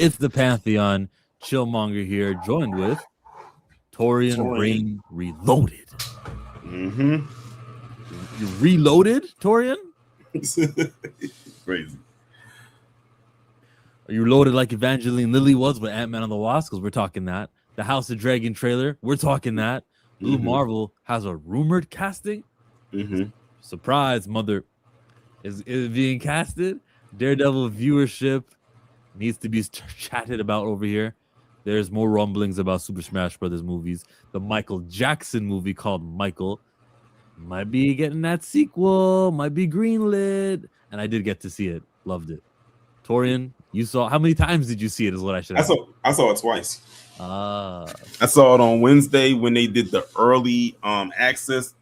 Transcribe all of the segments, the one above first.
It's the Pantheon. Chillmonger here, joined with Taurean Rain Reloaded. Mm-hmm. You reloaded, Taurean? Crazy. Are you loaded like Evangeline Lilly was with Ant-Man and the Wasp? Because we're talking that. The House of Dragon trailer, we're talking that. Blue Marvel has a rumored casting. Surprise, mother is being casted. Daredevil viewership needs to be chatted about over here. There's more rumblings about Super Smash Brothers movies. The Michael Jackson movie called Michael might be getting that sequel, might be greenlit. And I did get to see it. Loved it. Taurean, you saw, how many times did you see it is what I should ask. I saw it twice. I saw it on Wednesday when they did the early access.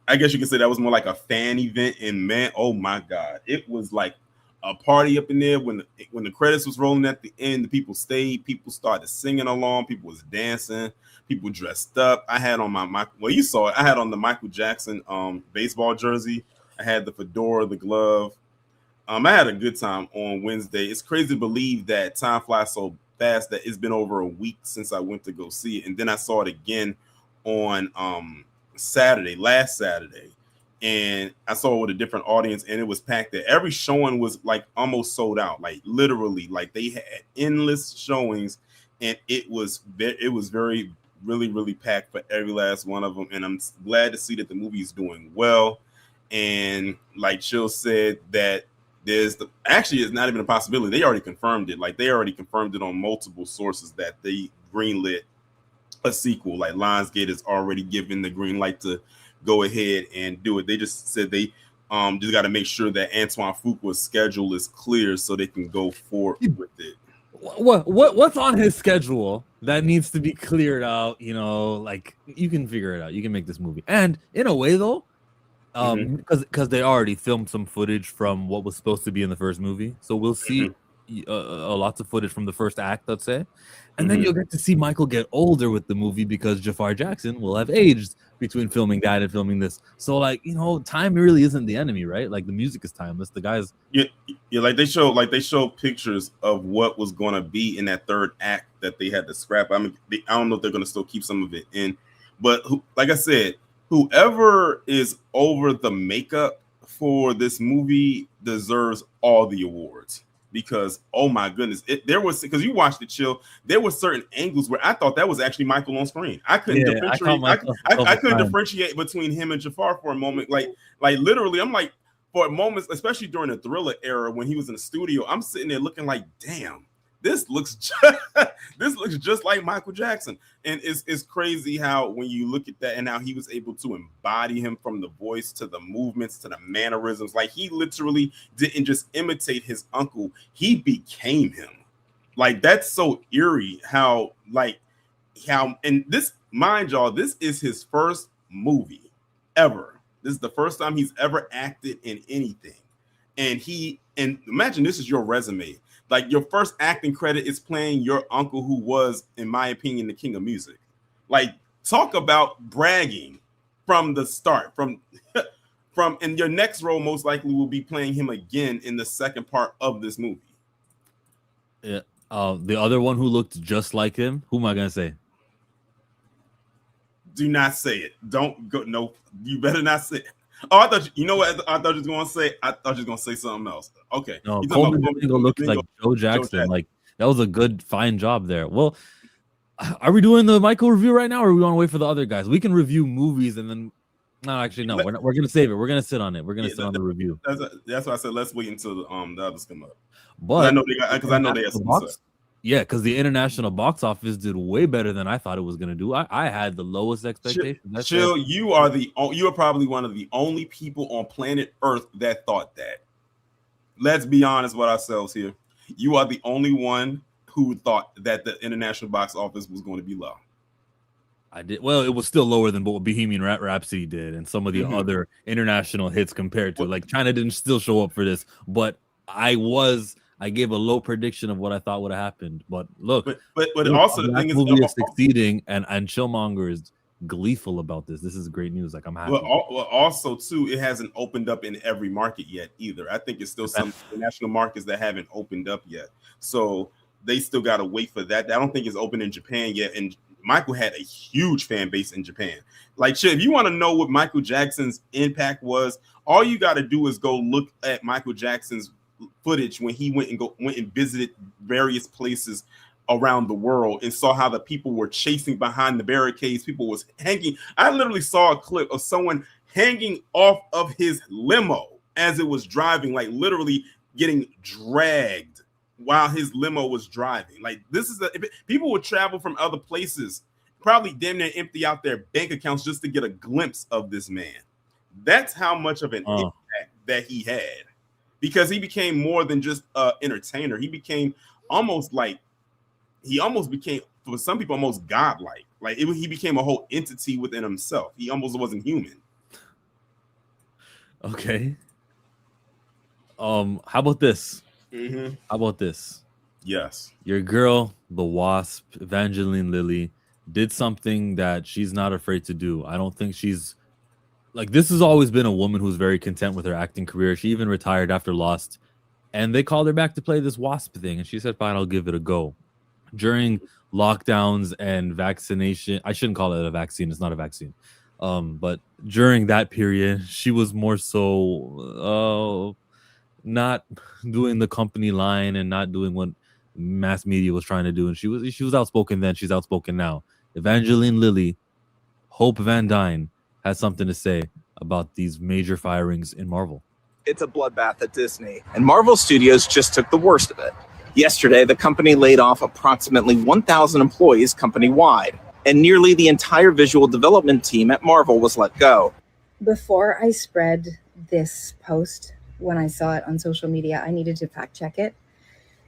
I guess you could say that was more like a fan event, and man, oh my God, it was like a party up in there. When the credits was rolling at the end, the people stayed, people started singing along, people was dancing, people dressed up. I had on my well, you saw it. I had on the Michael Jackson baseball jersey. I had the fedora, the glove. I had a good time on Wednesday. It's crazy to believe that time flies so fast that it's been over a week since I went to go see it, and then I saw it again on last Saturday, and I saw it with a different audience, and it was packed there. Every showing was like almost sold out, like literally, like they had endless showings, and it was very really packed for every last one of them. And I'm glad to see that the movie is doing well. And like Chill said, that it's not even a possibility. They already confirmed it. Like they already confirmed it on multiple sources that they greenlit a sequel. Like Lionsgate has already given the green light to go ahead and do it. They just said they just got to make sure that Antoine Fuqua's schedule is clear so they can go forward with it. What's on his schedule that needs to be cleared out? You know, like you can figure it out. You can make this movie. And in a way, though, because they already filmed some footage from what was supposed to be in the first movie, so we'll see lots of footage from the first act, let's say, and then you'll get to see Michael get older with the movie because Jafar Jackson will have aged between filming that and filming this. So, like, you know, time really isn't the enemy, right? Like the music is timeless. The guys, like they show pictures of what was going to be in that third act that they had to scrap. I mean, I don't know if they're going to still keep some of it in, but like I said, whoever is over the makeup for this movie deserves all the awards, because oh my goodness, because you watched it, Chill, there were certain angles where I thought that was actually Michael on screen. I couldn't differentiate between him and Jafar for a moment. Like literally, I'm like, for moments, especially during the Thriller era when he was in the studio, I'm sitting there looking like, damn, this looks just like Michael Jackson. And it's crazy how when you look at that and how he was able to embody him, from the voice to the movements to the mannerisms. Like he literally didn't just imitate his uncle, he became him. Like that's so eerie how and this, mind y'all, this is his first movie ever. This is the first time he's ever acted in anything. And imagine this is your resume. Like your first acting credit is playing your uncle, who was, in my opinion, the king of music. Like, talk about bragging from the start. And your next role most likely will be playing him again in the second part of this movie. Yeah. The other one who looked just like him, who am I gonna say? Do not say it. Don't go. No, you better not say it. Oh, I thought you know what I thought you was going to say. I thought you was going to say something else. Okay. No, Coleman looks like Joe Jackson. Like that was a good, fine job there. Well, are we doing the Michael review right now, or are we want to wait for the other guys? We can review movies and then. No, actually, no. We're going to save it. We're going to sit on it. We're going to sit on the review. That's why I said let's wait until the others come up. But I know they have some stuff. Yeah, because the international box office did way better than I thought it was going to do. I had the lowest expectations. Chill, you are probably one of the only people on planet Earth that thought that. Let's be honest with ourselves here. You are the only one who thought that the international box office was going to be low. I did. Well, it was still lower than what Bohemian Rhapsody did and some of the other international hits compared to. Like China didn't still show up for this, but I gave a low prediction of what I thought would have happened. But look, but also the thing is, movie is succeeding, and Chillmonger is gleeful about this. This is great news. Like I'm happy. Well, also too, it hasn't opened up in every market yet either. I think it's still some international markets that haven't opened up yet. So they still got to wait for that. I don't think it's open in Japan yet. And Michael had a huge fan base in Japan. Like, shit, if you want to know what Michael Jackson's impact was, all you got to do is go look at Michael Jackson's footage when he went and visited various places around the world and saw how the people were chasing behind the barricades. People was hanging. I literally saw a clip of someone hanging off of his limo as it was driving, like literally getting dragged while his limo was driving. Like, this is people would travel from other places, probably damn near empty out their bank accounts just to get a glimpse of this man. That's how much of an impact that he had, because he became more than just an entertainer. He became almost became, for some people, almost godlike. Like, he became a whole entity within himself. He almost wasn't human. Okay. How about this? Mm-hmm. How about this? Yes. Your girl, the Wasp, Evangeline Lilly, did something that she's not afraid to do. I don't think she's like, this has always been a woman who's very content with her acting career. She even retired after Lost, and they called her back to play this Wasp thing, and she said, fine, I'll give it a go. During lockdowns and vaccination, I shouldn't call it a vaccine, it's not a vaccine. But during that period, she was more so not doing the company line and not doing what mass media was trying to do. And she was outspoken then, she's outspoken now. Evangeline Lilly, Hope Van Dyne, has something to say about these major firings in Marvel. It's a bloodbath at Disney, and Marvel Studios just took the worst of it. Yesterday, the company laid off approximately 1,000 employees company-wide, and nearly the entire visual development team at Marvel was let go. Before I spread this post, when I saw it on social media, I needed to fact check it.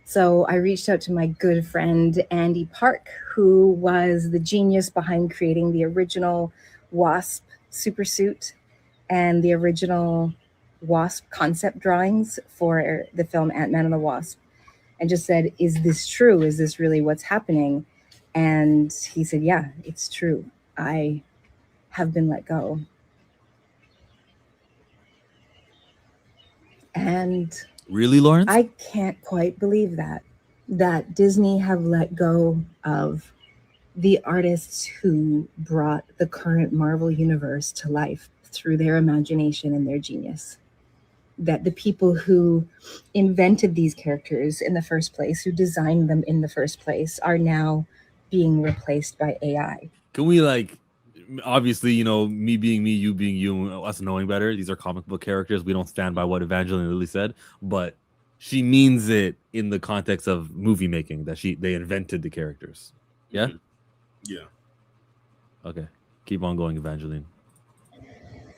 So I reached out to my good friend, Andy Park, who was the genius behind creating the original Wasp supersuit and the original Wasp concept drawings for the film Ant-Man and the Wasp, and just said, is this true? Is this really what's happening? And he said, yeah, it's true. I have been let go. And really, Lawrence? I can't quite believe that Disney have let go of the artists who brought the current Marvel universe to life through their imagination and their genius. That the people who invented these characters in the first place, who designed them in the first place, are now being replaced by AI. Can we, like, obviously, you know, me being me, you being you, us knowing better, these are comic book characters. We don't stand by what Evangeline Lilly said, but she means it in the context of movie making, that they invented the characters. Yeah? Mm-hmm. Yeah. Okay. Keep on going, Evangeline.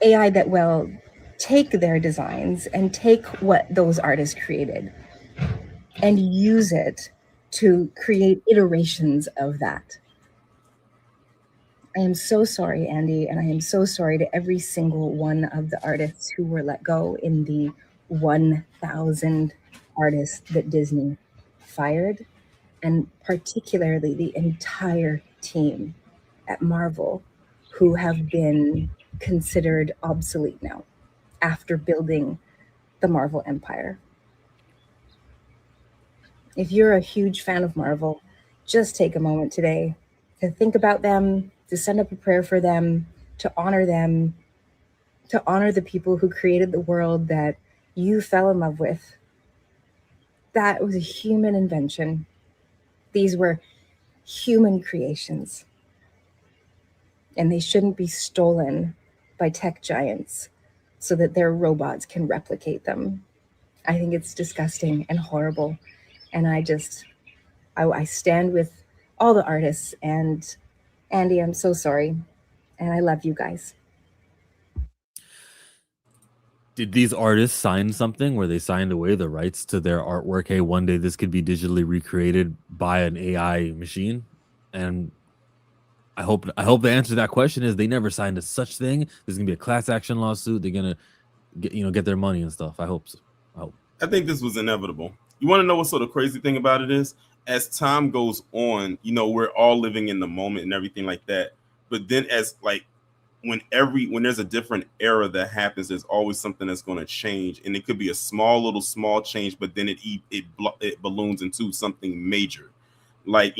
AI that will take their designs and take what those artists created and use it to create iterations of that. I am so sorry, Andy, and I am so sorry to every single one of the artists who were let go in the 1,000 artists that Disney fired, and particularly the entire team at Marvel who have been considered obsolete now after building the Marvel empire. If you're a huge fan of Marvel, just take a moment today to think about them, to send up a prayer for them, to honor the people who created the world that you fell in love with. That was a human invention. These were human creations, and they shouldn't be stolen by tech giants so that their robots can replicate them. I think it's disgusting and horrible. And I stand with all the artists, and Andy, I'm so sorry. And I love you guys. Did these artists sign something where they signed away the rights to their artwork? Hey, one day this could be digitally recreated by an AI machine. And I hope the answer to that question is they never signed a such thing. There's gonna be a class action lawsuit. They're gonna get their money and stuff. I hope so. I think this was inevitable. You want to know what sort of crazy thing about it is? As time goes on, you know, we're all living in the moment and everything like that. But then as like when there's a different era that happens, there's always something that's going to change, and it could be a small change, but then it balloons into something major. Like,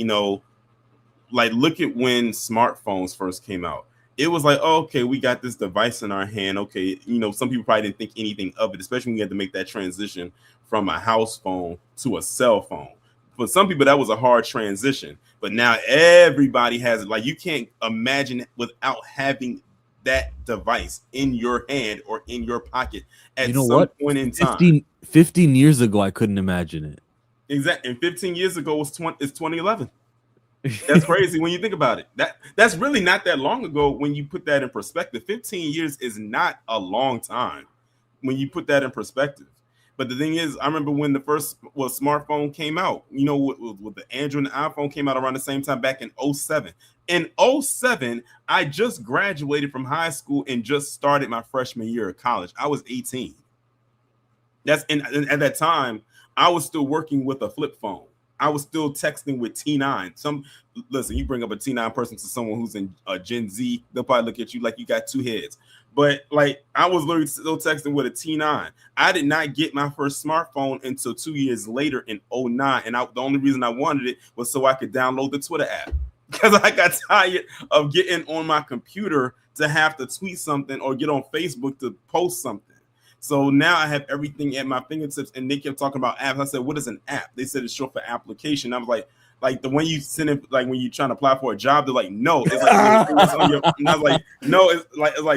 like look at when smartphones first came out. It was like, oh, okay, we got this device in our hand. Okay, some people probably didn't think anything of it, especially when you had to make that transition from a house phone to a cell phone. For some people, that was a hard transition, but now everybody has it. Like, you can't imagine it without having that device in your hand or in your pocket at some point in time. 15 years ago, I couldn't imagine it. Exactly. And 15 years ago it's 2011. That's crazy when you think about it. That's really not that long ago when you put that in perspective. 15 years is not a long time when you put that in perspective. But the thing is, I remember when the first smartphone came out, with the Android and the iPhone came out around the same time back in 07. In 07, I just graduated from high school and just started my freshman year of college. I was 18. And at that time, I was still working with a flip phone. I was still texting with T9. Listen, you bring up a T9 person to someone who's in Gen Z, they'll probably look at you like you got two heads. But like, I was literally still texting with a T9. I did not get my first smartphone until 2 years later in 09. And the only reason I wanted it was so I could download the Twitter app, because I got tired of getting on my computer to have to tweet something or get on Facebook to post something. So now I have everything at my fingertips, and they kept talking about apps. I said, what is an app? They said it's short for application. I was like the one you send it, like when you're trying to apply for a job, they're like, no, it's like, it's on your, and I was like, no,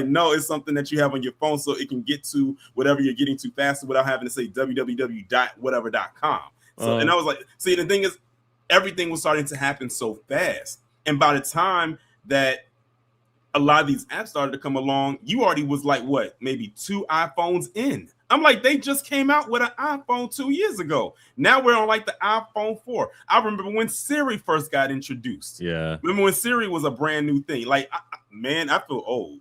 no, it's something that you have on your phone so it can get to whatever you're getting to faster without having to say www.whatever.com. So, and I was like, see, the thing is, everything was starting to happen so fast. And by the time that a lot of these apps started to come along, you already was like, what, maybe 2 iPhones in. I'm like, they just came out with an iPhone 2 years ago. Now we're on like the iPhone 4. I remember when Siri first got introduced. Yeah. Remember when Siri was a brand new thing? Like, man, I feel old.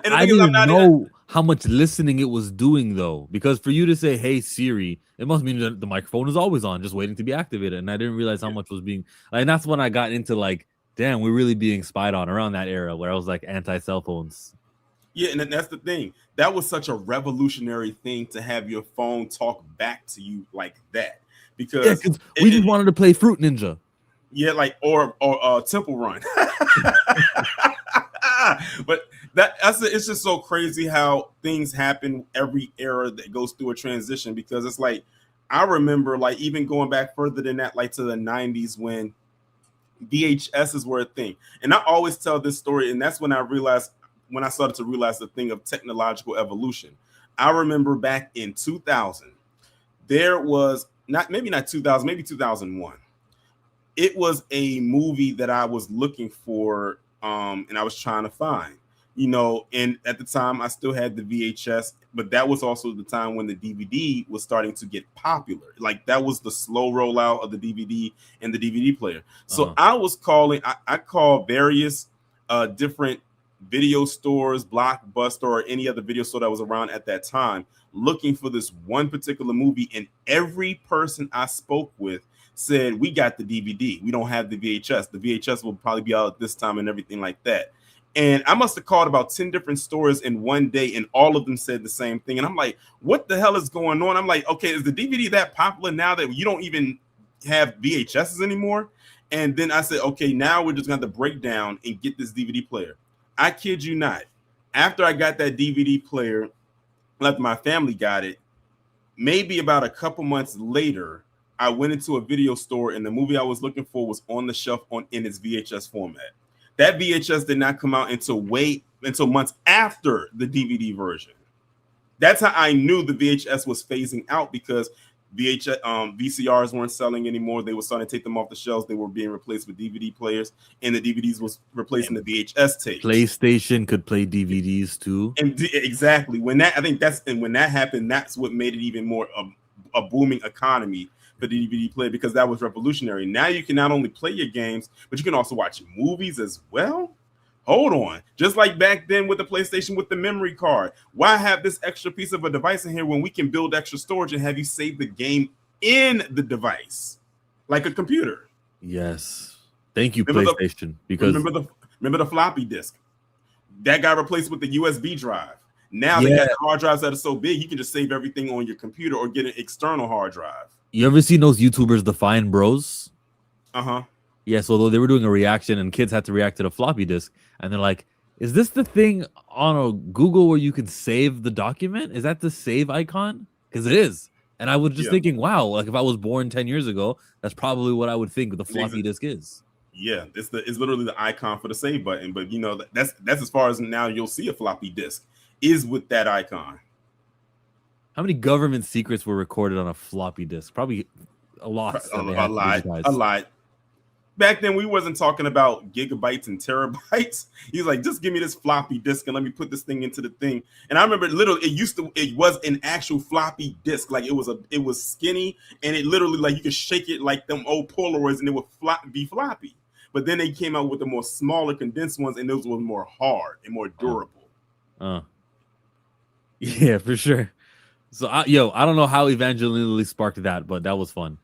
And I didn't know how much listening it was doing, though, because for you to say, hey, Siri, it must mean that the microphone is always on, just waiting to be activated. And I didn't realize how much was being, and that's when I got into like, damn, we're really being spied on around that era where I was like anti-cell phones. Yeah, and that's the thing. That was such a revolutionary thing to have your phone talk back to you like that. Because we just wanted to play Fruit Ninja. Yeah, like or Temple Run. But it's just so crazy how things happen every era that goes through a transition, because it's like, I remember like even going back further than that, like to the 90s when VHSs were a thing. And I always tell this story, and that's when I started to realize the thing of technological evolution. I remember back in 2000, there was maybe not 2000, maybe 2001. It was a movie that I was looking for, and I was trying to find, and at the time I still had the VHS, but that was also the time when the DVD was starting to get popular. Like, that was the slow rollout of the DVD and the DVD player. So I was calling, I called various different video stores, Blockbuster, or any other video store that was around at that time, looking for this one particular movie. And every person I spoke with said, we got the DVD, we don't have the VHS. The VHS will probably be out at this time and everything like that. And I must have called about 10 different stores in one day, and all of them said the same thing. And I'm like, what the hell is going on? I'm like, okay, is the DVD that popular now that you don't even have VHSs anymore? And then I said, okay, now we're just going to have to break down and get this DVD player. I kid you not. After I got that DVD player, after my family got it, maybe about a couple months later, I went into a video store, and the movie I was looking for was on the shelf in its VHS format. That VHS did not come out until months after the DVD version. That's how I knew the VHS was phasing out, because VCRs weren't selling anymore. They were starting to take them off the shelves. They were being replaced with DVD players, and the DVDs was replacing the VHS tapes. PlayStation could play DVDs too. And exactly. When that happened, that's what made it even more a booming economy for the DVD player, because that was revolutionary. Now you can not only play your games, but you can also watch movies as well. Hold on. Just like back then with the PlayStation with the memory card. Why have this extra piece of a device in here when we can build extra storage and have you save the game in the device like a computer? Yes. Thank you, PlayStation. Because remember the floppy disk. that got replaced with the USB drive. Now they got hard drives that are so big, you can just save everything on your computer or get an external hard drive. You ever seen those YouTubers, the Fine Bros? Uh-huh. Yeah, so they were doing a reaction and kids had to react to the floppy disk. And they're like, is this the thing on a Google where you can save the document? Is that the save icon? Because it is. And I was just thinking, wow, like if I was born 10 years ago, that's probably what I would think the floppy disk is. Yeah, it's literally the icon for the save button. But you know, that's as far as now you'll see a floppy disk is with that icon. How many government secrets were recorded on a floppy disk? Probably a lot. A lot. Back then, we wasn't talking about gigabytes and terabytes. He's like, just give me this floppy disk and let me put this thing into the thing. And I remember literally, it was an actual floppy disk. Like it was skinny and it literally like you could shake it like them old Polaroids and it would be floppy. But then they came out with the more smaller condensed ones and those were more hard and more durable. Yeah, for sure. So I don't know how Evangeline Lilly sparked that, but that was fun.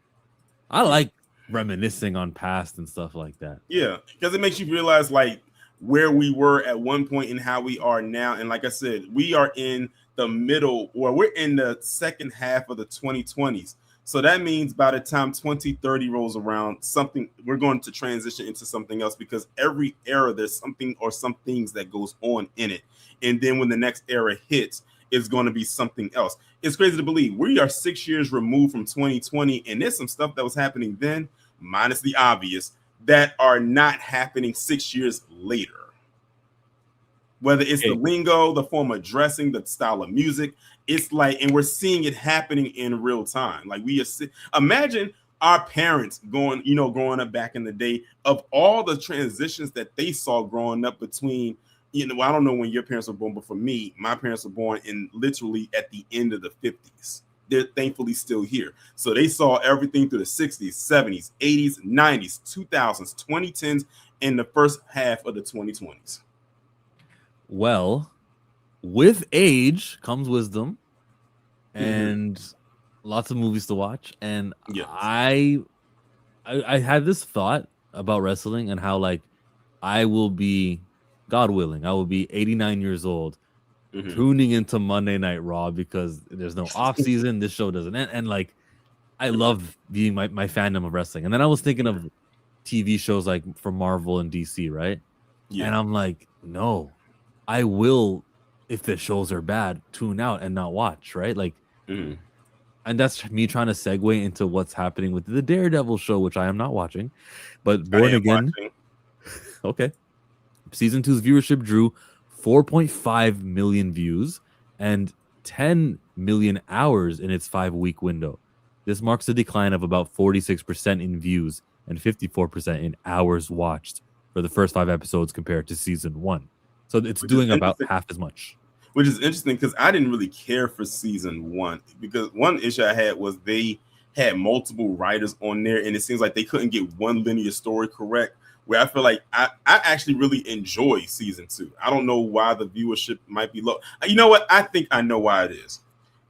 I like reminiscing on past and stuff like that. Yeah, because it makes you realize like where we were at one point and how we are now. And like I said, we are in the middle, or we're in the second half of the 2020s. So that means by the time 2030 rolls around, we're going to transition into something else, because every era there's something or some things that goes on in it. And then when the next era hits, it's going to be something else. It's crazy to believe we are 6 years removed from 2020, and there's some stuff that was happening then, minus the obvious, that are not happening 6 years later. Whether it's the lingo, the form of dressing, the style of music, it's like, and we're seeing it happening in real time. Like imagine our parents growing up back in the day, of all the transitions that they saw growing up between, I don't know when your parents were born, but for me, my parents were born in literally at the end of the 50s. They're thankfully still here. So they saw everything through the 60s, 70s, 80s, 90s, 2000s, 2010s, and the first half of the 2020s. Well, with age comes wisdom and lots of movies to watch. And I had this thought about wrestling and how, like, I will be, God willing, I will be 89 years old tuning into Monday Night Raw because there's no off season. This show doesn't end. And like, I love being my fandom of wrestling. And then I was thinking of TV shows like for Marvel and DC, right? Yeah. And I'm like, no, I will, if the shows are bad, tune out and not watch, right? Like, and that's me trying to segue into what's happening with the Daredevil show, which I am not watching, but Born Again. Okay. Season 2's viewership drew 4.5 million views and 10 million hours in its 5-week window. This marks a decline of about 46% in views and 54% in hours watched for the first 5 episodes compared to season 1. So it's doing about half as much. Which is interesting because I didn't really care for season 1, because one issue I had was they had multiple writers on there, and it seems like they couldn't get one linear story correct. Where I feel like I actually really enjoy season 2. I don't know why the viewership might be low. You know what? I think I know why it is.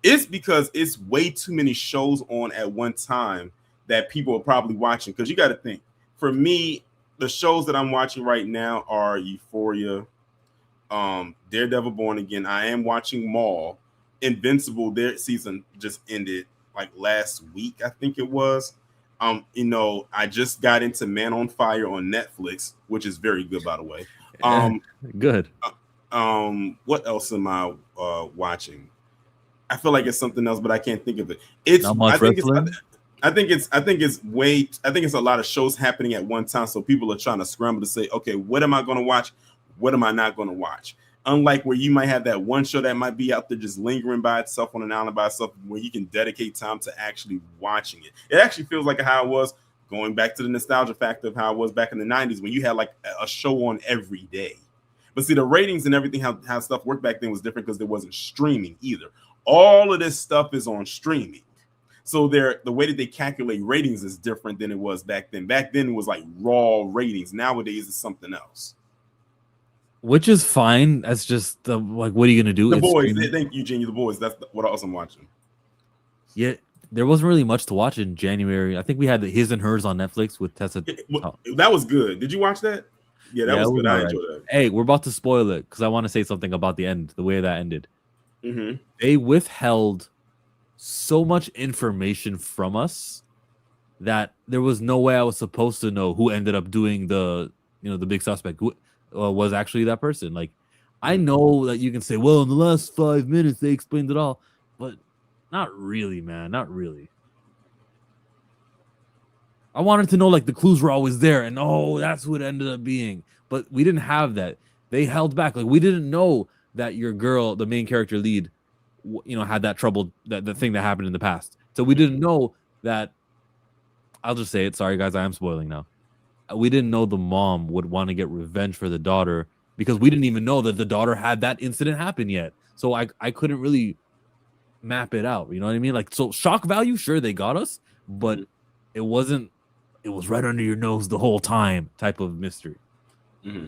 It's because it's way too many shows on at one time that people are probably watching. Because you got to think, for me, the shows that I'm watching right now are Euphoria, Daredevil, Born Again. I am watching Maul. Invincible, their season just ended like last week, I think it was. I just got into Man on Fire on Netflix, which is very good, by the way. Good. What else am I watching? I feel like it's something else, but I can't think of it. I think it's a lot of shows happening at one time, so people are trying to scramble to say, okay, what am I going to watch? What am I not going to watch? Unlike where you might have that one show that might be out there just lingering by itself on an island by itself, where you can dedicate time to actually watching it. It actually feels like how it was, going back to the nostalgia factor of how it was back in the 90s when you had like a show on every day. But see, the ratings and everything, how stuff worked back then was different because there wasn't streaming either. All of this stuff is on streaming. So the way that they calculate ratings is different than it was back then. Back then it was like raw ratings. Nowadays it's something else. Which is fine. That's just like, what are you gonna do? The Boys. Thank you, Jenny. The Boys. That's what else I'm watching. Yeah, there wasn't really much to watch in January. I think we had the His and Hers on Netflix with Tessa. That was good. Did you watch that? Yeah, that was it good. I alright. enjoyed that. Hey, we're about to spoil it because I want to say something about the end, the way that ended. Mm-hmm. They withheld so much information from us that there was no way I was supposed to know who ended up doing the big suspect, who was actually that person. Like, I know that you can say, well, in the last 5 minutes they explained it all, but not really, man, not really. I wanted to know, like, the clues were always there, and that's who it ended up being. But we didn't have that. They held back. Like, we didn't know that your girl, the main character lead, had that trouble, that the thing that happened in the past. So we didn't know that. I'll just say it. Sorry, guys, I am spoiling now. We didn't know the mom would want to get revenge for the daughter because we didn't even know that the daughter had that incident happen yet. So I couldn't really map it out. You know what I mean? Like, so shock value, sure, they got us, but it wasn't. It was right under your nose the whole time type of mystery. Mm-hmm.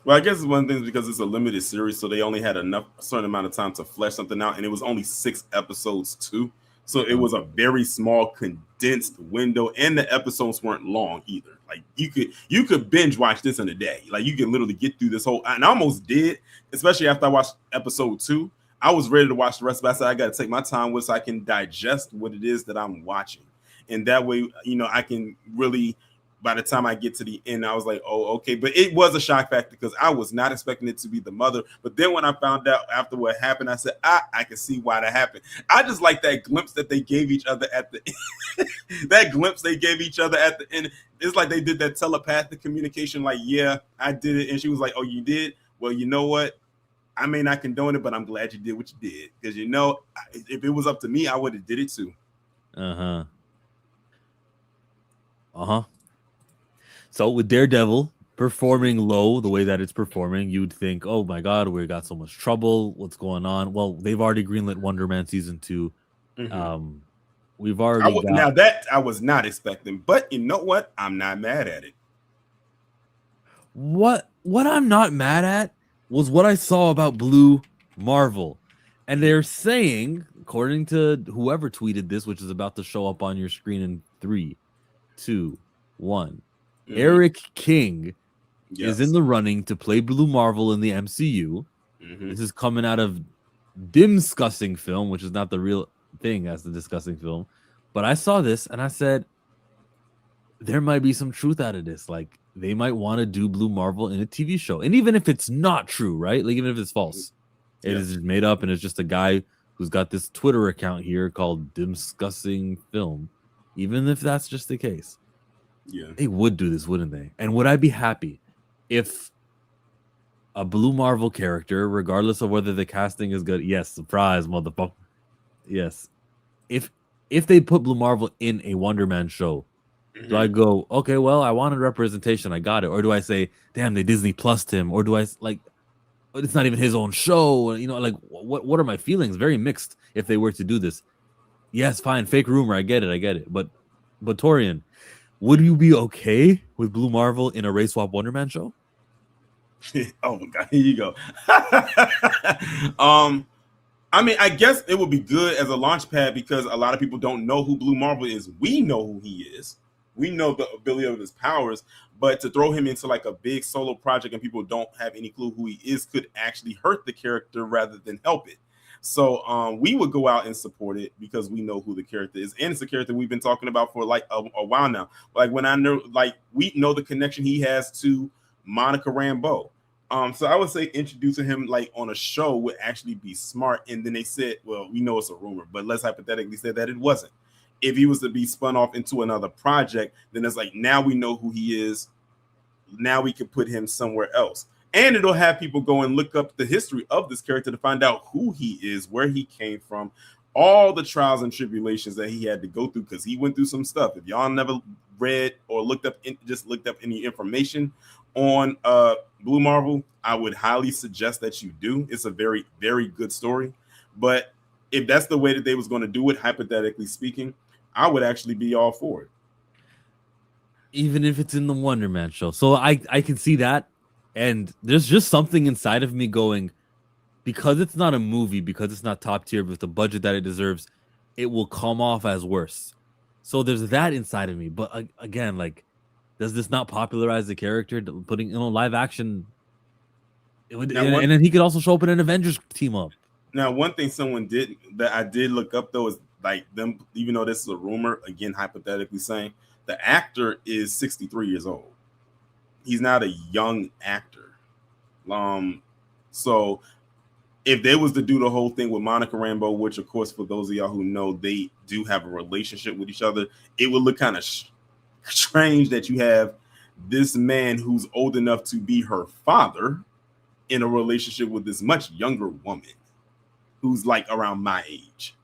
Well, I guess it's one of the things because it's a limited series, so they only had a certain amount of time to flesh something out, and it was only 6 episodes too. So it was a very small, condensed window, and the episodes weren't long either. Like you could binge watch this in a day. Like you can literally get through this whole. And I almost did, especially after I watched episode 2. I was ready to watch the rest, but I said I got to take my time with so I can digest what it is that I'm watching. And that way, I can really, by the time I get to the end, I was like, oh, okay. But it was a shock factor because I was not expecting it to be the mother. But then when I found out after what happened, I said, I can see why that happened. I just like that glimpse that they gave each other at the end. That glimpse they gave each other at the end. It's like they did that telepathic communication, like, yeah, I did it. And she was like, oh, you did? Well, you know what? I may not condone it, but I'm glad you did what you did. Because, if it was up to me, I would have did it too. So with Daredevil performing low the way that it's performing, you'd think, oh my God, we got so much trouble. What's going on? Well, they've already greenlit Wonder Man season 2. Mm-hmm. We've already now that I was not expecting, but you know what? I'm not mad at it. What I'm not mad at was what I saw about Blue Marvel. And they're saying, according to whoever tweeted this, which is about to show up on your screen in 3, 2, 1. Eric King is in the running to play Blue Marvel in the MCU. This is coming out of Discussing Film, which is not the real thing as the Discussing Film. But I saw this and I said, there might be some truth out of this. Like, they might want to do Blue Marvel in a TV show. And even if it's not true, right? Like, even if it's false, it is made up and it's just a guy who's got this Twitter account here called Discussing Film. Even if that's just the case. Yeah, they would do this, wouldn't they? And would I be happy if a Blue Marvel character, regardless of whether the casting is good? Yes, surprise, motherfucker. Yes, if they put Blue Marvel in a Wonder Man show, do I go, okay, well, I wanted representation, I got it, or do I say, damn, they Disney Plused him, or do I like, it's not even his own show? Like what are my feelings? Very mixed. If they were to do this, yes, fine, fake rumor, I get it, but Taurean, would you be okay with Blue Marvel in a race swap Wonder Man show? Oh my God, here you go. I mean, I guess it would be good as a launch pad because a lot of people don't know who Blue Marvel is. We know who he is. We know the ability of his powers, but to throw him into like a big solo project and people don't have any clue who he is could actually hurt the character rather than help it. So we would go out and support it because we know who the character is. And it's a character we've been talking about for like a while now. Like when I know, like we know the connection he has to Monica Rambeau. So I would say introducing him like on a show would actually be smart. And then they said, well, we know it's a rumor, but let's hypothetically say that it wasn't. If he was to be spun off into another project, then it's like, now we know who he is. Now we can put him somewhere else. And it'll have people go and look up the history of this character to find out who he is, where he came from, all the trials and tribulations that he had to go through, because he went through some stuff. If y'all never read or looked up any information on Blue Marvel, I would highly suggest that you do. It's a very, very good story. But if that's the way that they was going to do it, hypothetically speaking, I would actually be all for it. Even if it's in the Wonder Man show. So I can see that. And there's just something inside of me going, because it's not a movie, because it's not top tier with the budget that it deserves, it will come off as worse. So there's that inside of me. But again, like, Does this not popularize the character? Putting live action, it would, Now, and then he could also show up in an Avengers team up. Now, one thing someone did that I did look up though is like them, even though this is a rumor, again hypothetically saying the actor is 63 years old. He's not a young actor. So if they was to do the whole thing with Monica Rambeau, which of course for those of y'all who know they do have a relationship with each other, it would look kind of strange that you have this man who's old enough to be her father in a relationship with this much younger woman who's like around my age,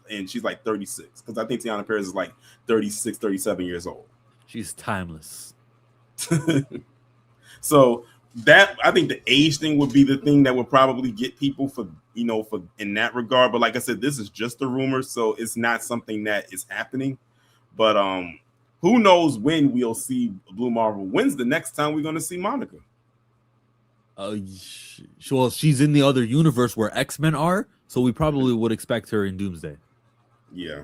and she's like 36, because I think Tiana Perez is like 36, 37 years old. She's timeless. So that, I think the age thing would be the thing that would probably get people for in that regard. But like I said, this is just a rumor, so it's not something that is happening. But who knows when we'll see Blue Marvel? When's the next time we're going to see Monica? Well, she's in the other universe where X-Men are, so we probably would expect her in Doomsday. Yeah.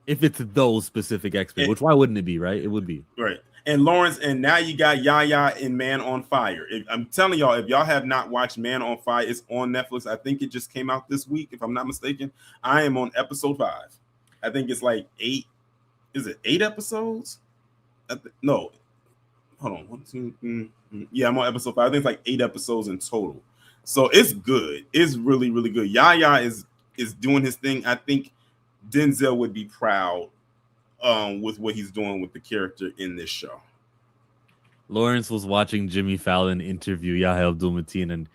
If it's those specific X-Men, which why wouldn't it be, right? It would be. Right. And Lawrence, and now you got Yaya in Man on Fire. I'm telling y'all, if y'all have not watched Man on Fire, it's on Netflix. I think it just came out this week, if I'm not mistaken. I am on episode 5. I think it's like 8. Is it 8 episodes? No. Hold on. 1, 2, 3. Yeah, I'm on episode 5. I think it's like 8 episodes in total. So it's good. It's really, really good. Yaya is doing his thing. I think Denzel would be proud with what he's doing with the character in this show. Lawrence was watching Jimmy Fallon interview Yahya Abdul-Mateen, and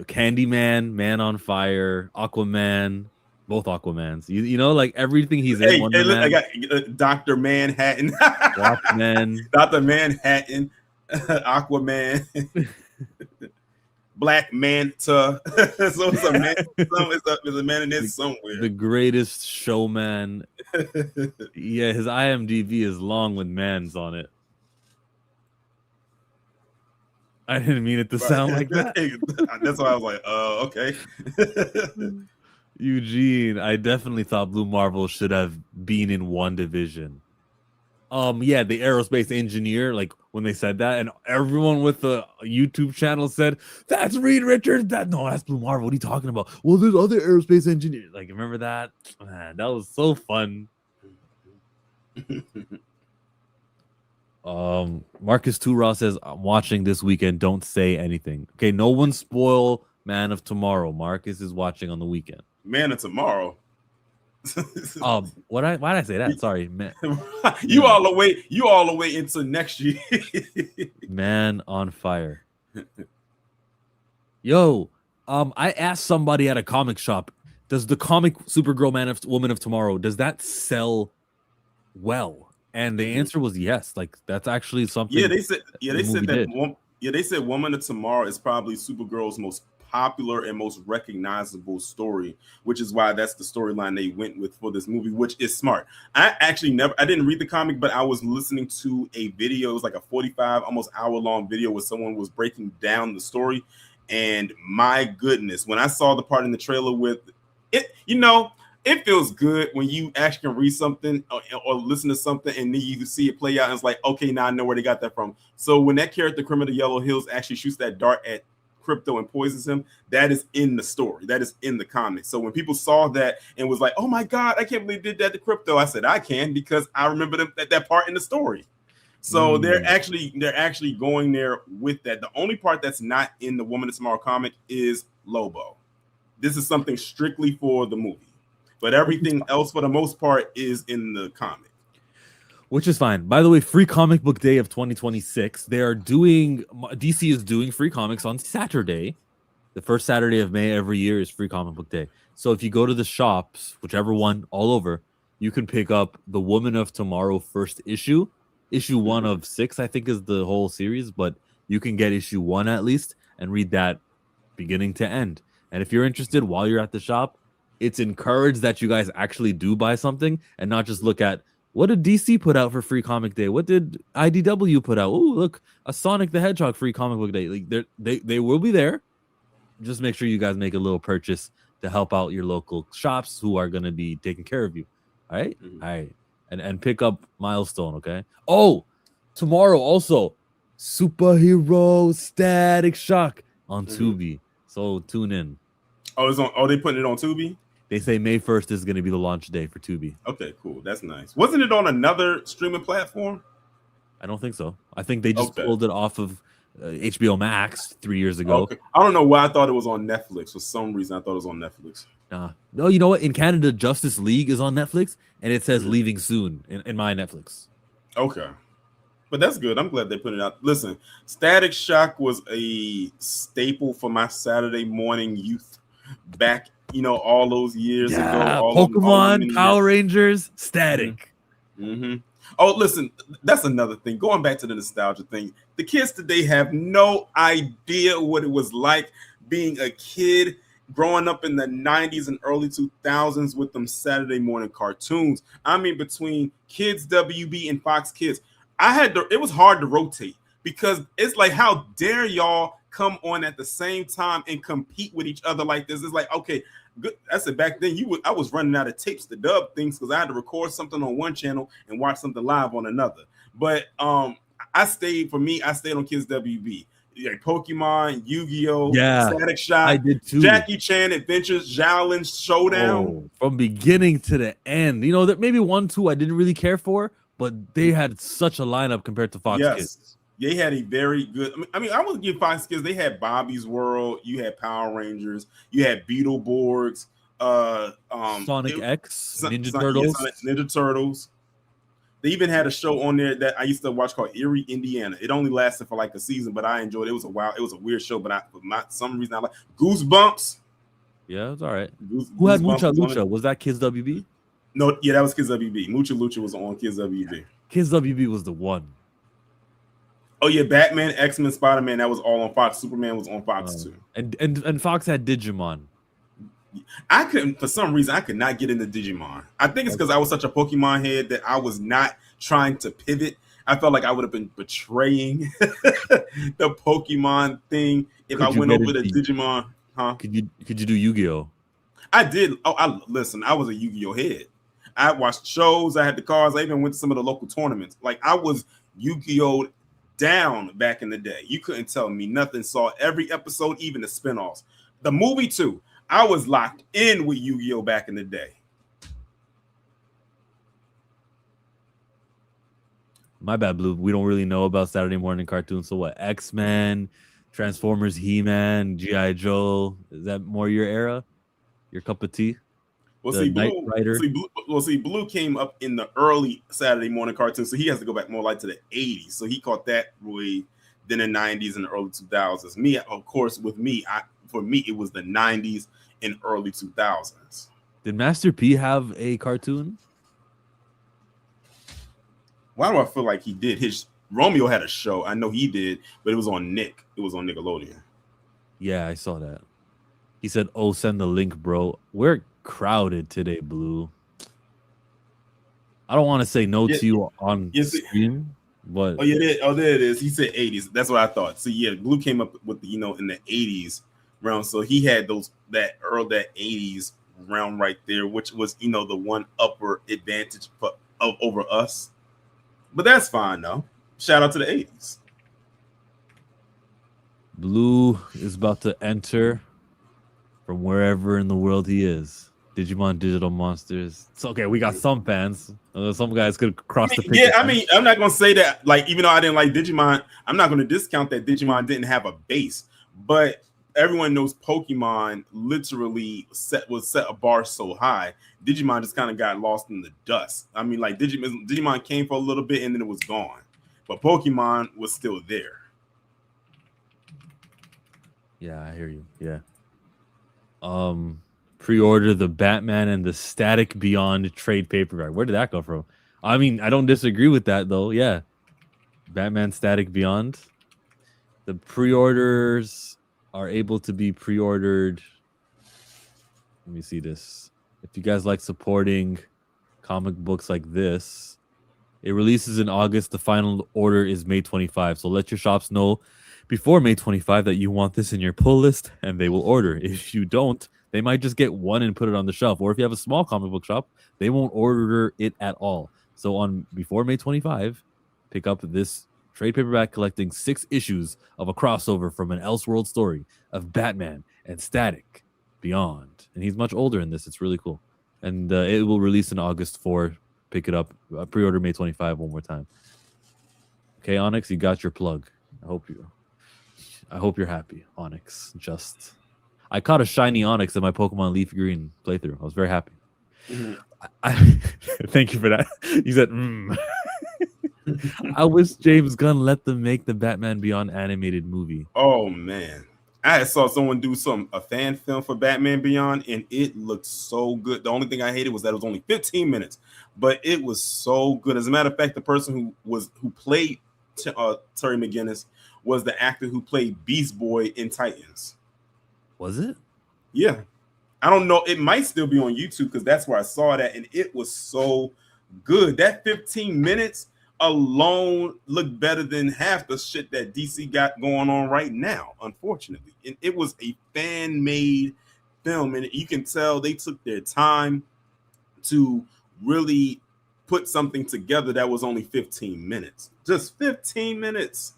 Candyman, Man on Fire, Aquaman, both Aquamans. You know, like everything he's in. Look, I got Dr. Manhattan, Walkman, Dr. Manhattan, Aquaman, Black Manta. So it's a man. There's a man in there somewhere. The Greatest Showman. Yeah, his IMDb is long with mans on it. I didn't mean it to sound like that. That's why I was like, okay. Eugene, I definitely thought Blue Marvel should have been in one division. Yeah, the aerospace engineer, like when they said that, and everyone with the YouTube channel said, that's Reed Richards. That's Blue Marvel. What are you talking about? Well, there's other aerospace engineers. Like, remember that? Man, that was so fun. Marcus Turra says, I'm watching this weekend. Don't say anything. Okay, no one spoil Man of Tomorrow. Marcus is watching on the weekend. Man of Tomorrow. Why did I say that? Sorry, man. You all the way into next year. Man on Fire. Yo, I asked somebody at a comic shop, does the comic Supergirl Woman of Tomorrow, does that sell well? And the answer was yes. Like, that's actually something. Yeah, they said Woman of Tomorrow is probably Supergirl's most popular and most recognizable story, which is why that's the storyline they went with for this movie, which is smart. I didn't read the comic, but I was listening to a video. It was like a 45, almost hour-long video where someone was breaking down the story. And my goodness, when I saw the part in the trailer with it, it feels good when you actually can read something or listen to something and then you can see it play out and it's like, okay, now I know where they got that from. So when that character, Criminal Yellow Hills, actually shoots that dart at Crypto and poisons him, that is in the story. That is in the comics. So when people saw that and was like, oh my God, I can't believe they did that to Crypto, I said, I can, because I remember that part in the story. So they're actually going there with that. The only part that's not in the Woman of Tomorrow comic is Lobo. This is something strictly for the movie. But everything else, for the most part, is in the comic. Which is fine. By the way, Free Comic Book Day of 2026. DC is doing free comics on Saturday. The first Saturday of May every year is Free Comic Book Day. So if you go to the shops, whichever one, all over, you can pick up the Woman of Tomorrow first issue. Issue 1 of 6, I think, is the whole series. But you can get issue 1 at least and read that beginning to end. And if you're interested while you're at the shop, it's encouraged that you guys actually do buy something and not just look at, what did DC put out for Free Comic Day? What did IDW put out? Oh, look, a Sonic the Hedgehog Free Comic Book Day. Like, they will be there. Just make sure you guys make a little purchase to help out your local shops who are going to be taking care of you. All right? Mm-hmm. All right. And pick up Milestone, okay? Oh, Tomorrow also, Superhero Static Shock on Tubi. So tune in. Oh, it's on. Oh, they putting it on Tubi. They say May 1st is going to be the launch day for Tubi. Okay, cool. That's nice. Wasn't it on another streaming platform? I don't think so. I think they just pulled it off of HBO Max 3 years ago. Okay. I don't know why I thought it was on Netflix. For some reason, I thought it was on Netflix. No, you know what? In Canada, Justice League is on Netflix, and it says leaving soon in my Netflix. Okay. But that's good. I'm glad they put it out. Listen, Static Shock was a staple for my Saturday morning youth back, all those years ago. Pokemon, Power Rangers, Static. Mm-hmm. Oh, listen, that's another thing. Going back to the nostalgia thing, the kids today have no idea what it was like being a kid growing up in the 90s and early 2000s with them Saturday morning cartoons. I mean, between Kids WB and Fox Kids, it was hard to rotate because it's like, how dare y'all come on at the same time and compete with each other like this? It's like, okay, good. I said back then I was running out of tapes to dub things because I had to record something on one channel and watch something live on another. But I stayed on Kids WB. Like Pokemon, Yu-Gi-Oh, Static Shock, I did too. Jackie Chan Adventures, Shaolin Showdown. From beginning to the end. That maybe 1, 2 I didn't really care for, but they had such a lineup compared to Fox Kids. They had a very good. I mean, I would give Fox Kids. They had Bobby's World. You had Power Rangers. You had Beetleborgs. Sonic X, Ninja Turtles. Ninja Turtles. They even had a show on there that I used to watch called Erie, Indiana. It only lasted for like a season, but I enjoyed it. It was a weird show, but for some reason I like Goosebumps. Yeah, it was all right. Who had Mucha Lucha? Was that Kids WB? No, yeah, that was Kids WB. Mucha Lucha was on Kids WB. Kids WB was the one. Oh yeah, Batman, X-Men, Spider-Man, that was all on Fox. Superman was on Fox too. And Fox had Digimon. I couldn't, for some reason, I could not get into Digimon. I think it's because I was such a Pokemon head that I was not trying to pivot. I felt like I would have been betraying the Pokemon thing if I went over to Digimon. Huh? Could you do Yu-Gi-Oh? I did. Oh, I was a Yu-Gi-Oh head. I watched shows. I had the cards. I even went to some of the local tournaments. Like I was Yu-Gi-Oh down back in the day. You couldn't tell me nothing. Saw every episode, even the spinoffs. The movie too. I was locked in with Yu-Gi-Oh back in the day. My bad, Blue. We don't really know about Saturday morning cartoons. So what? X-Men, Transformers, He-Man, G.I. Joe. Is that more your era? Your cup of tea? Well, Blue came up in the early Saturday morning cartoons, so he has to go back more like to the 80s. So he caught that way then the 90s and the early 2000s. Me, of course, for me, it was the 90s and early 2000s. Did Master P have a cartoon? Why do I feel like he did? Romeo had a show. I know he did, but it was on Nick. It was on Nickelodeon. Yeah, I saw that. He said, "Oh, send the link, bro." We're crowded today, Blue. I don't want to say no to you on screen, but there it is. He said 80s. That's what I thought. So yeah, Blue came up with in the 80s round. So he had that 80s round right there, which was the one upper advantage over us. But that's fine though. Shout out to the 80s. Blue is about to enter from wherever in the world he is. Digimon Digital Monsters. It's okay. We got some fans. Some guys could cross the picket. Yeah, I mean, I'm not gonna say that. Like, even though I didn't like Digimon, I'm not gonna discount that Digimon didn't have a base. But everyone knows Pokemon literally set a bar so high. Digimon just kind of got lost in the dust. I mean, like Digimon came for a little bit and then it was gone, but Pokemon was still there. Yeah, I hear you. Yeah. Pre-order the Batman and the Static Beyond trade paperback. Where did that come from? I mean, I don't disagree with that though. Yeah. Batman Static Beyond. The pre-orders are able to be pre-ordered. Let me see this. If you guys like supporting comic books like this, it releases in August. The final order is May 25. So let your shops know before May 25 that you want this in your pull list and they will order. If you don't, they might just get one and put it on the shelf. Or if you have a small comic book shop, they won't order it at all. So before May 25, pick up this trade paperback collecting 6 issues of a crossover from an Elseworld story of Batman and Static Beyond. And he's much older in this. It's really cool. And it will release in August 4. Pick it up. Pre-order May 25 one more time. Okay, Onyx, you got your plug. I hope you're happy, Onyx. I caught a shiny Onyx in my Pokemon Leaf Green playthrough. I was very happy. Thank you for that. You said, I wish James Gunn let them make the Batman Beyond animated movie. Oh man, I saw someone do a fan film for Batman Beyond, and it looked so good. The only thing I hated was that it was only 15 minutes, but it was so good. As a matter of fact, the person who played Terry McGinnis was the actor who played Beast Boy in Titans. Was it? Yeah. I don't know. It might still be on YouTube because that's where I saw that, and it was so good. That 15 minutes alone looked better than half the shit that DC got going on right now, unfortunately. And it was a fan-made film, and you can tell they took their time to really put something together that was only 15 minutes. Just 15 minutes.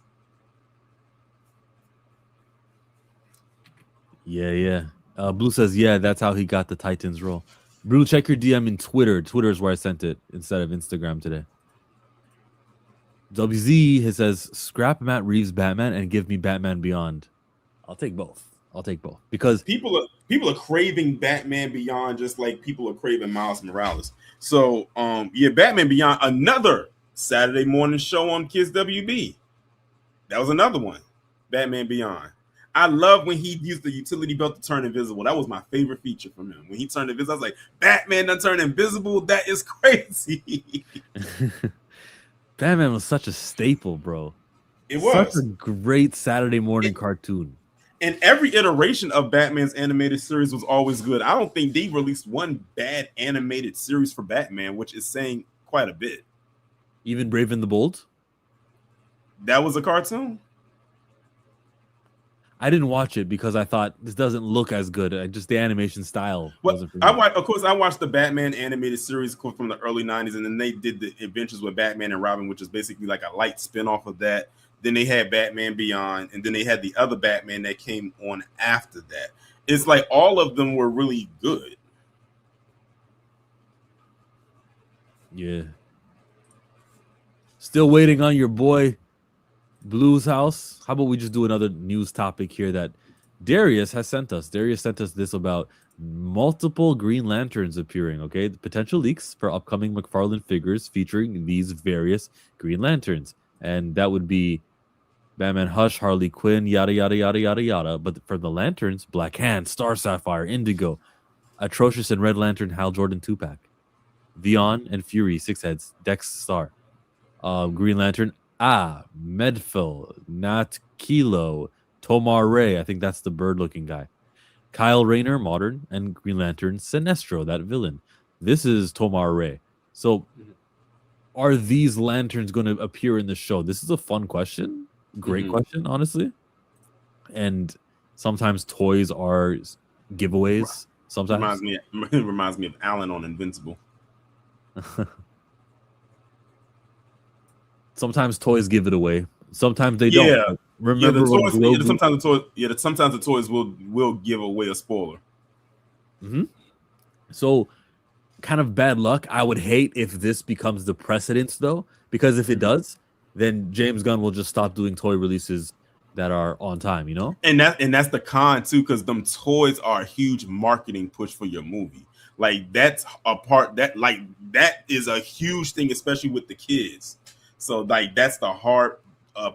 Yeah. Blue says, yeah, that's how he got the Titans role. Blue, check your DM in Twitter. Twitter is where I sent it instead of Instagram today. WZ says, scrap Matt Reeves' Batman and give me Batman Beyond. I'll take both. Because people are craving Batman Beyond just like people are craving Miles Morales. So, Batman Beyond, another Saturday morning show on Kids WB. That was another one. Batman Beyond. I love when he used the utility belt to turn invisible. That was my favorite feature from him. When he turned invisible, I was like, Batman done turned invisible? That is crazy. Batman was such a staple, bro. It was. Such a great Saturday morning cartoon. And every iteration of Batman's animated series was always good. I don't think they released one bad animated series for Batman, which is saying quite a bit. Even Brave and the Bold? That was a cartoon? I didn't watch it because I thought this doesn't look as good. Just the animation style. Well, I watched the Batman animated series from the early 90s, and then they did the Adventures with Batman and Robin, which is basically like a light spin-off of that. Then they had Batman Beyond, and then they had the other Batman that came on after that. It's like all of them were really good. Yeah. Still waiting on your boy Blue's house. How about we just do another news topic here that Darius has sent us. Darius sent us this about multiple Green Lanterns appearing, okay? The potential leaks for upcoming McFarlane figures featuring these various Green Lanterns. And that would be Batman Hush, Harley Quinn, yada, yada, yada, yada, yada. But for the Lanterns, Black Hand, Star Sapphire, Indigo, Atrocious and Red Lantern, Hal Jordan 2-pack, Vion and Fury, 6 heads, Dex Star, Green Lantern, Medfil, Nat Kilo, Tomar Ray, I think that's the bird-looking guy, Kyle Rayner, Modern, and Green Lantern Sinestro, that villain. This is Tomar Ray. So are these lanterns going to appear in the show? This is a fun question. Great question, honestly. And sometimes toys are giveaways. Sometimes it reminds me of Alan on Invincible. Sometimes toys give it away. Sometimes they don't. Yeah. Remember sometimes the toys will give away a spoiler. So kind of bad luck. I would hate if this becomes the precedence though, because if it does, then James Gunn will just stop doing toy releases that are on time, you know? And that's the con too, because them toys are a huge marketing push for your movie. Like that's a part that is a huge thing, especially with the kids. So like that's the hard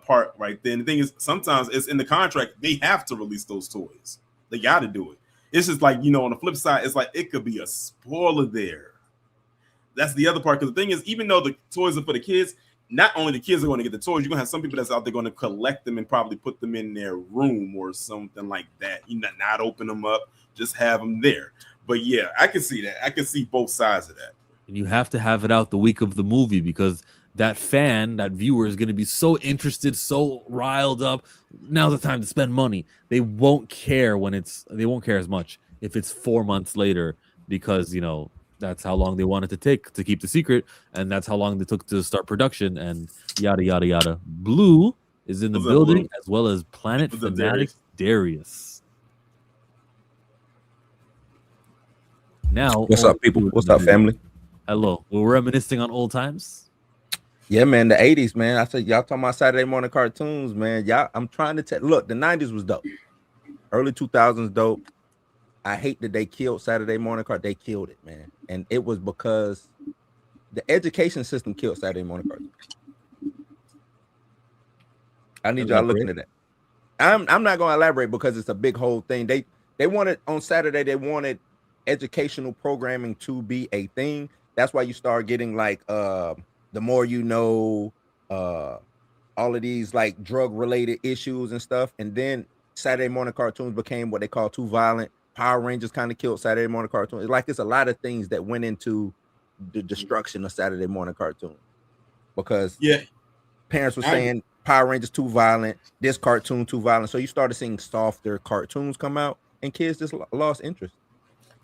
part right there. And the thing is, sometimes it's in the contract, they have to release those toys. They got to do it. It's just like, on the flip side, it's like it could be a spoiler there. That's the other part. Because the thing is, even though the toys are for the kids, not only the kids are going to get the toys, you're going to have some people that's out there going to collect them and probably put them in their room or something like that. Not open them up, just have them there. But yeah, I can see that. I can see both sides of that. And you have to have it out the week of the movie because that viewer is going to be so interested, so riled up. Now's the time to spend money. They won't care as much if it's 4 months later because, That's how long they wanted to take to keep the secret, and that's how long they took to start production, and yada yada yada. Blue is in the What's up, building, Blue? as well as Planet What's up, Fanatic Darius. Now, What's up, people? What's up, family? Hello. We're reminiscing on old times. Yeah, man, the 80s, man. I said y'all talking about Saturday morning cartoons, man. Y'all, I'm trying to tell. Look, the 90s was dope. Early 2000s dope. I hate that they killed Saturday morning cartoons. They killed it, man. And it was because the education system killed Saturday morning cartoons. I need y'all looking at that. I'm not going to elaborate because it's a big whole thing. They wanted on Saturday, they wanted educational programming to be a thing. That's why you start getting like The More You Know, all of these like drug related issues and stuff. And then Saturday morning cartoons became what they call too violent. Power Rangers kind of killed Saturday morning cartoons. It's a lot of things that went into the destruction of Saturday morning cartoons because parents were saying Power Rangers too violent, this cartoon too violent. So you started seeing softer cartoons come out, and kids just lost interest.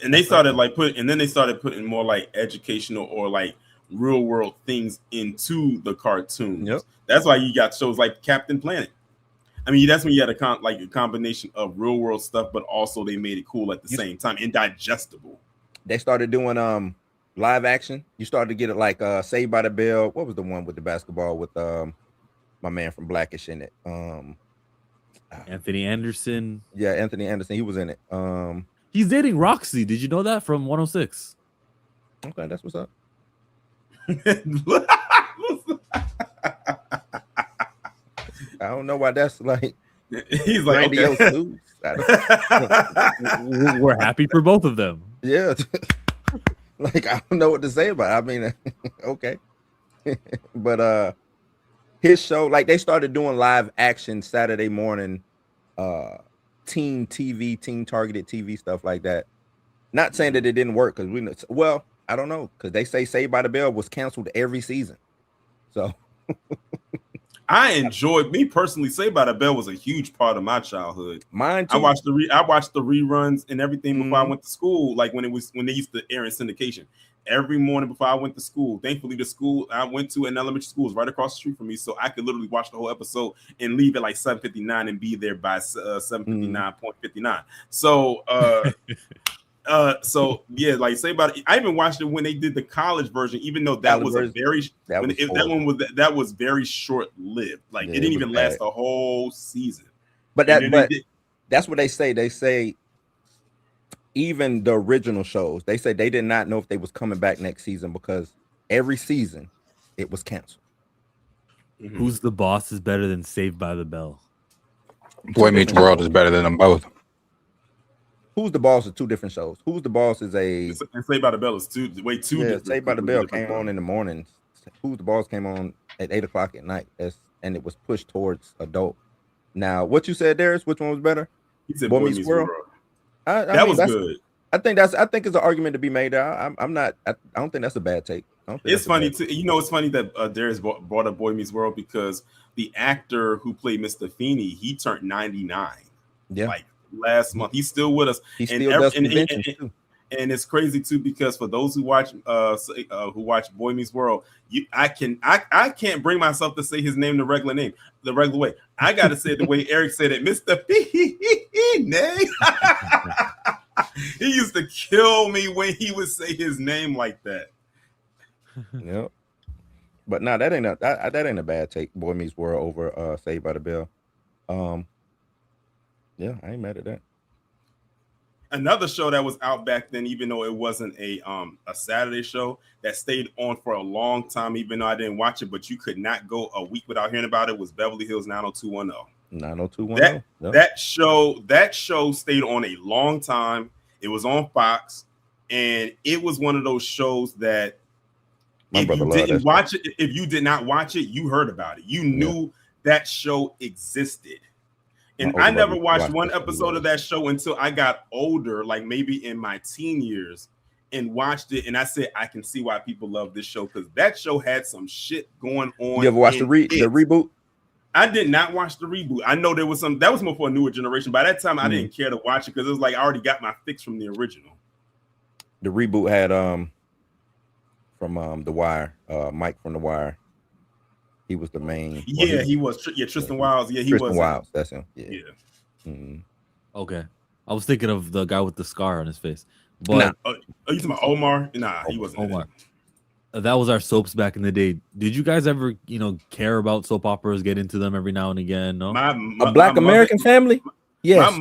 And they started putting more like educational or like real world things into the cartoons. Yep. That's why you got shows like Captain Planet. I mean, that's when you had a combination of real world stuff, but also they made it cool at the same time and digestible. They started doing live action. You started to get it like Saved by the Bell. What was the one with the basketball with my man from Blackish in it? Anthony Anderson. Yeah, Anthony Anderson. He was in it. He's dating Roxy. Did you know that from 106? Okay, that's what's up. I don't know why that's like. He's like, okay. We're happy for both of them. Yeah. Like, I don't know what to say about it. I mean, okay. But his show, like they started doing live action Saturday morning teen TV, teen targeted TV stuff like that. Not saying that it didn't work because I don't know, because they say Saved by the Bell was canceled every season. So I enjoyed, me personally, Saved by the Bell was a huge part of my childhood. Mine too. I watched the reruns and everything before I went to school, like when they used to air in syndication. Every morning before I went to school. Thankfully, the school I went to in elementary school was right across the street from me, so I could literally watch the whole episode and leave at like 7:59 and be there by 7:59.59. So so yeah, like say about it. I even watched it when they did the college version, even though that was that was very short lived. Like it didn't even last the whole season. But that's what they say. They say even the original shows, they say they did not know if they was coming back next season because every season it was canceled. Mm-hmm. Who's the Boss is better than Saved by the Bell? Boy Meets World is better than them both. Who's the Boss is two different shows. Who's the Boss is and Saved by the Bell is two different. Saved by the Bell came on in the mornings. Who's the Boss came on at 8 o'clock at night. And it was pushed towards adult. Now, what you said, Darius, which one was better? He said Boy Meets World. That was good. I think it's an argument to be made there. I don't think that's a bad take. It's funny too. You know, it's funny that Darius brought up Boy Meets World because the actor who played Mr. Feeney, he turned 99. Yeah, like last month. He's still with us. He still does conventions too. And it's crazy too because for those who watch Boy Meets World, I can't bring myself to say his name the regular way. I got to say it the way Eric said it, Mr. Feeney. He used to kill me when he would say his name like that. Yep. But no, that ain't a bad take. Boy Meets World over Saved by the Bell. Yeah, I ain't mad at that. Another show that was out back then, even though it wasn't a Saturday show, that stayed on for a long time, even though I didn't watch it, but you could not go a week without hearing about it, was Beverly Hills 90210. 90210. That show stayed on a long time. It was on Fox, and it was one of those shows that if you did not watch it, you heard about it. You knew that show existed. And I never watched one episode of that show until I got older, like maybe in my teen years, and watched it. And I said, I can see why people love this show because that show had some shit going on. You ever watched the reboot? I did not watch the reboot. I know there was some that was more for a newer generation. By that time, I didn't care to watch it because it was like I already got my fix from the original. The reboot had from The Wire. Mike from The Wire. He was the main. Yeah, he was. Tristan Wilds. Yeah, he Tristan was. Wilds. That's him. Yeah. Yeah. Okay, I was thinking of the guy with the scar on his face. But are you talking about Omar? Nah, he wasn't. Omar. That was our soaps back in the day. Did you guys ever, care about soap operas? Get into them every now and again? No. A Black American Family. Yes. My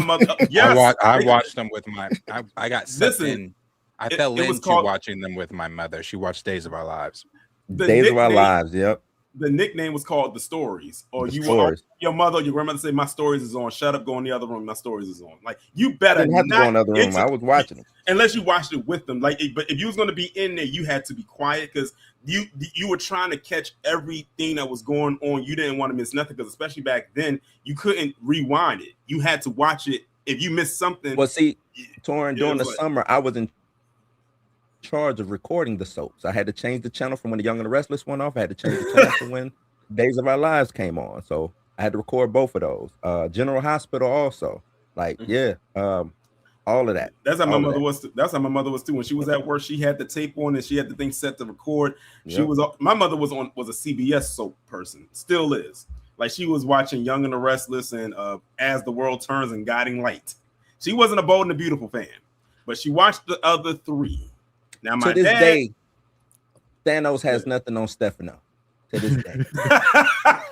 mother. Yes. I watched them with my. I got sucked in. I fell into watching them with my mother. She watched Days of Our Lives. Days of Our Lives. Yep. The nickname was called The Stories, or your mother, your grandmother say, "My Stories is on. Shut up, go in the other room. My Stories is on." Like, you better I didn't have to go in the other room. I was watching them unless you watched it with them. Like, but if you was going to be in there, you had to be quiet because you were trying to catch everything that was going on. You didn't want to miss nothing because especially back then, you couldn't rewind it. You had to watch it. If you missed something, well, see, Taurean, during the summer, I was in charge of recording the soaps. I had to change the channel from when The Young and the Restless went off. I had to change the channel to when Days of Our Lives came on. So I had to record both of those. General Hospital also. Like, all of that. That's how my mother was. That's how my mother was too. When she was at work, she had the tape on and she had the thing set to record. She was. My mother was a CBS soap person. Still is. Like, she was watching Young and the Restless and As the World Turns and Guiding Light. She wasn't a Bold and the Beautiful fan, but she watched the other three. Now, to this day, Thanos has nothing on Stefano. To this day,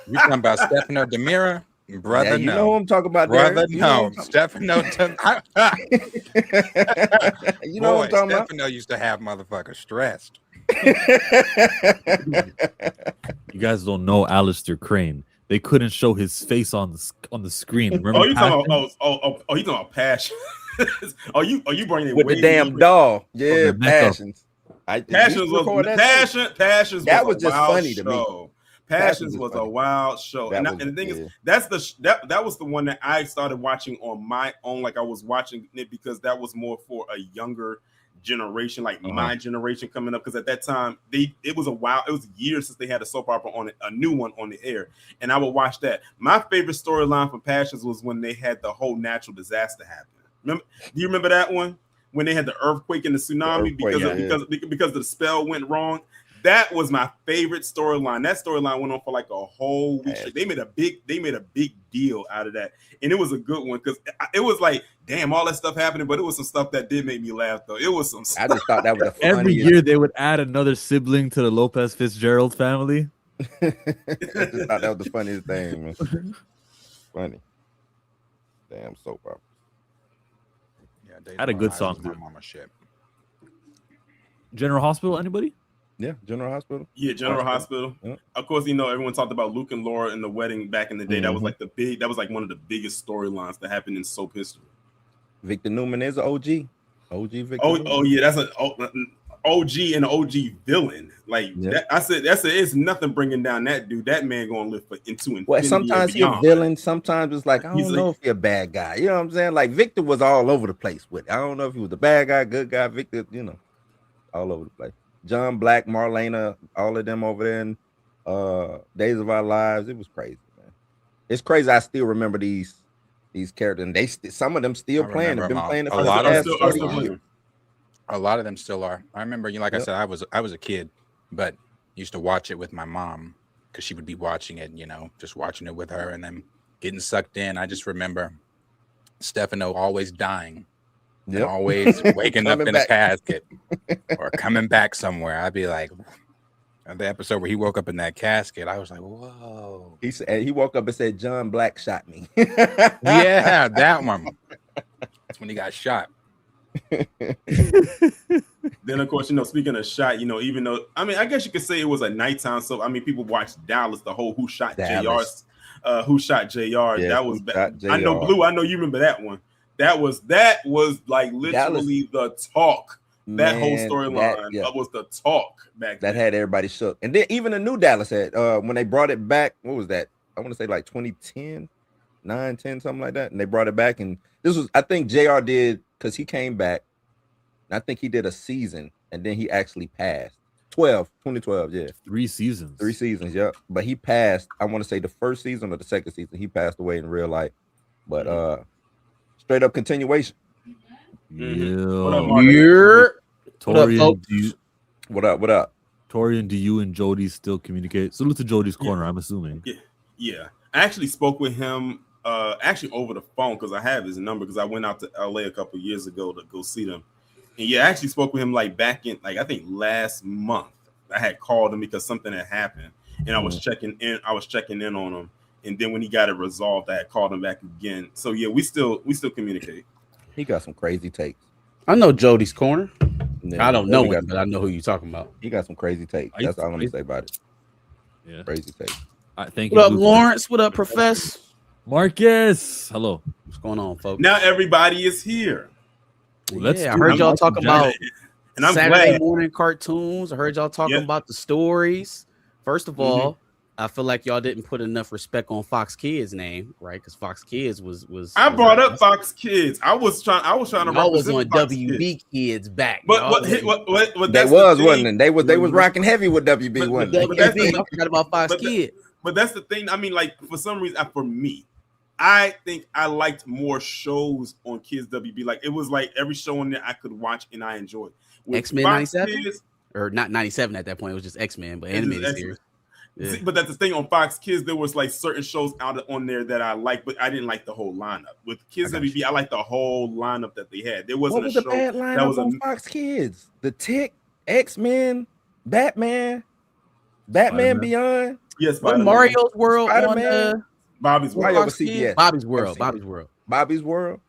you talking about Stefano Demira, brother? Yeah, you know who I'm talking about, brother. No, Stefano. You know what I'm talking about? Stefano used to have motherfuckers stressed. You guys don't know Alistair Crane. They couldn't show his face on the screen. Remember? You talking about Passion? Are you bringing it with the damn doll? Yeah, Passions. Passions was that was just funny to me. Passions was a wild show, and the thing is, that was the one that I started watching on my own. Like, I was watching it because that was more for a younger generation, like my generation coming up. Because at that time, it was years since they had a soap opera on it, a new one on the air, and I would watch that. My favorite storyline from Passions was when they had the whole natural disaster happen. Do you remember that one when they had the earthquake and the tsunami because the spell went wrong? That was my favorite storyline. That storyline went on for like a whole week. They made a big deal out of that, and it was a good one because it was like, damn, all that stuff happening, but it was some stuff that did make me laugh though. It was some stuff. I just thought that was every year they would add another sibling to the Lopez Fitzgerald family. I just thought that was the funniest thing, man. Funny, damn soap opera. Had a good song too. General Hospital, anybody? Yeah, General Hospital. Yeah, General Hospital. Yeah. Of course, everyone talked about Luke and Laura in the wedding back in the day. That was like one of the biggest storylines that happened in soap history. Victor Newman is an OG. OG Victor. Oh yeah, that's an OG and an OG villain. Like that, I said, it's nothing bringing down that dude. That man gonna live into infinity. Well, sometimes he's a villain. Sometimes it's like, I don't know if he's a bad guy. You know what I'm saying? Like, Victor was all over the place with it. I don't know if he was a bad guy, good guy. Victor, all over the place. John Black, Marlena, all of them over there in Days of Our Lives. It was crazy, man. It's crazy. I still remember these characters, and some of them still playing. Have been playing it for the past 30 years. A lot of them still are. I remember, like I said, I was a kid, but used to watch it with my mom because she would be watching it, just watching it with her and then getting sucked in. I just remember Stefano always dying, always waking up in a casket or coming back somewhere. I'd be like, the episode where he woke up in that casket, I was like, whoa. He said he woke up and said, John Black shot me. Yeah, that one. That's when he got shot. Then of course, speaking of shot, even though I guess you could say it was a nighttime, so people watched Dallas, the whole Who Shot JR, Who Shot JR. Yeah, that was bad. I know Blue, I know you remember that one. That was like literally the talk. That whole storyline was the talk back then. That had everybody shook. And then even the new Dallas had when they brought it back, what was that? I want to say like 2010, 9-10, something like that. And they brought it back, and this was, I think JR did, because he came back. I think he did a season, and then he actually passed. 2012, yeah. 3 seasons. 3 seasons, yeah. But he passed, I want to say the first season or the second season, he passed away in real life. But straight up continuation. Taurean, What up? What up? Taurean, do you and Jody still communicate? Salute to Jody's corner, I'm assuming. Yeah. I actually spoke with him actually over the phone because I have his number because I went out to LA a couple years ago to go see them. And yeah, I actually spoke with him like back in like I think last month. I had called him because something had happened and I was checking in on him. And then when he got it resolved, I had called him back again. So yeah, we still communicate. He got some crazy takes. I know Jody's corner. Yeah, I don't know him, but I know who you're talking about. He got some crazy takes. That's all I'm gonna say about it. Yeah, crazy takes. Thank What you. up, Lawrence? What up, Professor? Marcus. Hello. What's going on, folks? Now everybody is here. Let's I heard y'all talk about and I'm Saturday glad. morning cartoons. I heard y'all talking about the stories. First of all, I feel like y'all didn't put enough respect on Fox Kids' name, right? Because Fox Kids was. I brought up Fox Kids. I was trying to. I was on Fox WB Kids back. But what they that's was, the wasn't it? They was rocking heavy with WB, wasn't it? WB, I forgot about Fox Kids. But that's the thing. I mean, like for some reason, for me, I think I liked more shows on Kids WB. Like it was like every show on there I could watch and I enjoyed. X-Men 97 or not 97 at that point. It was just X-Men, but animated series. Yeah. See, but that's the thing on Fox Kids. There was like certain shows out on there that I liked, but I didn't like the whole lineup. With Kids WB, I liked the whole lineup that they had. There wasn't what was a the show bad lineup that was on Fox Kids? The Tick, X-Men, Batman Spider-Man. Beyond. Yes, What Mario's World Spider-Man? on Bobby's World. Mario CBS. Bobby's World. Bobby's World. Bobby's World.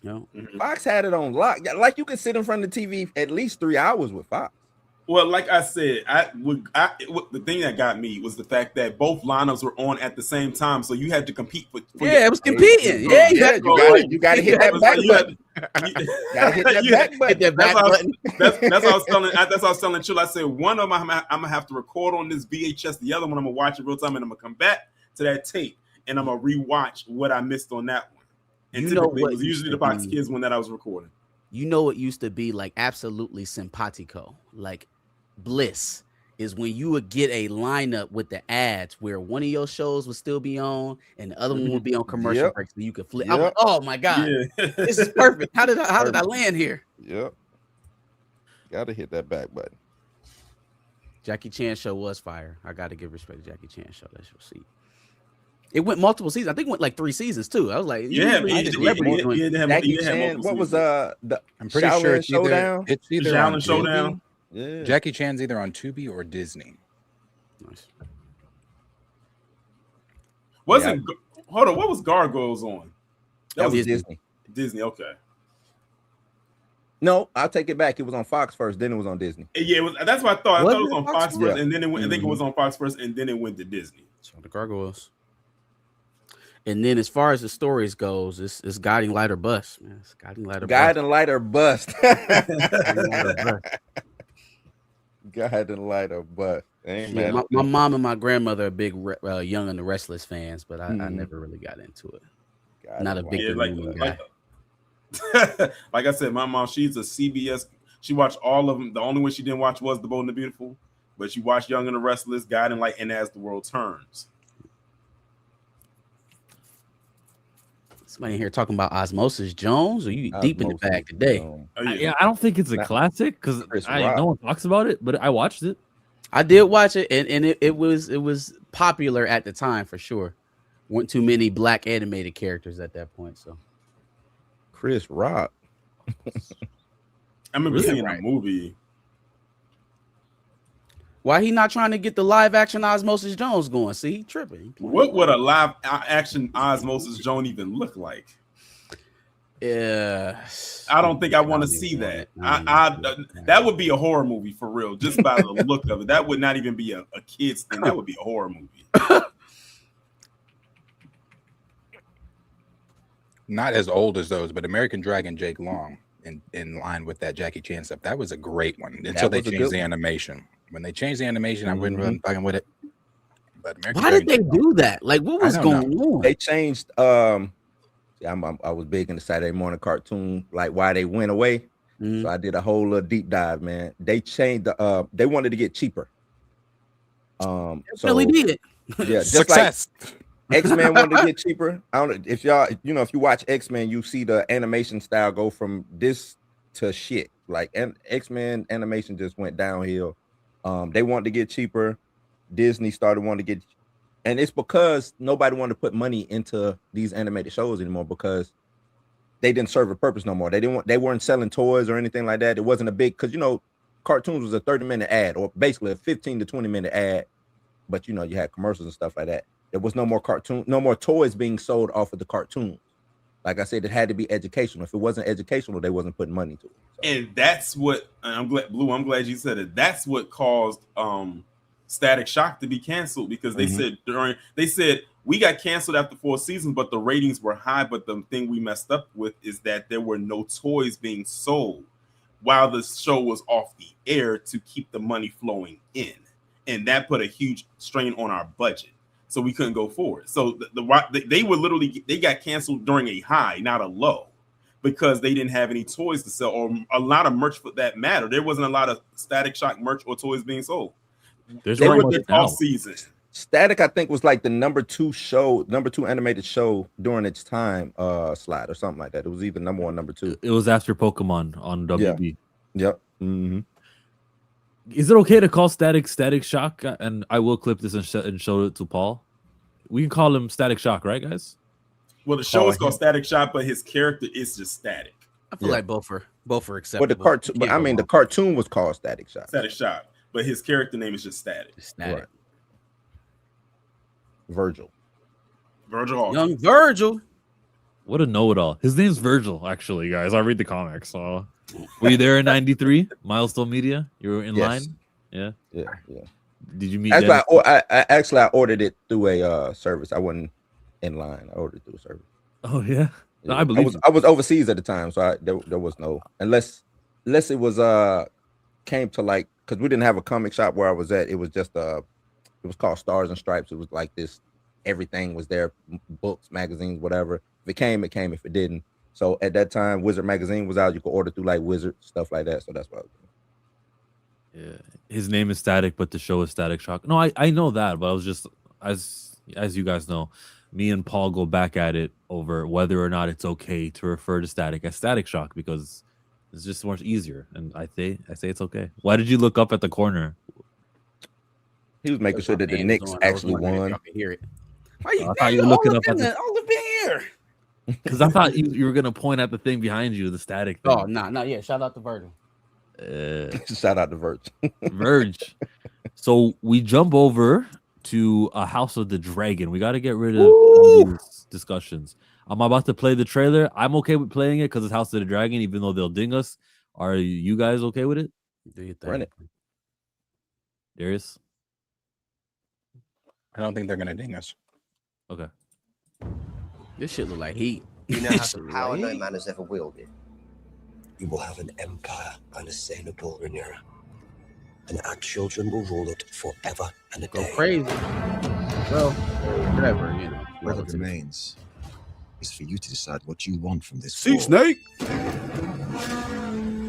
No. Fox had it on lock. Like you could sit in front of the TV at least 3 hours with Fox. Well, like I said, the thing that got me was the fact that both lineups were on at the same time, so you had to compete for it was competing. Yeah, you got to hit that back button. Hit that back button. That's what I was telling. That's what I was telling Chill. I said one of them I'm gonna have to record on this VHS. The other one I'm gonna watch it real time, and I'm gonna come back to that tape and I'm gonna rewatch what I missed on that one. And typically it was usually the Fox Kids one that I was recording. You know, it used to be like absolutely simpatico, like bliss is when you would get a lineup with the ads where one of your shows would still be on and the other one would be on commercial breaks, so you could flip. I was like, oh my god, this is perfect. How did I land here? Yep, gotta hit that back button. Jackie Chan show was fire. I got to give respect to Jackie Chan show. Let's see. It went multiple seasons. I think it went like 3 seasons too. I was like, Jackie Chan. What was the? I'm pretty sure it's Showdown. It's either Shaolin on Showdown. Yeah. Jackie Chan's either on Tubi or Disney. Nice. Hold on, what was Gargoyles on? That was Disney. Disney, okay. No, I'll take it back. It was on Fox first, then it was on Disney. Yeah, that's what I thought. I thought it was on Fox first, Yeah. and then it went, I think it was on Fox first, and then it went to Disney. So the Gargoyles. And then as far as the stories goes, it's Guiding Light or Bust, man. It's Guiding Light or Guiding Light or Bust. Guiding Light or Bust. Guiding Light or Bust. Yeah, my mom and my grandmother are big Young and the Restless fans, but I never really got into it. Not a big guy. Like I said, my mom, she's a CBS. She watched all of them. The only one she didn't watch was The Bold and the Beautiful, but she watched Young and the Restless, Guiding Light, and As the World Turns. Somebody here talking about Osmosis Jones, or you deep in the bag today? I don't think it's a classic because no one talks about it, but I watched it. I did watch it, and it was popular at the time for sure. Weren't too many black animated characters at that point, so Chris Rock. I remember seeing a movie. Why he not trying to get the live action Osmosis Jones going? See, he tripping. What would a live action Osmosis Jones even look like? Yeah, I don't think I want to see that. That would be a horror movie for real, just by the look of it. That would not even be a kid's thing. That would be a horror movie. Not as old as those, but American Dragon Jake Long in line with that Jackie Chan stuff. That was a great one until they changed the animation. When they changed the animation, I wasn't really fucking with it. But why did they do that? Like, what was going on? They changed. I was big in the Saturday morning cartoon, like why they went away. So I did a whole little deep dive, man. They changed the. They wanted to get cheaper. So really did. Yeah, just success. Like X-Men wanted to get cheaper. I don't know if y'all, if you watch X-Men, you see the animation style go from this to shit. Like, and X-Men animation just went downhill. They wanted to get cheaper. Disney started wanting to get, and it's because nobody wanted to put money into these animated shows anymore because they didn't serve a purpose no more. They weren't selling toys or anything like that. It wasn't a big, because cartoons was a 30-minute ad, or basically a 15 to 20-minute ad, but you had commercials and stuff like that. There was no more toys being sold off of the cartoons. Like I said, it had to be educational. If it wasn't educational, they wasn't putting money to it. So. And that's what I'm glad you said it. That's what caused Static Shock to be canceled, because they said we got canceled after 4 seasons, but the ratings were high. But the thing we messed up with is that there were no toys being sold while the show was off the air to keep the money flowing in, and that put a huge strain on our budget. So we couldn't go forward. So they got canceled during a high, not a low, because they didn't have any toys to sell, or a lot of merch for that matter. There wasn't a lot of Static Shock merch or toys being sold. There's they more were the all season. Static, I think, was like the number 2 animated show during its time, slide or something like that. It was either number 1, number 2. It was after Pokemon on WB. Yeah. Yep. Mm-hmm. Is it okay to call Static Shock? And I will clip this and show it to Paul. We can call him Static Shock, right, guys? Well, the show is called Static Shock, but his character is just Static. I feel like both are acceptable. The cartoon was called Static Shock. Static Shock, but his character name is just Static. Static. Right. Virgil. Young Virgil. What a know-it-all. His name's Virgil, actually, guys. I read the comics. So, were you there in '93, Milestone Media? You were in line. Yeah. Did you meet? Actually, I ordered it through a service. I wasn't in line. I ordered it through a service. Oh yeah. No, I believe I was overseas at the time, so there was no, unless it was came to, like, because we didn't have a comic shop where I was at. It was just it was called Stars and Stripes. It was like this. Everything was there, books, magazines, whatever. If it came, it came. If it didn't, so at that time, Wizard magazine was out. You could order through like Wizard, stuff like that. So that's what I was doing. Yeah, his name is Static, but the show is Static Shock. No, I know that, but I was just, as you guys know, me and Paul go back at it over whether or not it's okay to refer to Static as Static Shock, because it's just much easier. And I say it's okay. Why did you look up at the corner? He was making sure that the Knicks actually won. Y'all can hear it. I thought you were looking up at all up in here. Because I thought you were gonna point at the thing behind you, the Static thing. Oh, no, yeah. Shout out to Virgil. Shout out to Verge. Verge. So we jump over to a House of the Dragon. We got to get rid of all these discussions. I'm about to play the trailer. I'm okay with playing it because it's House of the Dragon, even though they'll ding us. Are you guys okay with it? Do you think? Run it. Darius? I don't think they're gonna ding us. Okay. This shit look like heat. You now have the power no man has ever wielded. You will have an empire unassailable, Rhaenyra, and our children will rule it forever and a day. Go crazy. Well, whatever, What it remains is for you to decide what you want from this. See, Snake.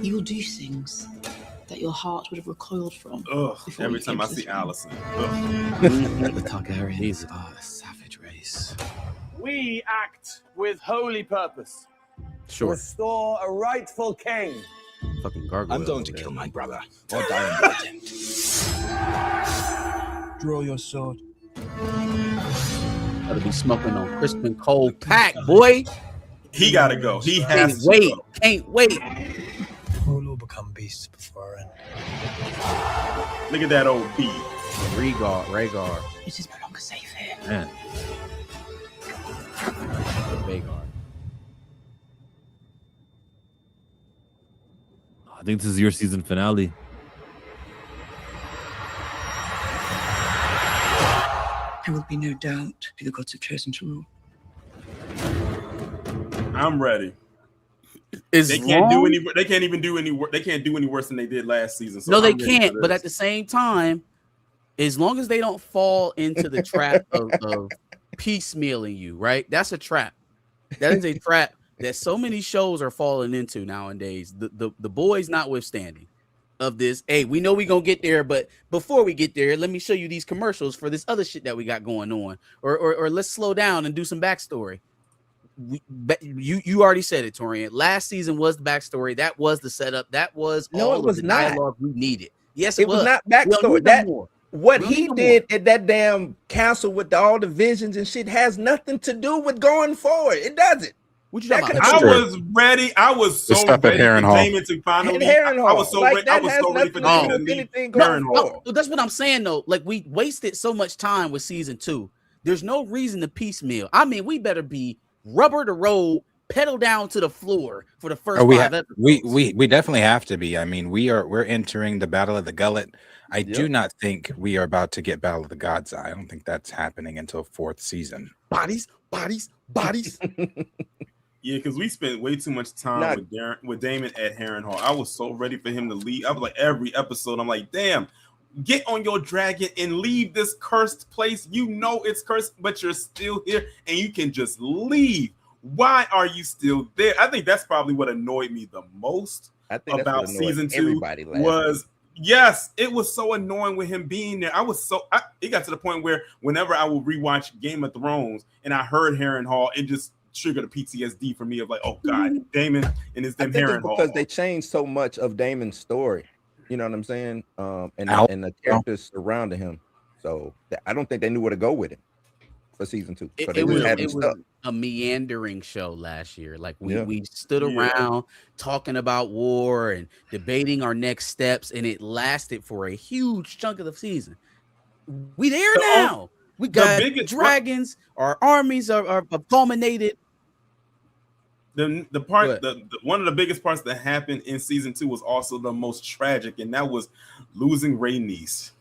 You will do things that your heart would have recoiled from. Ugh, every time I see Allison. The Targaryens are a savage race. We act with holy purpose. Sure. Restore a rightful king. Fucking gargoyle. I'm going to kill my brother or die in the attempt. Draw your sword. Gotta be smoking on crisp and cold pack, boy. He gotta go. He has to wait. go. Can't wait. All will become beasts before our end. Look at that old beat. Rhaegar. It is no longer safe here. Man. Rhaegar. I think this is your season finale. There will be no doubt who the gods have chosen to rule. I'm ready. They can't even do any worse than they did last season. So No, they I'm ready can't. for But this. at the same time, as long as they don't fall into the trap of piecemealing you, right? That's a trap. That is a trap that so many shows are falling into nowadays. The boys notwithstanding of this. Hey, we know we're gonna get there, but before we get there, let me show you these commercials for this other shit that we got going on. Or let's slow down and do some backstory. you already said it, Torian. Last season was the backstory. That was the setup. That was all of the dialogue we needed. Yes, it was not backstory. That what he did at that damn council with all the visions and shit has nothing to do with going forward. It doesn't. What you talking about? I was ready. I was so ready for Damon to finally. I was so ready. I was so ready for Damon to leave Harrenhal. That's what I'm saying though. Like we wasted so much time with season 2. There's no reason to piecemeal. I mean, we better be rubber the road, pedal down to the floor for the first 5 episodes. We definitely have to be. I mean, we're entering the Battle of the Gullet. I do not think we are about to get Battle of the God's Eye. I don't think that's happening until 4th season. Bodies. Yeah, because we spent way too much time with Damon at Harrenhal. I was so ready for him to leave. I was like, every episode, I'm like, damn, get on your dragon and leave this cursed place. You know it's cursed, but you're still here and you can just leave. Why are you still there? I think that's probably what annoyed me the most about season 2 was, yes, it was so annoying with him being there. It got to the point where whenever I would rewatch Game of Thrones and I heard Harrenhal, it just triggered a PTSD for me of like, oh God, Damon and his damn Harrenhal. Because they changed so much of Damon's story. You know what I'm saying? And the characters surrounding him. So I don't think they knew where to go with it for season 2. It was a meandering show last year. Like we stood around talking about war and debating our next steps, and it lasted for a huge chunk of the season. We there now. We got dragons. Our armies are culminated. One of the biggest parts that happened in season 2 was also the most tragic, and that was losing Rhaenys,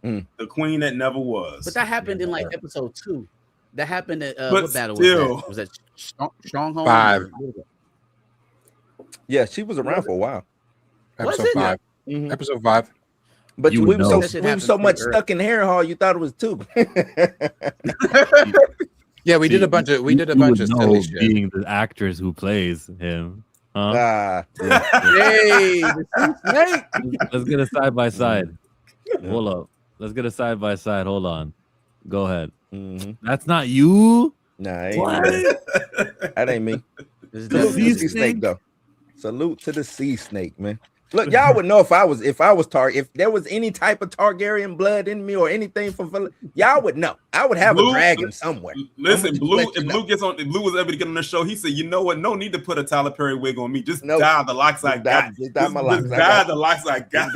the queen that never was. But that happened in like episode 2. That happened at what battle was that? Stronghold 5. Yeah, she was around for a while. Episode 5. Mm-hmm. Episode 5. But we were so much stuck in Harrenhal, you thought it was 2. Yeah, we did a bunch of silly shit. Being the actors who plays him. Hey, the snake. Let's get a side by side. Hold up. Let's get a side by side. Hold on. Go ahead. Mm-hmm. That's not you. Nah, that ain't me. This Salute to the sea snake though. Salute to the sea snake, man. Look, y'all would know if I was if there was any type of Targaryen blood in me or anything from y'all would know. I would have a dragon somewhere. Listen, Blue was able to get on the show. He said, "You know what? No need to put a Tyler Perry wig on me. Just dye the locks I got. Just dye the locks I got."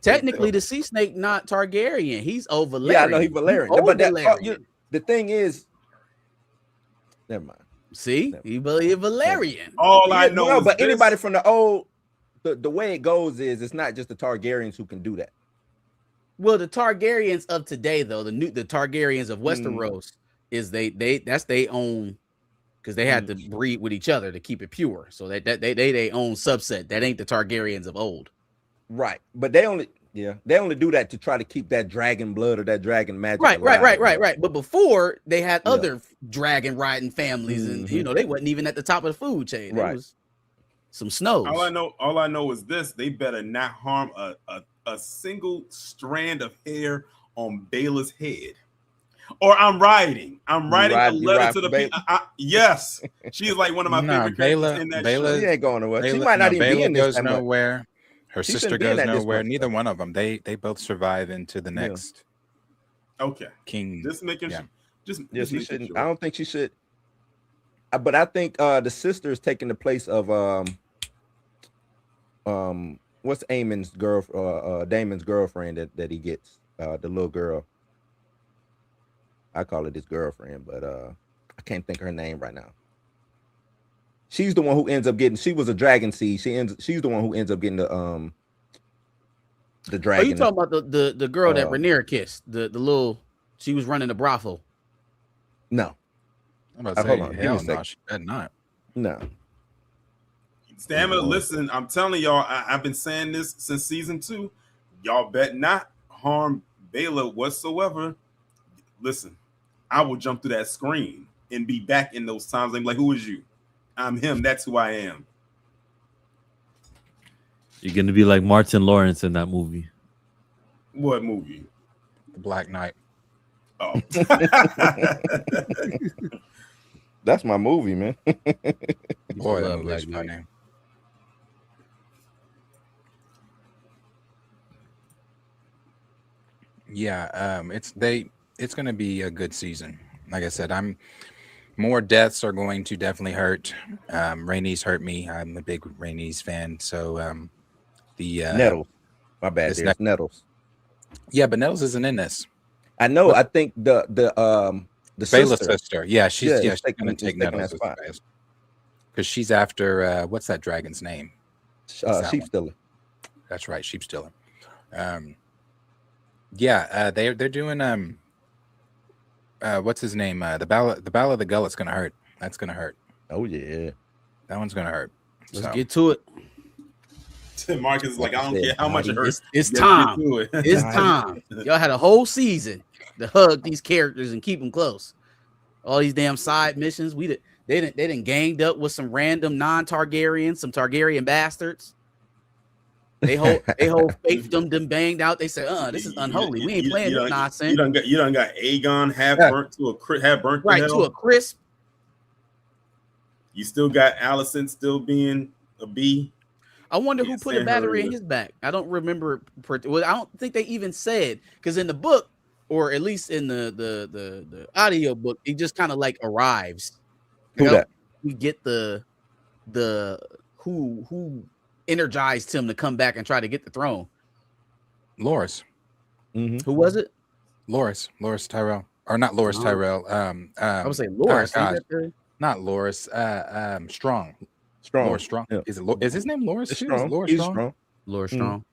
Technically, the sea snake not Targaryen. He's over Valerian. Yeah, I know he's Valerian. But the thing is, never mind. See, he believe Valerian. All I know is but anybody from the old. The way it goes is it's not just the Targaryens who can do that. Well, the Targaryens of today, though, the Targaryens of Westeros is that's they own, because they had to breed with each other to keep it pure. So they own subset. That ain't the Targaryens of old. Right. But they only do that to try to keep that dragon blood or that dragon magic. Right. But before they had other dragon riding families, and they wasn't even at the top of the food chain. Right. It was some snows. All I know is this: they better not harm a single strand of hair on Baela's head, or I'm writing a letter to the people. Yes, she's like one of my favorite characters in that show. She ain't going nowhere. She might not even be in this goes nowhere. Her sister goes nowhere. Neither one of them. They both survive into the next. Okay, king. Just making sure. She shouldn't. I don't think she should. But I think the sister is taking the place of what's Damon's girlfriend that he gets, the little girl. I call it his girlfriend, but I can't think of her name right now. She's the one who ends up getting. She was a dragon seed. She's the one who ends up getting the dragon. Are you talking about the girl that Rhaenyra kissed? The little, she was running a brothel. No. I'm about to say, hell no, she better not. No. Stamina, listen, I'm telling y'all, I've been saying this since season 2. Y'all bet not harm Baela whatsoever. Listen, I will jump through that screen and be back in those times. I'm like, who is you? I'm him. That's who I am. You're gonna be like Martin Lawrence in that movie. What movie? The Black Knight. Oh. That's my movie, man. Boy, that love movie's Black Knight. funny. Yeah, it's gonna be a good season. Like I said, more deaths are going to definitely hurt. Rainey's hurt me. I'm a big Rainey's fan. So the Nettles. My bad, this there's next, Nettles. yeah, but Nettles isn't in this. I know. What? I think the Bayla's sister. Yeah, she's she's gonna take taking Nettles that spot. because she's after what's that dragon's name? Sheep Stealer. That's right, Sheep Stealer. Yeah, they're doing what's his name? The Battle of the Gullet's gonna hurt. That's gonna hurt. Oh yeah, that one's gonna hurt. Let's get to it. Marcus is like, I don't care how much it hurts. It's time. It's time. Y'all had a whole season to hug these characters and keep them close. All these damn side missions. They didn't ganged up with some random non-Targaryens, some Targaryen bastards. They whole faith them banged out. They said, this is unholy. We ain't playing this nonsense. You done got Aegon burnt to a crisp. You still got Allison still being a B. I wonder who put a battery in his back. I don't remember. Well, I don't think they even said, because in the book, or at least in the audio book, he just kind of like arrives. We get the who energized him to come back and try to get the throne. Loras. Mm-hmm. Who was it? Loras Tyrell, or not Loras Tyrell. I would say Loras. Not Loras. Strong. Loras Strong. Yeah. Is his name Loras? Strong. Loras He's Strong. Loras Strong.